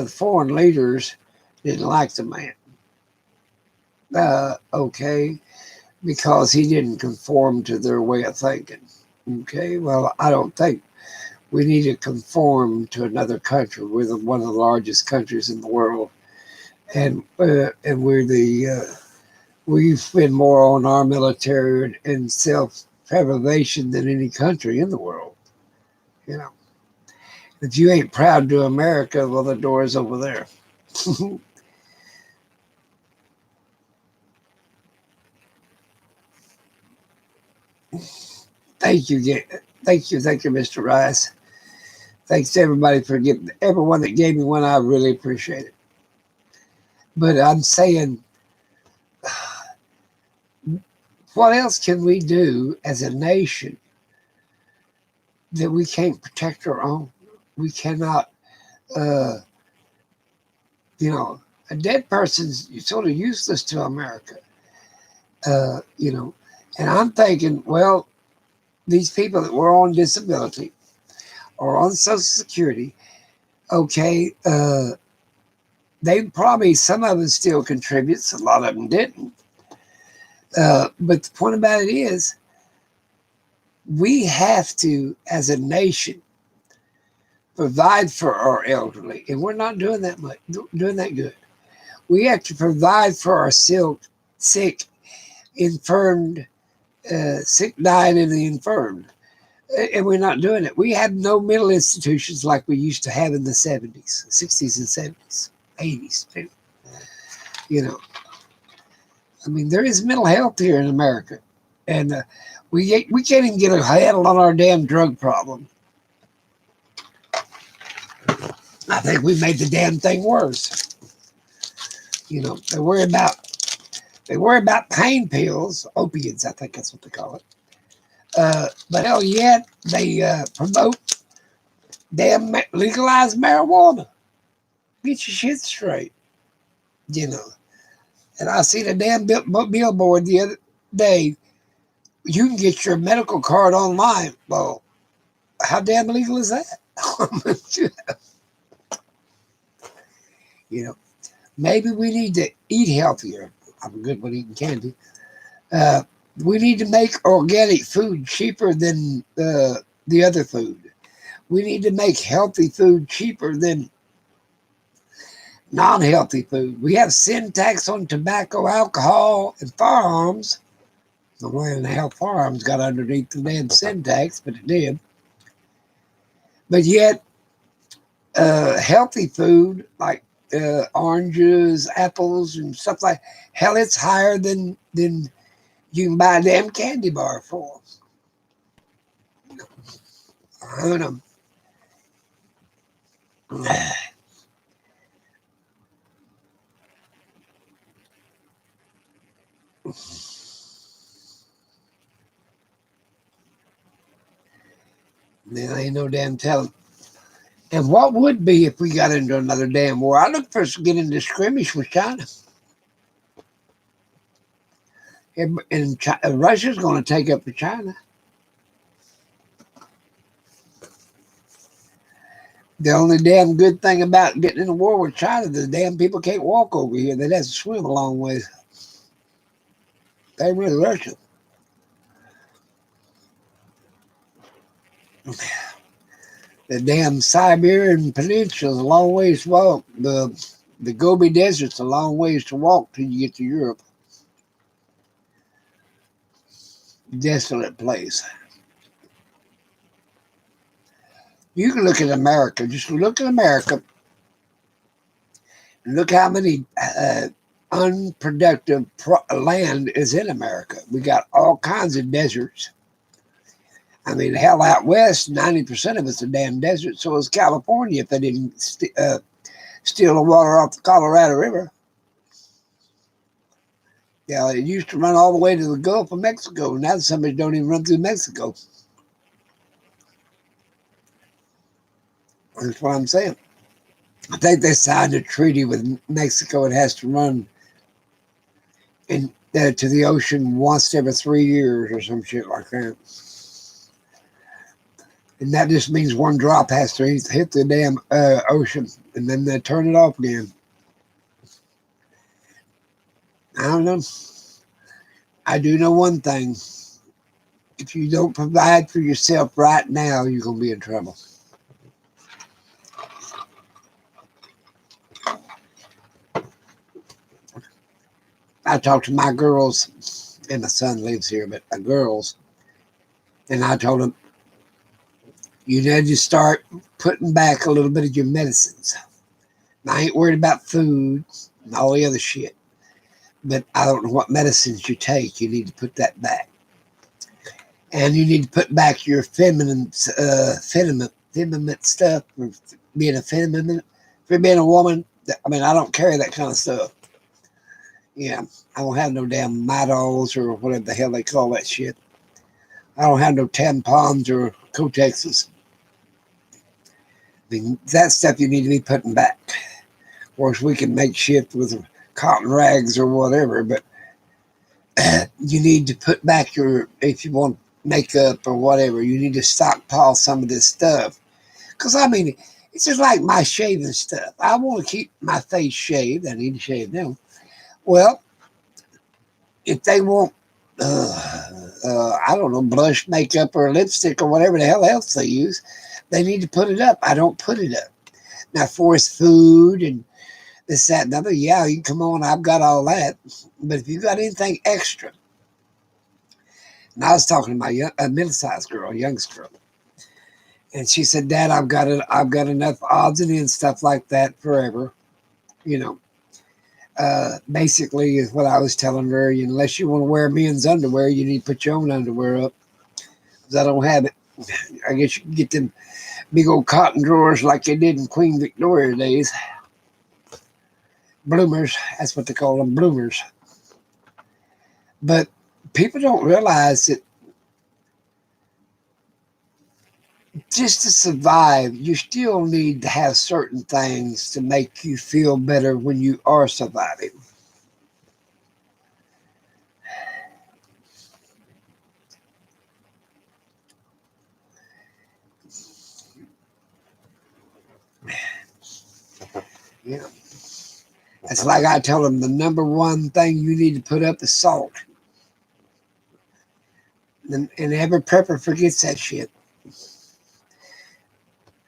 foreign leaders didn't like the man. Okay. Because he didn't conform to their way of thinking. Okay. Well, I don't think we need to conform to another country. We're one of the largest countries in the world. And we spend more on our military and self-preservation than any country in the world. If you ain't proud to America, well, the door is over there. Thank you, thank you, Mr. Rice. Thanks to everybody for getting everyone that gave me one. I really appreciate it. But I'm saying, what else can we do as a nation that we can't protect our own? We cannot, uh, a dead person's sort of useless to America, you know. And I'm thinking, well, these people that were on disability or on Social Security, okay, they probably, some of them still contributes, a lot of them didn't. But the point about it is, we have to, as a nation, provide for our elderly, and we're not doing that much, doing that good. We have to provide for our sick, infirmed, sick, dying, and the infirmed, and we're not doing it. We have no mental institutions like we used to have in the 70s, 60s, and 70s, 80s. You know, I mean, there is mental health here in America, and we can't even get a handle on our damn drug problem. I think we made the damn thing worse. You know, they worry about pain pills, opiates, I think that's what they call it. But hell yet they promote damn legalized marijuana. Get your shit straight, you know. And I seen a damn billboard the other day. You can get your medical card online. Well, how damn illegal is that? You know, maybe we need to eat healthier. I'm good with eating candy. We need to make organic food cheaper than the other food. We need to make healthy food cheaper than non-healthy food. We have sin tax on tobacco, alcohol, and firearms. The way in the hell firearms got underneath the damn sin tax, but it did. But yet, healthy food like oranges, apples, and stuff like hell, it's higher than you can buy a damn candy bar for. I don't know. There ain't no damn telling. And what would be if we got into another damn war? I look for us to get into skirmish with China. And Russia's going to take up for China. The only damn good thing about getting in a war with China, the damn people can't walk over here. They'd have to swim a long ways. They really Russia. The damn Siberian Peninsula is a long ways to walk. The Gobi Desert's a long ways to walk till you get to Europe. Desolate place. You can look at America. Just look at America. Look how many unproductive land is in America. We got all kinds of deserts. I mean, hell, out west, 90% of it's a damn desert. So is California if they didn't steal the water off the Colorado River. Yeah, it used to run all the way to the Gulf of Mexico. Now somebody don't even run through Mexico. That's what I'm saying. I think they signed a treaty with Mexico. It has to run to the ocean once every 3 years or some shit like that. And that just means one drop has to hit the damn ocean, and then they turn it off again. I don't know. I do know one thing. If you don't provide for yourself right now, you're going to be in trouble. I talk to my girls, and my son lives here, but my girls, and I told them, You need to start putting back a little bit of your medicines. I ain't worried about food and all the other shit, but I don't know what medicines you take. You need to put that back. And you need to put back your feminine stuff. For being a feminine, for being a woman. I mean, I don't carry that kind of stuff. Yeah, I don't have no damn Midolls or whatever the hell they call that shit. I don't have no tampons or Kotexes. I mean, that stuff you need to be putting back. Of course, we can make shift with cotton rags or whatever, but you need to put back your, if you want makeup or whatever, you need to stockpile some of this stuff. Because, I mean, it's just like my shaving stuff. I want to keep my face shaved. I need to shave now. Well, if they want, I don't know, blush, makeup, or lipstick, or whatever the hell else they use, they need to put it up. I don't put it up. Now, for it's food and this, that, and other, yeah, you come on, I've got all that. But if you got anything extra, and I was talking to my middle-sized girl, youngest girl, and she said, "Dad, I've got enough odds and ends stuff like that forever." You know, basically is what I was telling her. Unless you want to wear men's underwear, you need to put your own underwear up. Because I don't have it. I guess you can get them big old cotton drawers like they did in Queen Victoria days. Bloomers, that's what they call them, bloomers. But people don't realize that just to survive, you still need to have certain things to make you feel better when you are surviving. Yeah. It's like I tell them the number one thing you need to put up is salt. And every prepper forgets that shit.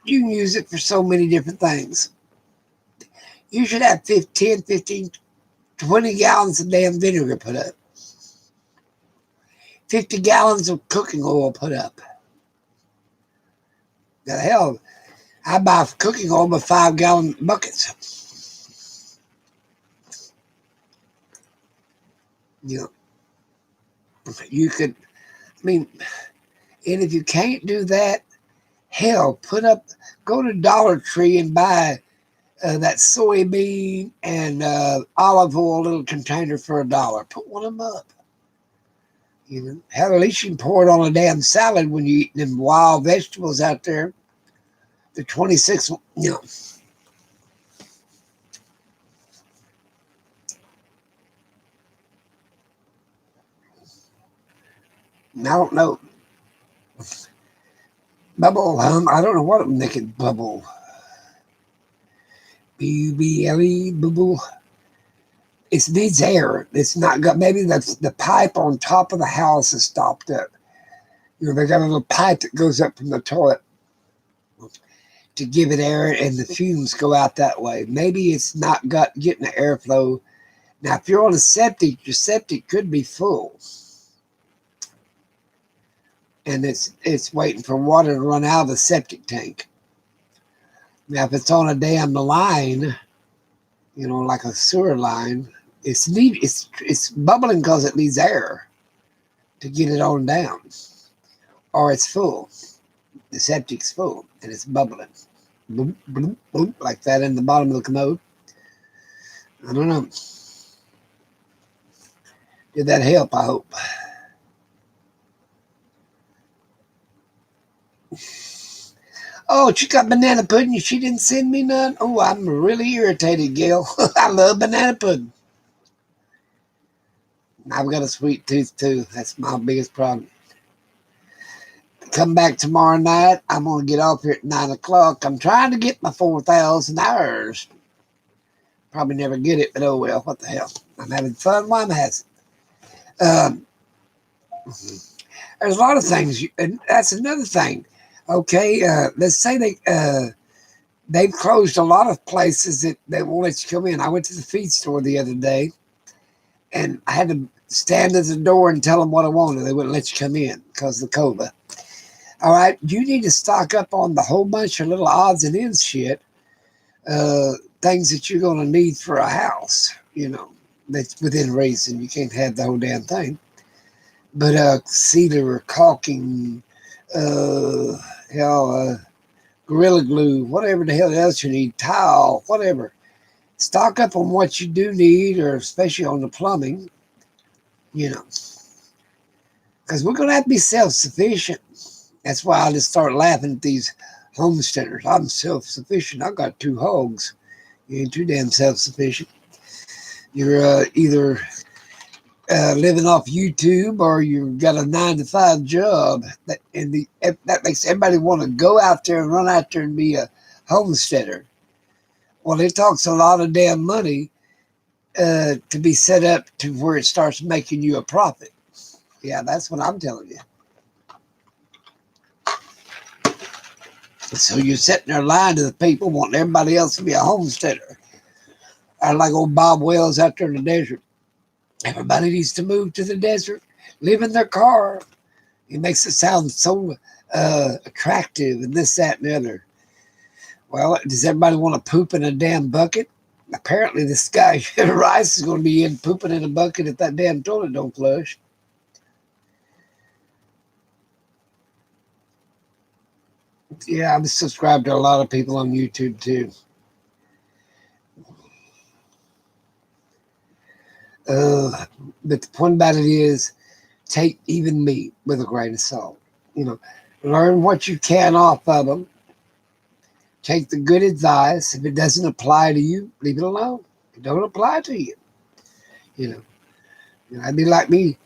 You can use it for so many different things. You should have 10, 15, 20 gallons of damn vinegar put up. 50 gallons of cooking oil put up. The hell, I buy cooking oil by 5-gallon buckets. You know, you could, I mean, and if you can't do that, hell, go to Dollar Tree and buy that soybean and olive oil little container for $1. Put one of them up. You know, hell, at least you can pour it on a damn salad when you eat them wild vegetables out there. The 26, you know. I don't know. Bubble, I don't know what they could bubble. B-U-B-L-E, bubble. It needs air. It's not got, maybe that's the pipe on top of the house is stopped up. You know, they got a little pipe that goes up from the toilet to give it air, and the fumes go out that way. Maybe it's not getting the airflow. Now, if you're on a septic, your septic could be full. And it's waiting for water to run out of the septic tank. Now, if it's on a damn line, you know, like a sewer line, it's bubbling because it needs air to get it on down. Or it's full. The septic's full and it's bubbling. Boom, boom, boom, like that in the bottom of the commode. I don't know. Did that help? I hope. Oh, she got banana pudding. She didn't send me none. Oh, I'm really irritated, Gail. I love banana pudding. I've got a sweet tooth too. That's my biggest problem. Come back tomorrow night. I'm gonna get off here at 9 o'clock. I'm trying to get my 4,000 hours. Probably never get it, but oh well. What the hell? I'm having fun while I'm having it. There's a lot of things, and that's another thing. Okay, let's say they've closed a lot of places that they won't let you come in. I went to the feed store the other day, and I had to stand at the door and tell them what I wanted. They wouldn't let you come in because of the COVID. All right, you need to stock up on the whole bunch of little odds and ends shit, uh, things that you're going to need for a house. That's within reason. You can't have the whole damn thing. But cedar, caulking, uh, hell, Gorilla Glue, whatever the hell else you need, tile, whatever. Stock up on what you do need, or especially on the plumbing, you know, because we're going to have to be self-sufficient. That's why I just start laughing at these homesteaders. I'm self-sufficient. I got 2 hogs. You ain't too damn self-sufficient. You're either living off YouTube, or you've got a 9-to-5 job. That makes everybody want to go out there and run out there and be a homesteader. Well, it talks a lot of damn money to be set up to where it starts making you a profit. Yeah, that's what I'm telling you. So you're sitting there lying to the people, wanting everybody else to be a homesteader. I like old Bob Wells out there in the desert. Everybody needs to move to the desert, live in their car. He makes it sound so attractive and this, that, and the other. Well, does everybody want to poop in a damn bucket? Apparently this guy, Rice, is going to be in pooping in a bucket if that damn toilet don't flush. Yeah, I'm subscribed to a lot of people on YouTube too. But the point about it is, take even me with a grain of salt. Learn what you can off of them. Take the good advice. If it doesn't apply to you, leave it alone. It don't apply to you. It'd be like me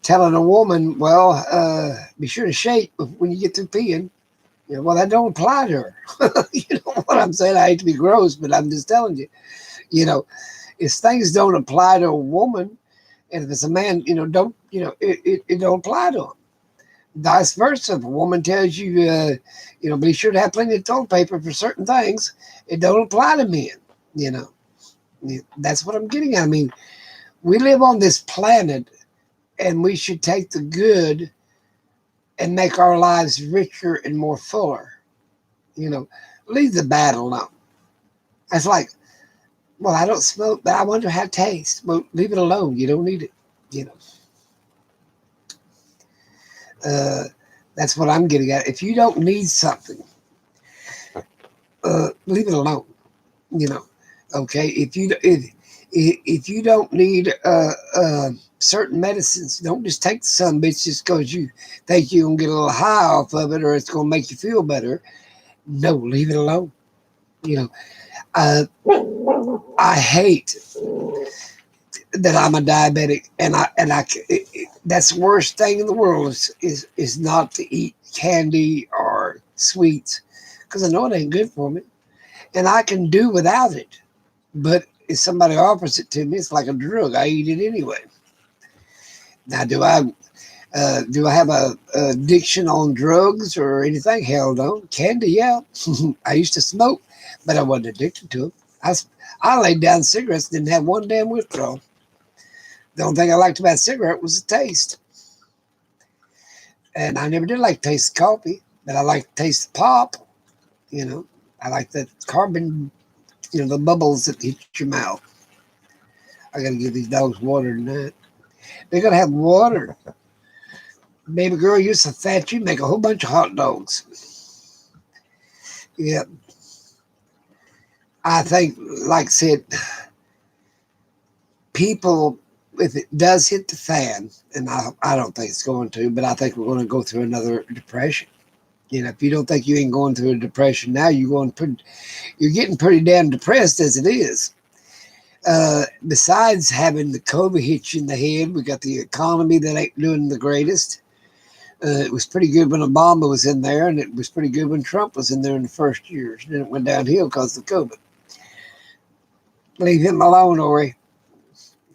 telling a woman, well, be sure to shake when you get through peeing. Well, that don't apply to her. You know what I'm saying? I hate to be gross, but I'm just telling you. If things don't apply to a woman, and if it's a man, it don't apply to him. Vice versa. If a woman tells you, be sure to have plenty of toilet paper for certain things, it don't apply to men. That's what I'm getting at. I mean, we live on this planet, and we should take the good and make our lives richer and more fuller. Leave the bad alone. It's like, well, I don't smoke, but I wonder how it tastes. Well, leave it alone. You don't need it. That's what I'm getting at. If you don't need something, leave it alone. Okay. If you don't need certain medicines, don't just take some bitch just because you think you're gonna get a little high off of it, or it's gonna make you feel better. No, leave it alone. I hate that I'm a diabetic, and that's the worst thing in the world is not to eat candy or sweets, because I know it ain't good for me, and I can do without it. But if somebody offers it to me, it's like a drug. I eat it anyway. Now, do I have a addiction on drugs or anything? Hell no. Candy, yeah. I used to smoke, but I wasn't addicted to it. I laid down cigarettes, didn't have one damn withdrawal. The only thing I liked about cigarette was the taste. And I never did like the taste of coffee, but I like the taste of pop. I like the carbon, the bubbles that hit your mouth. I got to give these dogs water tonight. They're going to have water. Baby girl, you're so fat, you make a whole bunch of hot dogs. Yeah. I think, like I said, people, if it does hit the fan, and I don't think it's going to, but I think we're going to go through another depression. If you don't think you ain't going through a depression now, you're getting pretty damn depressed as it is. Besides having the COVID hit you in the head, we got the economy that ain't doing the greatest. It was pretty good when Obama was in there, and it was pretty good when Trump was in there in the first years. And then it went downhill because of COVID. Leave him alone, Ori.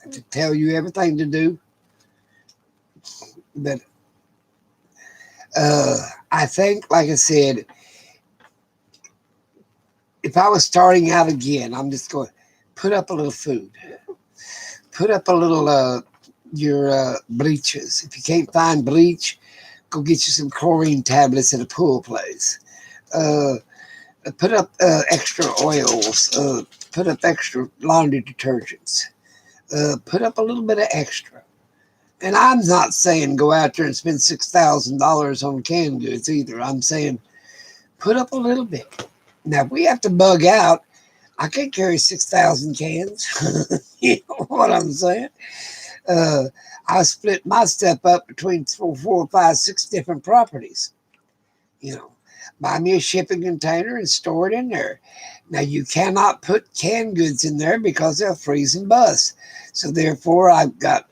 To tell you everything to do. But I think, like I said, if I was starting out again, I'm just going to put up a little food. Put up a little your bleaches. If you can't find bleach, Go get you some chlorine tablets at a pool place. Uh, Put up extra oils. Put up extra laundry detergents. Put up a little bit of extra. And I'm not saying go out there and spend $6,000 on canned goods either. I'm saying put up a little bit. Now, if we have to bug out, I can't carry 6,000 cans. You know what I'm saying? Uh, I split my stuff up between four, five, six different properties. You know, buy me a shipping container and store it in there. Now, you cannot put canned goods in there because they'll freeze and bust. So, therefore, I've got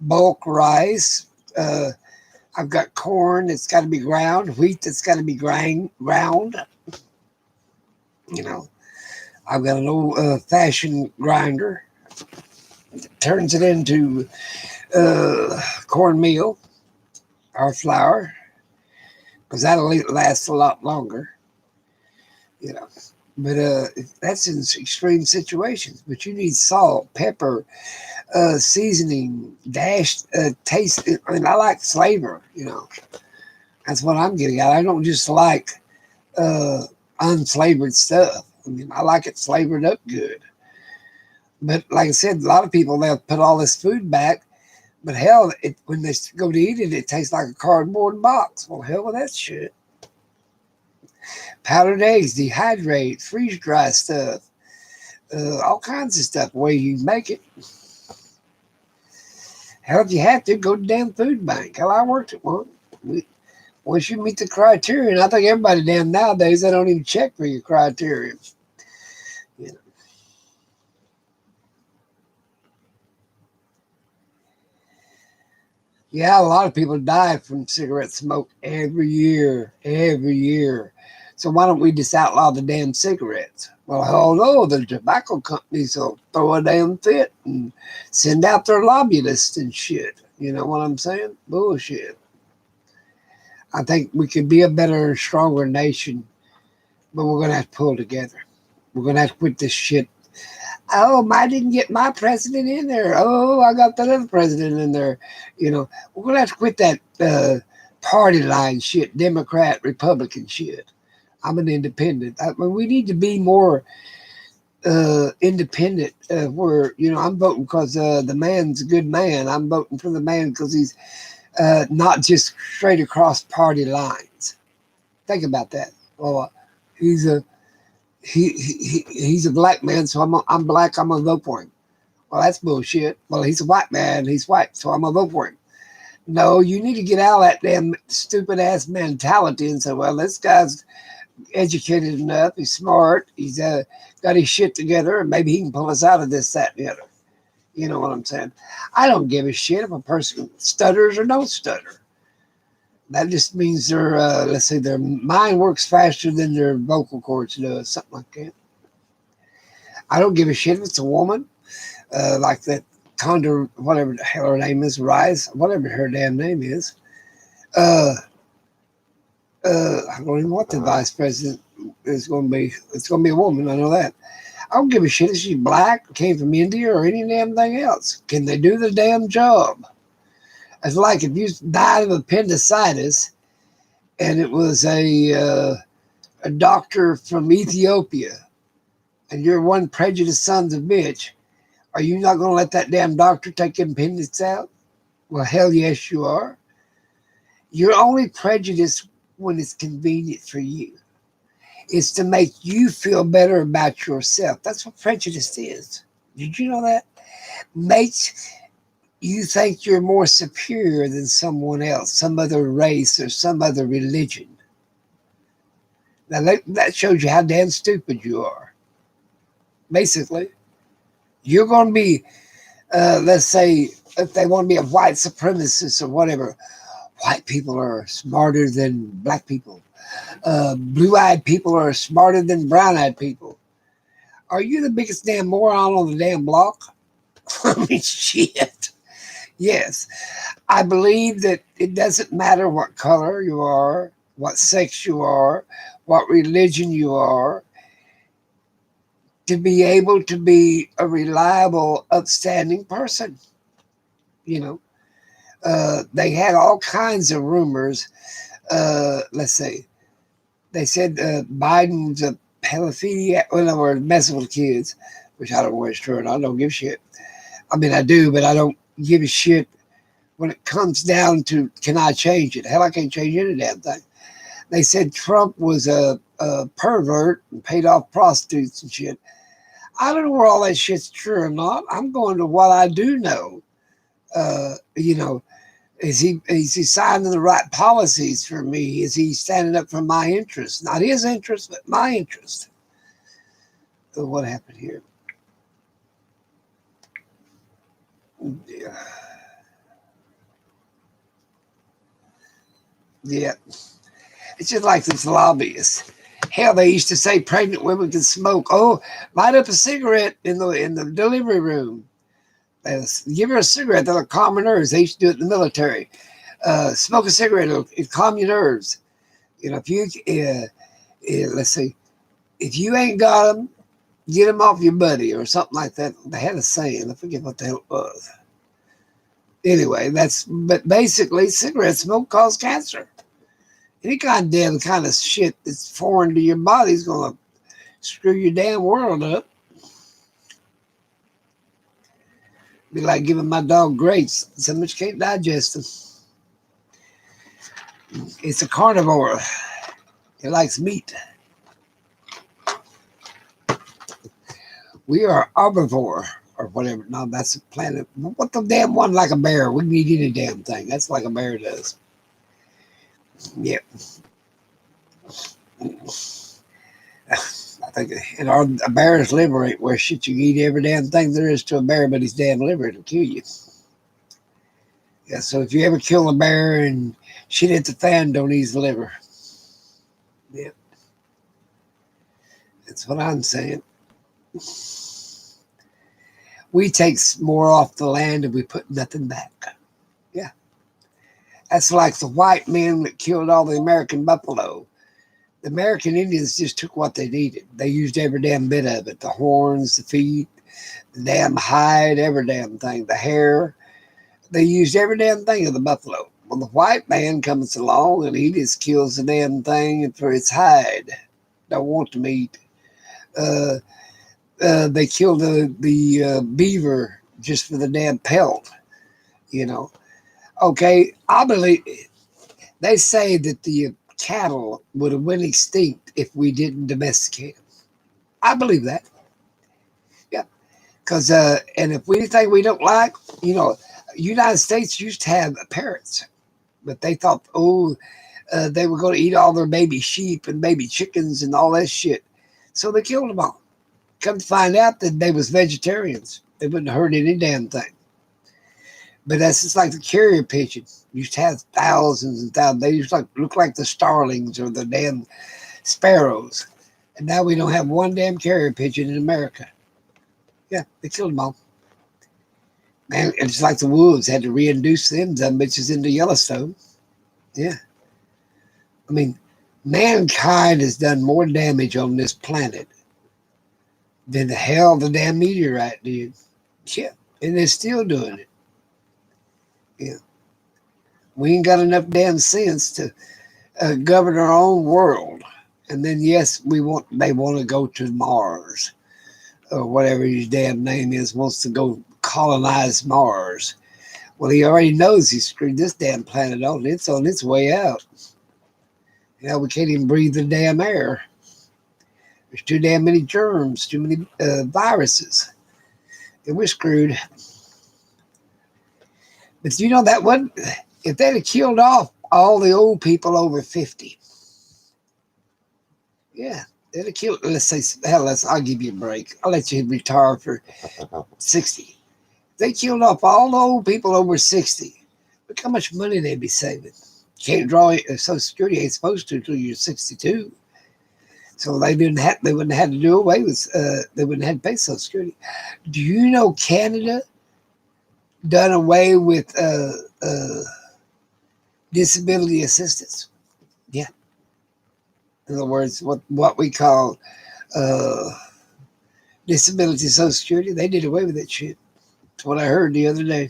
bulk rice. I've got corn that's got to be ground, wheat that's got to be ground. You know, I've got an old fashioned grinder that turns it into cornmeal or flour because that'll last a lot longer. You know, but that's in extreme situations. But you need salt, pepper, seasoning, taste. I mean, I like flavor. You know, that's what I'm getting at. I don't just like unflavored stuff. I mean, I like it flavored up good. But like I said, a lot of people, they'll put all this food back. But hell, when they go to eat it, it tastes like a cardboard box. Well, hell with that shit. Powdered eggs, dehydrate, freeze dry stuff, all kinds of stuff. The way you make it. Hell, if you have to, go to the damn food bank. Hell, I worked at one. Once you meet the criterion, I think everybody damn nowadays, they don't even check for your criteria. You know. Yeah, a lot of people die from cigarette smoke every year, every year. So why don't we just outlaw the damn cigarettes? Well, hell no, the tobacco companies will throw a damn fit and send out their lobbyists and shit. You know what I'm saying? Bullshit. I think we could be a better, stronger nation, but we're going to have to pull together. We're going to have to quit this shit. Oh, I didn't get my president in there. Oh, I got that other president in there. You know, we're going to have to quit that party line shit, Democrat, Republican shit. I'm an independent. I mean, we need to be more independent. Where, you know, I'm voting because the man's a good man. I'm voting for the man because he's not just straight across party lines. Think about that. Well, he's a he's a black man, so I'm black. I'm gonna vote for him. Well, that's bullshit. Well, he's a white man. He's white, so I'm gonna vote for him. No, you need to get out of that damn stupid ass mentality and say, well, this guy's educated enough. He's smart. He's got his shit together, and maybe he can pull us out of this, that, and the other. You know what I'm saying? I don't give a shit if a person stutters or don't stutter. That just means their, let's say, their mind works faster than their vocal cords do, something like that. I don't give a shit if it's a woman, like that Condor, whatever the hell her name is, Rise, whatever her damn name is. I don't even know what the vice president is going to be. It's going to be a woman, I know that. I don't give a shit if she's black, came from India, or any damn thing else. Can they do the damn job? It's like if you died of appendicitis and it was a doctor from Ethiopia and you're one prejudiced son's a bitch, are you not going to let that damn doctor take the appendix out? Well, hell yes, you are. You're only prejudiced when it's convenient for you. It's to make you feel better about yourself. That's what prejudice is. Did you know that? Makes you think you're more superior than someone else, some other race or some other religion. Now, that shows you how damn stupid you are. Basically, you're going to be, let's say, if they want to be a white supremacist or whatever, white people are smarter than black people. Blue-eyed people are smarter than brown-eyed people. Are you the biggest damn moron on the damn block? I mean, shit. Yes, I believe that it doesn't matter what color you are, what sex you are, what religion you are, to be able to be a reliable, upstanding person. You know, They had all kinds of rumors. Let's see. They said Biden's a pedophile, or messing with kids, which I don't know what's true, and I don't give a shit. I mean, I do, but I don't give a shit when it comes down to can I change it? Hell, I can't change any damn thing. They said Trump was a pervert and paid off prostitutes and shit. I don't know where all that shit's true or not. I'm going to what I do know. You know, is he signing the right policies for me? Is he standing up for my interests? Not his interest, but my interest. So what happened here? Yeah. It's just like this lobbyists. Hell, they used to say pregnant women can smoke. Oh, light up a cigarette in the delivery room. Give her a cigarette, that'll calm her nerves. They used to do it in the military. Smoke a cigarette, it'll calm your nerves. You know, if you let's see, if you ain't got them, get them off your buddy or something like that. They had a saying. I forget what the hell it was. Anyway, but basically, cigarette smoke causes cancer. Any kind of shit that's foreign to your body is going to screw your damn world up. Be like giving my dog grapes. So much can't digest them. It's a carnivore. It likes meat. We are herbivore or whatever. No, that's a planet. What the damn one like a bear? We can eat any damn thing. That's like a bear does. Yep. I think a bear's liver ain't where shit you can eat every damn thing there is to a bear, but his damn liver it'll kill you. Yeah, so if you ever kill a bear and shit hit the fan, don't eat his liver. Yep. That's what I'm saying. We take more off the land and we put nothing back. Yeah. That's like the white men that killed all the American buffalo. The American Indians just took what they needed. They used every damn bit of it. The horns, the feet, the damn hide, every damn thing. The hair. They used every damn thing of the buffalo. Well, the white man comes along and he just kills the damn thing for its hide. Don't want the meat. They killed the beaver just for the damn pelt. You know. Okay, I believe they say that the cattle would have went extinct if we didn't domesticate them. I believe that. Yeah, because and if anything we don't like, you know, United States used to have parrots, but they thought, they were going to eat all their baby sheep and baby chickens and all that shit, so they killed them all. Come to find out that they was vegetarians. They wouldn't hurt any damn thing. But that's just like the carrier pigeon. Used to have thousands and thousands. They used to look like the starlings or the damn sparrows. And now we don't have one damn carrier pigeon in America. Yeah, they killed them all. Man, it's like the wolves had to reintroduce them bitches into Yellowstone. Yeah. I mean, mankind has done more damage on this planet than the damn meteorite did. Yeah, and they're still doing it. Yeah, we ain't got enough damn sense to govern our own world. And then yes, they want to go to Mars or whatever his damn name is. Wants to go colonize Mars. Well, he already knows he screwed this damn planet on. It's on its way out. You know, we can't even breathe the damn air. There's too damn many germs, too many viruses, and we're screwed. But you know that one, if they'd have killed off all the old people over 50, yeah, they'd have killed. Let's say, hell, I'll give you a break. I'll let you retire for 60. They killed off all the old people over 60. Look how much money they'd be saving. Can't draw Social Security ain't supposed to until you're 62. So they wouldn't have had to do away with. They wouldn't have to pay Social Security. Do you know Canada done away with disability assistance? Yeah. In other words, what we call disability Social Security, they did away with that shit. That's what I heard the other day.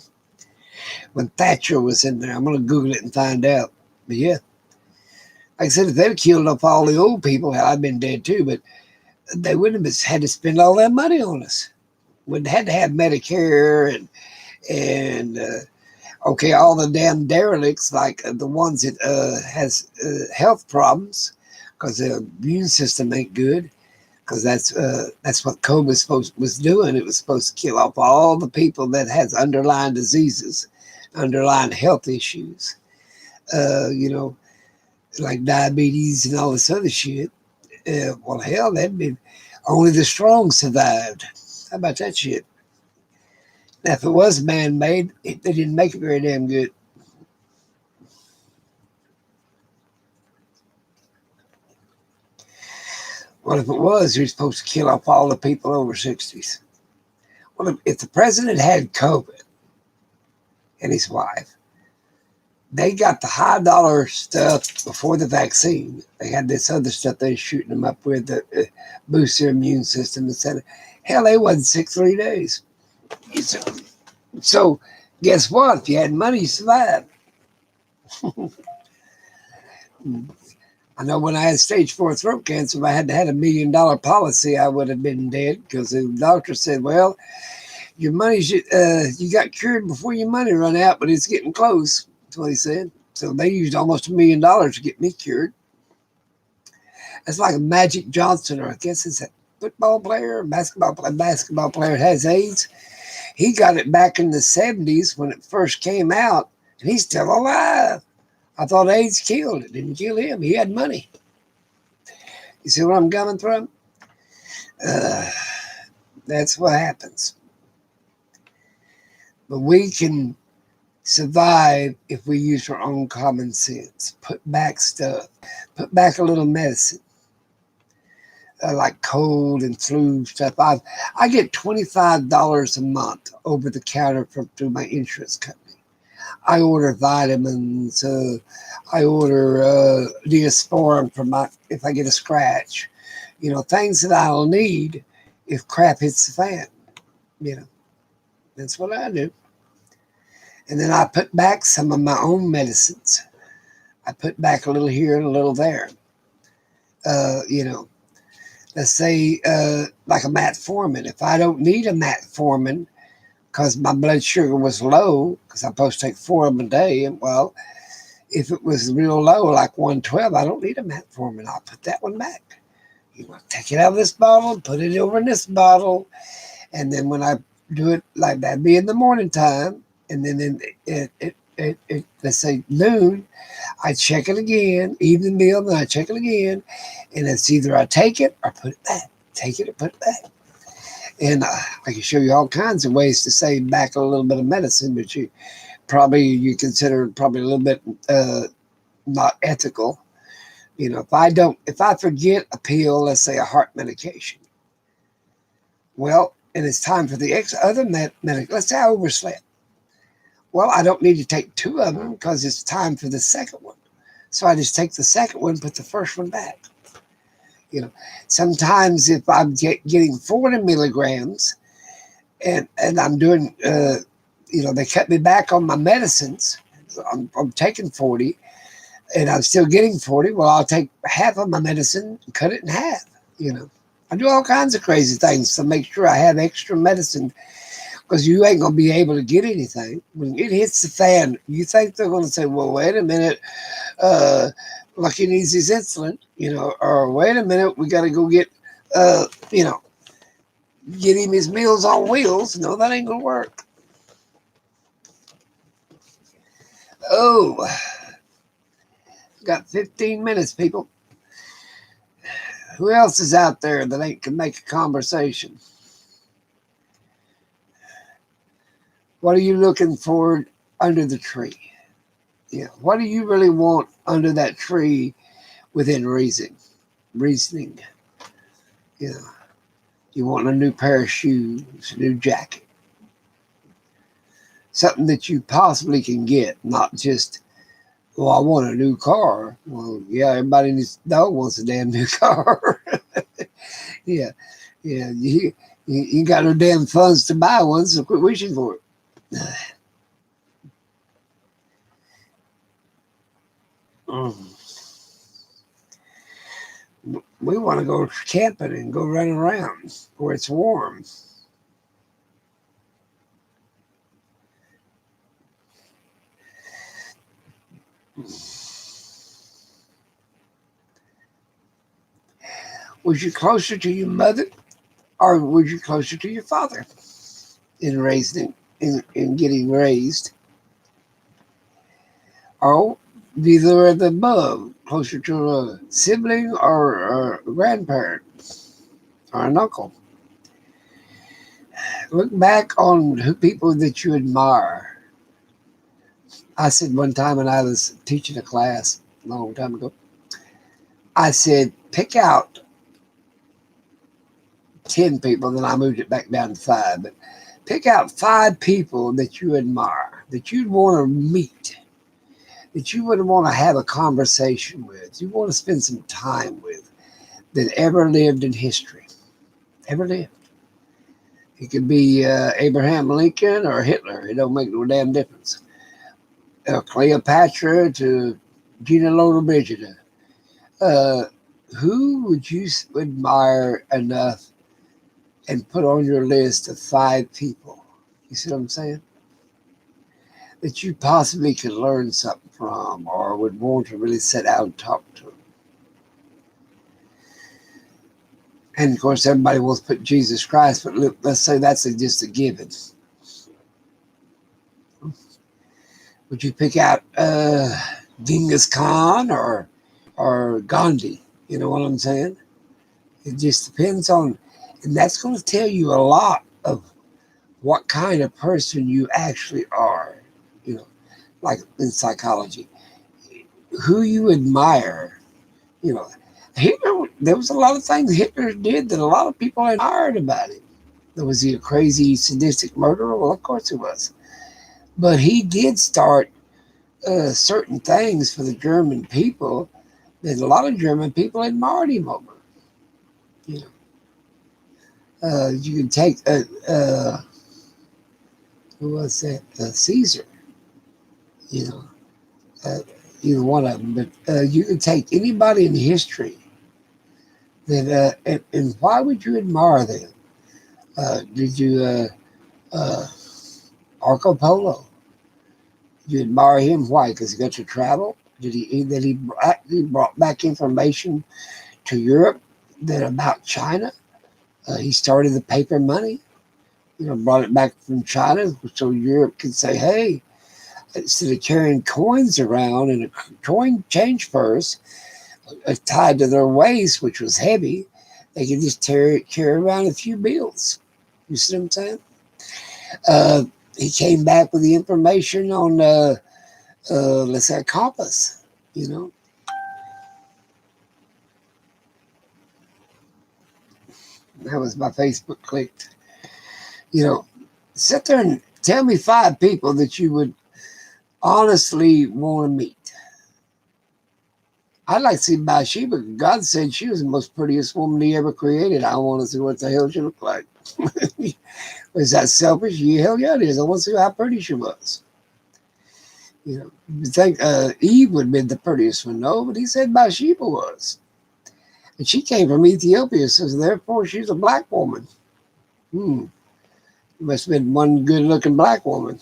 when Thatcher was in there. I'm going to Google it and find out. But yeah, like I said, if they'd killed off all the old people, hell, I'd been dead too, but they wouldn't have had to spend all that money on us. Wouldn't have had to have Medicare and okay, all the damn derelicts, like the ones that has health problems because their immune system ain't good. Because that's what COVID was doing. It was supposed to kill off all the people that has underlying diseases, underlying health issues. You know, like diabetes and all this other shit. Well, hell, that'd been only the strong survived. How about that shit? Now, if it was man-made, they didn't make it very damn good. Well, if it was, you're supposed to kill off all the people over 60s. Well, if the president had COVID and his wife, they got the high dollar stuff before the vaccine. They had this other stuff they were shooting them up with that boost their immune system. And said, hell, they wasn't sick 3 days. So guess what? If you had money, you survived. I know when I had stage 4 throat cancer, if I had had $1 million policy, I would have been dead because the doctor said, well, your money you got cured before your money run out, but it's getting close. That's what he said. So they used almost $1 million to get me cured. That's like a Magic Johnson, or I guess it's a football player, basketball player has AIDS. He got it back in the 70s when it first came out, and he's still alive. I thought AIDS killed it. Didn't kill him. He had money. You see where I'm coming from? That's what happens. But we can survive if we use our own common sense. Put back stuff. Put back a little medicine. Like cold and flu stuff. I get $25 a month over the counter through my insurance company. I order vitamins. I order Neosporin if I get a scratch. You know, things that I'll need if crap hits the fan. You know, that's what I do. And then I put back some of my own medicines. I put back a little here and a little there. You know, let's say like a metformin. If I don't need a metformin because my blood sugar was low, because I'm supposed to take 4 of them a day, and well, if it was real low, like 112, I don't need a metformin. I'll put that one back. You want to take it out of this bottle, put it over in this bottle, and then when I do it, like that'd be in the morning time, and then let's say noon, I check it again, evening meal, then I check it again, and it's either I take it or put it back. Take it or put it back. And I can show you all kinds of ways to save back a little bit of medicine, but you consider a little bit not ethical. You know, if I forget a pill, let's say a heart medication, well, and it's time for the other medic. Let's say I overslept. Well, I don't need to take 2 of them because it's time for the second one. So I just take the second one, put the first one back. You know, sometimes if I'm getting 40 milligrams and I'm doing, you know, they cut me back on my medicines. I'm taking 40 and I'm still getting 40. Well, I'll take half of my medicine and cut it in half. You know, I do all kinds of crazy things to make sure I have extra medicine, because you ain't going to be able to get anything. When it hits the fan, you think they're going to say, well, wait a minute, Lucky needs his insulin, you know, or wait a minute, we got to go get, you know, get him his Meals on Wheels. No, that ain't going to work. Oh, got 15 minutes, people. Who else is out there that can make a conversation? What are you looking for under the tree? Yeah, what do you really want under that tree within reasoning? You know, you want a new pair of shoes, a new jacket, something that you possibly can get, not just, well, I want a new car. Well, yeah, everybody in this dog wants a damn new car. Yeah, you got no damn funds to buy one, so quit wishing for it. Mm. We want to go camping and go run around where it's warm. Was you closer to your mother or was you closer to your father in raising, in getting raised? Or neither of the above, closer to a sibling or a grandparent or an uncle? Look back on who people that you admire. I said one time when I was teaching a class a long time ago, I said, pick out 10 people, then I moved it back down to 5, but pick out 5 people that you admire, that you'd want to meet, that you would want to have a conversation with, you want to spend some time with, that ever lived in history, ever lived. It could be Abraham Lincoln or Hitler. It don't make no damn difference. Cleopatra to Gina Lola Brigida. Uh, who would you admire enough and put on your list of 5 people? You see what I'm saying? That you possibly could learn something from or would want to really sit down and talk to. And of course, everybody wants to put Jesus Christ, but look, let's say that's just a given. Would you pick out Genghis Khan or Gandhi? You know what I'm saying? It just depends on, and that's going to tell you a lot of what kind of person you actually are. You know, like in psychology, who you admire. You know, Hitler. There was a lot of things Hitler did that a lot of people admired about him. Was he a crazy, sadistic murderer? Well, of course he was. But he did start certain things for the German people that a lot of German people admired him over. You know, you can take who was that? Caesar. You know, uh, either one of them. But you can take anybody in history that, and why would you admire them? Did you Marco Polo? You admire him? Why? Because he got to travel. Did he brought back information to Europe that about China? He started the paper money. You know, brought it back from China so Europe could say, "Hey, instead of carrying coins around in a coin change purse tied to their waist, which was heavy, they could just carry around a few bills." You see what I'm saying? Uh, he came back with the information on, let's say, a compass. You know, that was my Facebook clicked. You know, sit there and tell me 5 people that you would honestly want to meet. I'd like to see Bathsheba. God said she was the most prettiest woman he ever created. I want to see what the hell she looked like. Was that selfish? Yeah, hell yeah, it is. I want to see how pretty she was. You know, you think Eve would have been the prettiest one, no, but he said Bathsheba was. And she came from Ethiopia, so therefore she's a black woman. Must have been one good looking black woman.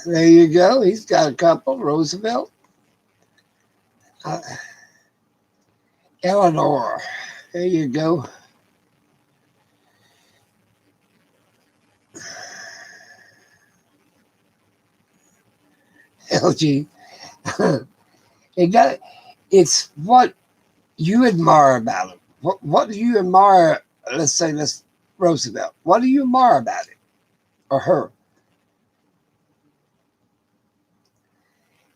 There you go. He's got a couple. Roosevelt. Uh, Eleanor. There you go. LG. it got, it's what you admire about him. What do you admire? Let's say, Roosevelt. What do you admire about it or her?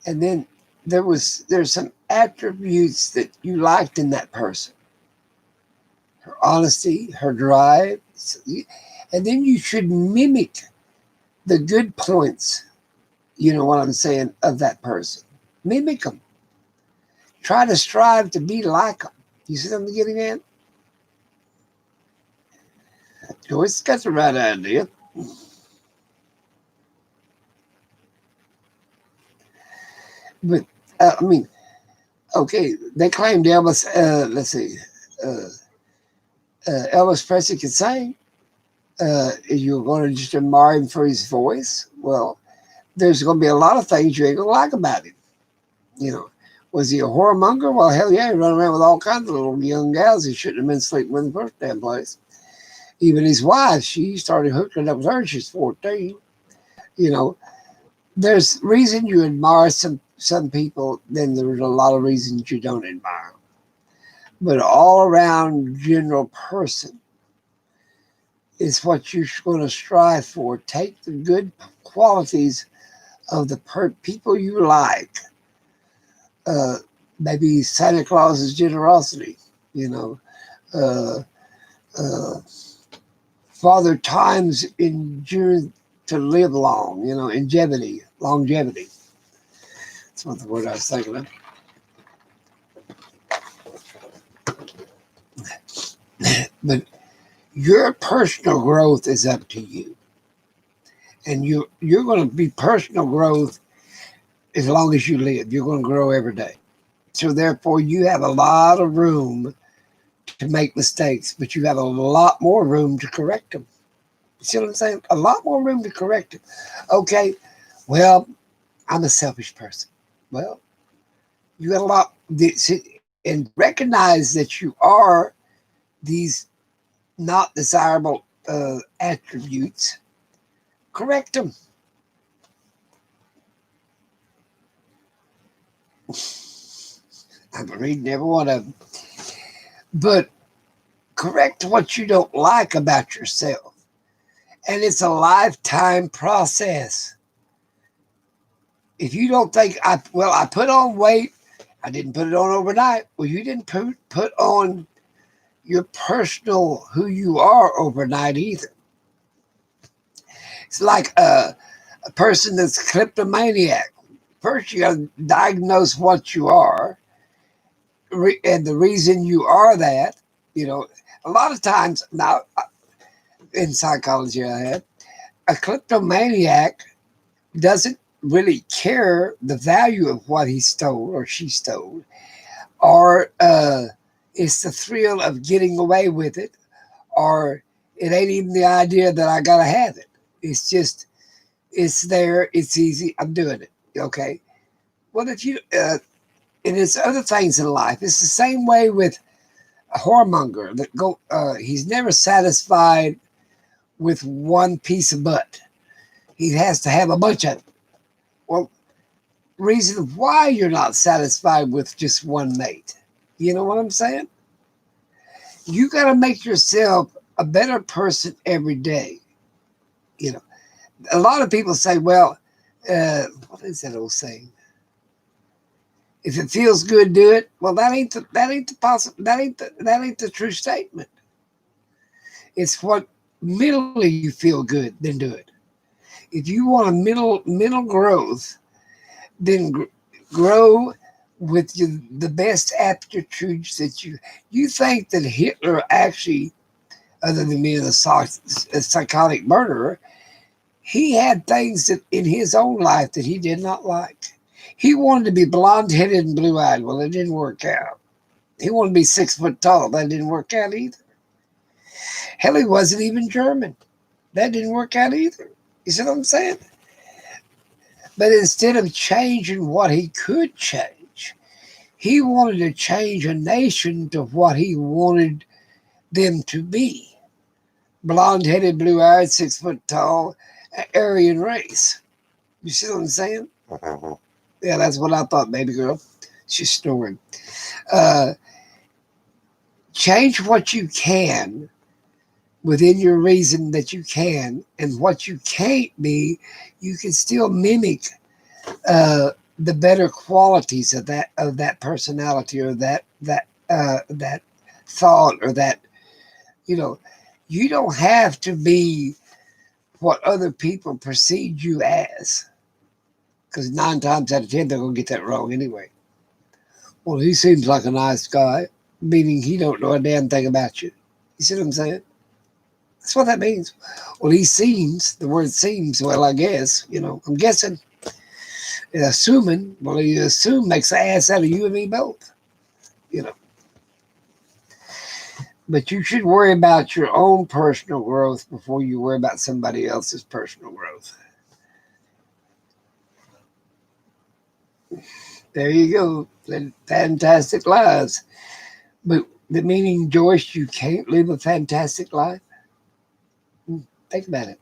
And then there's some attributes that you liked in that person. Her honesty, her drive. And then you should mimic the good points, you know what I'm saying, of that person. Mimic them. Try to strive to be like them. You see what I'm getting at? You always got the right idea. But I mean, okay, they claimed Elvis. Let's see, uh, Elvis Presley could sing. You're going to just admire him for his voice. Well, there's going to be a lot of things you ain't going to like about him. You know, was he a whoremonger? Well, hell yeah, he run around with all kinds of little young gals he shouldn't have been sleeping with in the first damn place. Even his wife, she started hooking up with her. She's 14. You know, there's reason you admire some people, then there's a lot of reasons you don't admire them. But all around general person is what you're going to strive for. Take the good qualities of the people you like. Uh, Maybe Santa Claus's generosity, you know, uh, uh, Father Time's endurance to live long, you know, longevity. That's what the word I was thinking of. But your personal growth is up to you. And you're going to be personal growth as long as you live. You're going to grow every day. So therefore, you have a lot of room to make mistakes, but you have a lot more room to correct them. You see what I'm saying? A lot more room to correct them. Okay, well, I'm a selfish person. Well, you got a lot, and recognize that you are these not desirable attributes. Correct them. I'm reading every one of them. But correct what you don't like about yourself. And it's a lifetime process. If you don't think, I put on weight, I didn't put it on overnight. Well, you didn't put on your personal who you are overnight either. It's like a person that's kleptomaniac. First, you got to diagnose what you are, and the reason you are that. You know, a lot of times now in psychology, I had a kleptomaniac doesn't really care the value of what he stole or she stole, or it's the thrill of getting away with it, or it ain't even the idea that I gotta have it. It's just it's there, it's easy, I'm doing it. Okay. Well, if you and it's other things in life. It's the same way with a whoremonger that he's never satisfied with one piece of butt. He has to have a bunch of it. Well, reason why you're not satisfied with just one mate. You know what I'm saying? You got to make yourself a better person every day. You know, a lot of people say, well, what is that old saying? If it feels good, do it. Well, that ain't the true statement. It's what mentally you feel good, then do it. If you want a mental growth, then grow with the best aptitudes that you think that Hitler actually, other than being a psychotic murderer, he had things that in his own life that he did not like. He wanted to be blonde-headed and blue-eyed. Well, it didn't work out. He wanted to be 6 foot tall. That didn't work out either. Hell, he wasn't even German. That didn't work out either. You see what I'm saying? But instead of changing what he could change, he wanted to change a nation to what he wanted them to be. Blonde-headed, blue-eyed, 6 foot tall, Aryan race. You see what I'm saying? Yeah, that's what I thought, baby girl. She's snoring. Change what you can within your reason that you can, and what you can't be, you can still mimic the better qualities of that personality, or that thought, or that, you know, you don't have to be what other people perceive you as, because 9 times out of 10 they're gonna get that wrong anyway. Well, he seems like a nice guy, meaning he don't know a damn thing about you. You see what I'm saying? That's what that means. Well, he seems, the word seems, well, I guess, I'm guessing. Assuming, well, you assume makes an ass out of you and me both, you know. But you should worry about your own personal growth before you worry about somebody else's personal growth. There you go. Fantastic lives. But the meaning, Joyce, you can't live a fantastic life. Think about it.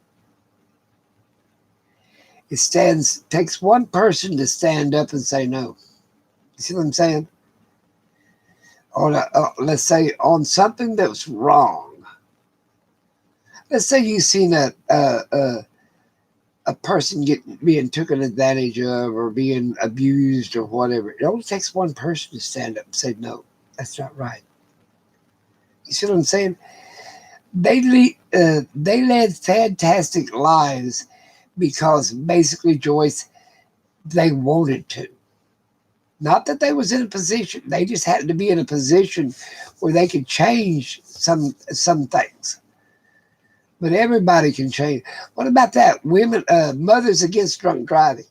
Takes one person to stand up and say no. You see what I'm saying? Let's say on something that's wrong. Let's say you've seen a person being taken advantage of or being abused or whatever. It only takes one person to stand up and say no. That's not right. You see what I'm saying? They led fantastic lives because basically, Joyce, they wanted to. Not that they was in a position, they just happened to be in a position where they could change some things. But everybody can change. What about that? Women, Mothers Against Drunk Driving.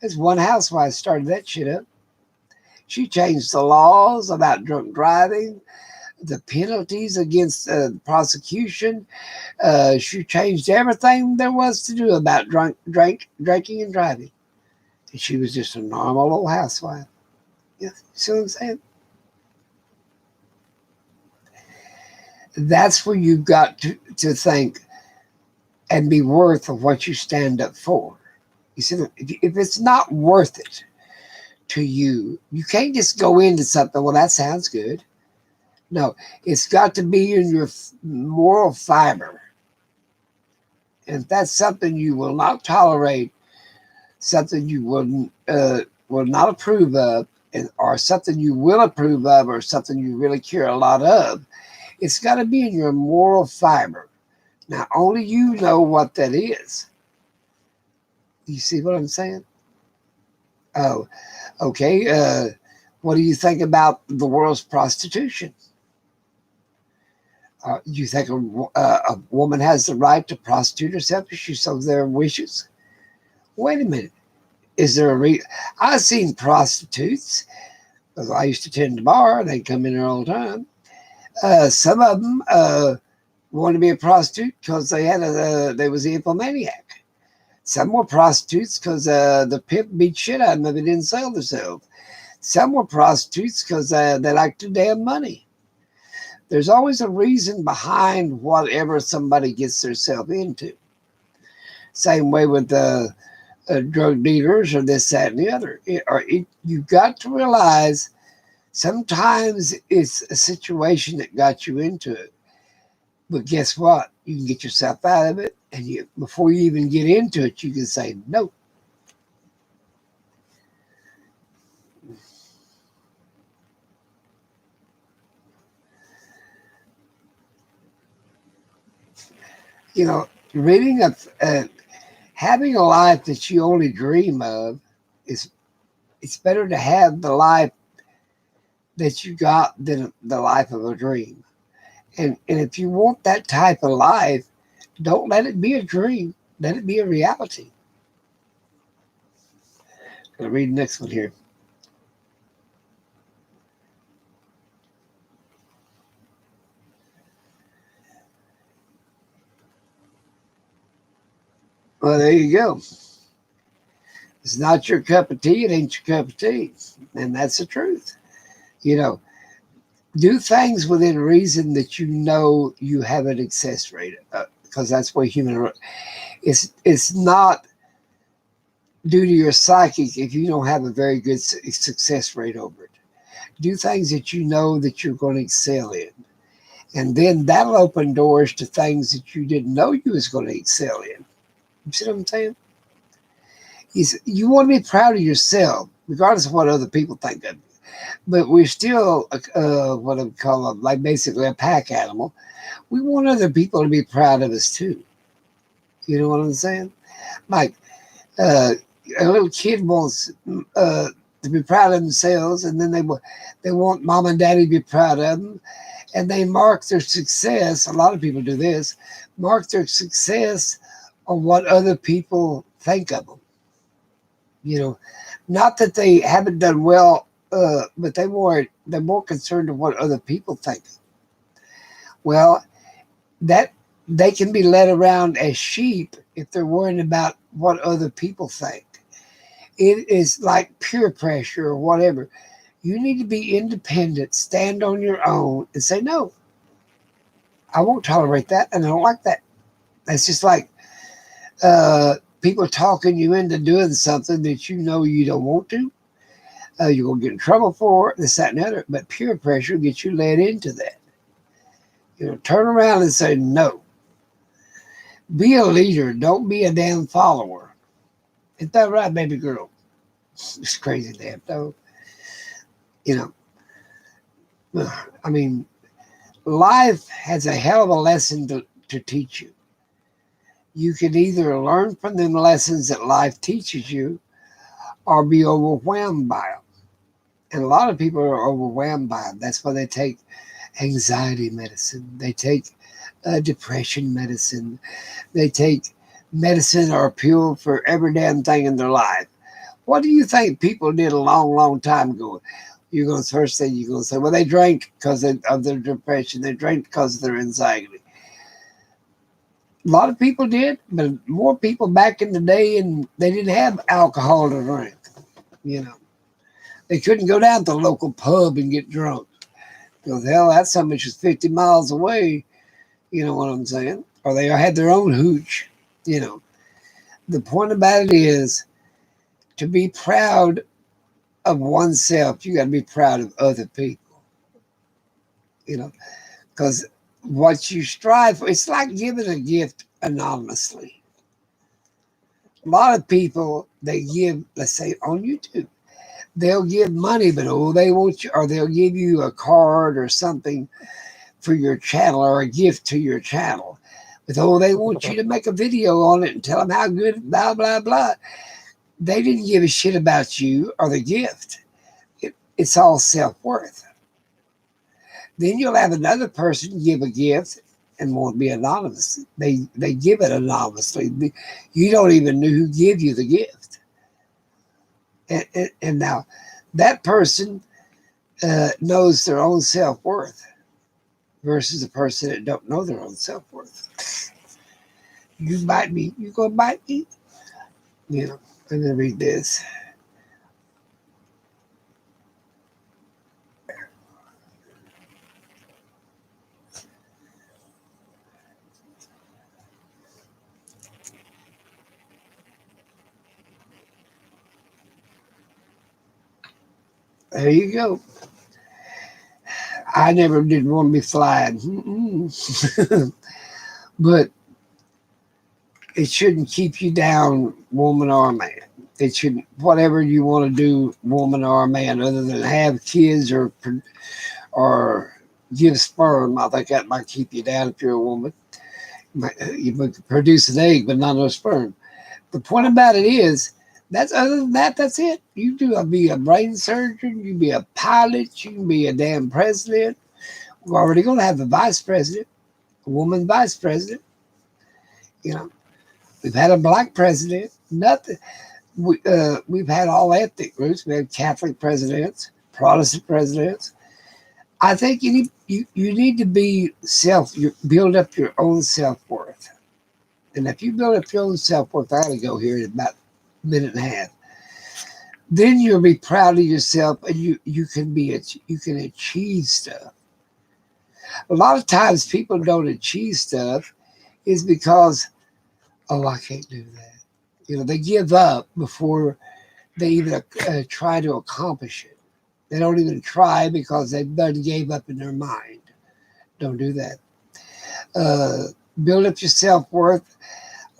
There's one housewife started that shit up. She changed the laws about drunk driving, the penalties against prosecution. She changed everything there was to do about drinking and driving. And she was just a normal old housewife. You see what I'm saying? That's where you've got to think and be worth of what you stand up for. You see, if it's not worth it to you, you can't just go into something, well, that sounds good. No, it's got to be in your moral fiber. And if that's something you will not tolerate, something you will not approve of, or something you will approve of, or something you really care a lot of, it's got to be in your moral fiber. Now, only you know what that is. You see what I'm saying? Oh, okay. What do you think about the world's prostitution? You think a woman has the right to prostitute herself if she so their wishes? Wait a minute. Is there a reason? I've seen prostitutes, because I used to tend to bar. They'd come in there all the time. Some of them wanted to be a prostitute because they was a nymphomaniac. Some were prostitutes because the pimp beat shit out of them if they didn't sell themselves. Some were prostitutes because they liked the damn money. There's always a reason behind whatever somebody gets themselves into. Same way with drug dealers or this, that, and the other. You've got to realize sometimes it's a situation that got you into it. But guess what? You can get yourself out of it. And before you even get into it, you can say no. You know, having a life that you only dream of it's better to have the life that you got than the life of a dream. And if you want that type of life, don't let it be a dream. Let it be a reality. I'm going to read the next one here. Well, there you go. It's not your cup of tea. It ain't your cup of tea. And that's the truth. You know, do things within reason that you know you have an success rate, because that's where it's not due to your psychic if you don't have a very good success rate over it. Do things that you know that you're going to excel in. And then that'll open doors to things that you didn't know you was going to excel in. You see what I'm saying? You want to be proud of yourself, regardless of what other people think of you. But we're still what I call like basically a pack animal. We want other people to be proud of us too. You know what I'm saying? Like a little kid wants to be proud of themselves, and then they want mom and daddy to be proud of them, and they mark their success. A lot of people do this: mark their success on what other people think of them. You know, not that they haven't done well, but they're more concerned of what other people think. Well, that they can be led around as sheep if they're worrying about what other people think. It is like peer pressure or whatever. You need to be independent, stand on your own, and say, no, I won't tolerate that, and I don't like that. That's just like people talking you into doing something that you know you don't want to. You're going to get in trouble for it, this, that, and the other. But peer pressure gets you led into that. Turn around and say no. Be a leader. Don't be a damn follower. Isn't that right, baby girl? It's crazy, damn though. You know, I mean, life has a hell of a lesson to teach you. You can either learn from them lessons that life teaches you or be overwhelmed by them. And a lot of people are overwhelmed by them. That's why they take anxiety medicine. They take depression medicine. They take medicine or a pill for every damn thing in their life. What do you think people did a long, long time ago? You're going to first thing you're going to say, well, they drank because of their depression. They drank because of their anxiety. A lot of people did, but more people back in the day, and they didn't have alcohol to drink. They couldn't go down to the local pub and get drunk. Because, hell, that something was 50 miles away. You know what I'm saying? Or they had their own hooch. The point about it is to be proud of oneself. You got to be proud of other people. Because what you strive for, it's like giving a gift anonymously. A lot of people, they give, let's say on YouTube, they'll give money, but they want you, or they'll give you a card or something for your channel or a gift to your channel. But they want you to make a video on it and tell them how good, blah, blah, blah. They didn't give a shit about you or the gift. It's all self-worth. Then you'll have another person give a gift and won't be anonymous. They give it anonymously. You don't even know who gave you the gift. And now that person knows their own self-worth versus a person that don't know their own self-worth. You gonna bite me? I'm gonna read this. There you go. I never did want to be flying. But it shouldn't keep you down, woman or man. It shouldn't, whatever you want to do, woman or man, other than have kids or give sperm. I think that might keep you down if you're a woman. You might produce an egg, but not no sperm. The point about it is, other than that, that's it. You be a brain surgeon, you be a pilot, you can be a damn president. We're already going to have a vice president, a woman vice president. We've had a black president. Nothing. We've had all ethnic groups. We had Catholic presidents, Protestant presidents. I think you need to be build up your own self-worth. And if you build up your own self-worth, I got to go here in about a minute and a half. Then you'll be proud of yourself, and you can achieve stuff. A lot of times people don't achieve stuff is because, I can't do that. They give up before they even try to accomplish it. They don't even try because they've done gave up in their mind. Don't do that. Build up your self-worth.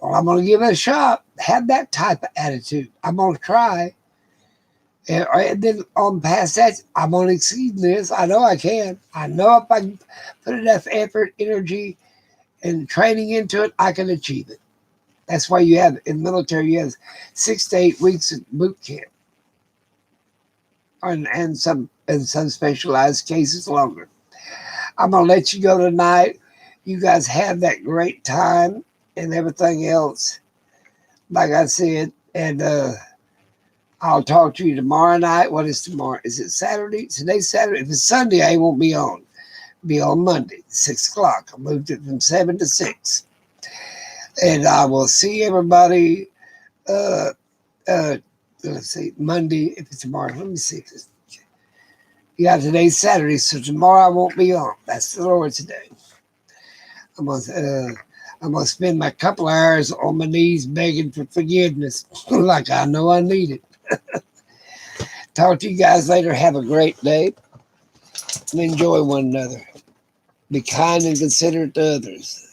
Well, I'm going to give it a shot. Have that type of attitude. I'm going to try. And then on past that, I'm going to exceed this. I know I can. I know if I put enough effort, energy, and training into it, I can achieve it. That's why you have, in the military, you have 6 to 8 weeks of boot camp. And some specialized cases longer. I'm going to let you go tonight. You guys have that great time and everything else. Like I said, and I'll talk to you tomorrow night. What is tomorrow? Is it Saturday? Today's Saturday. If it's Sunday, I won't be on. Be on Monday, 6 o'clock. I moved it from 7 to 6. And I will see everybody, uh, uh, let's see, Monday, if it's tomorrow. Let me see. Yeah, today's Saturday, so tomorrow I won't be on. That's the Lord's day. I'm gonna spend my couple hours on my knees begging for forgiveness, like I know I need it. Talk to you guys later. Have a great day and enjoy one another. Be kind and considerate to others.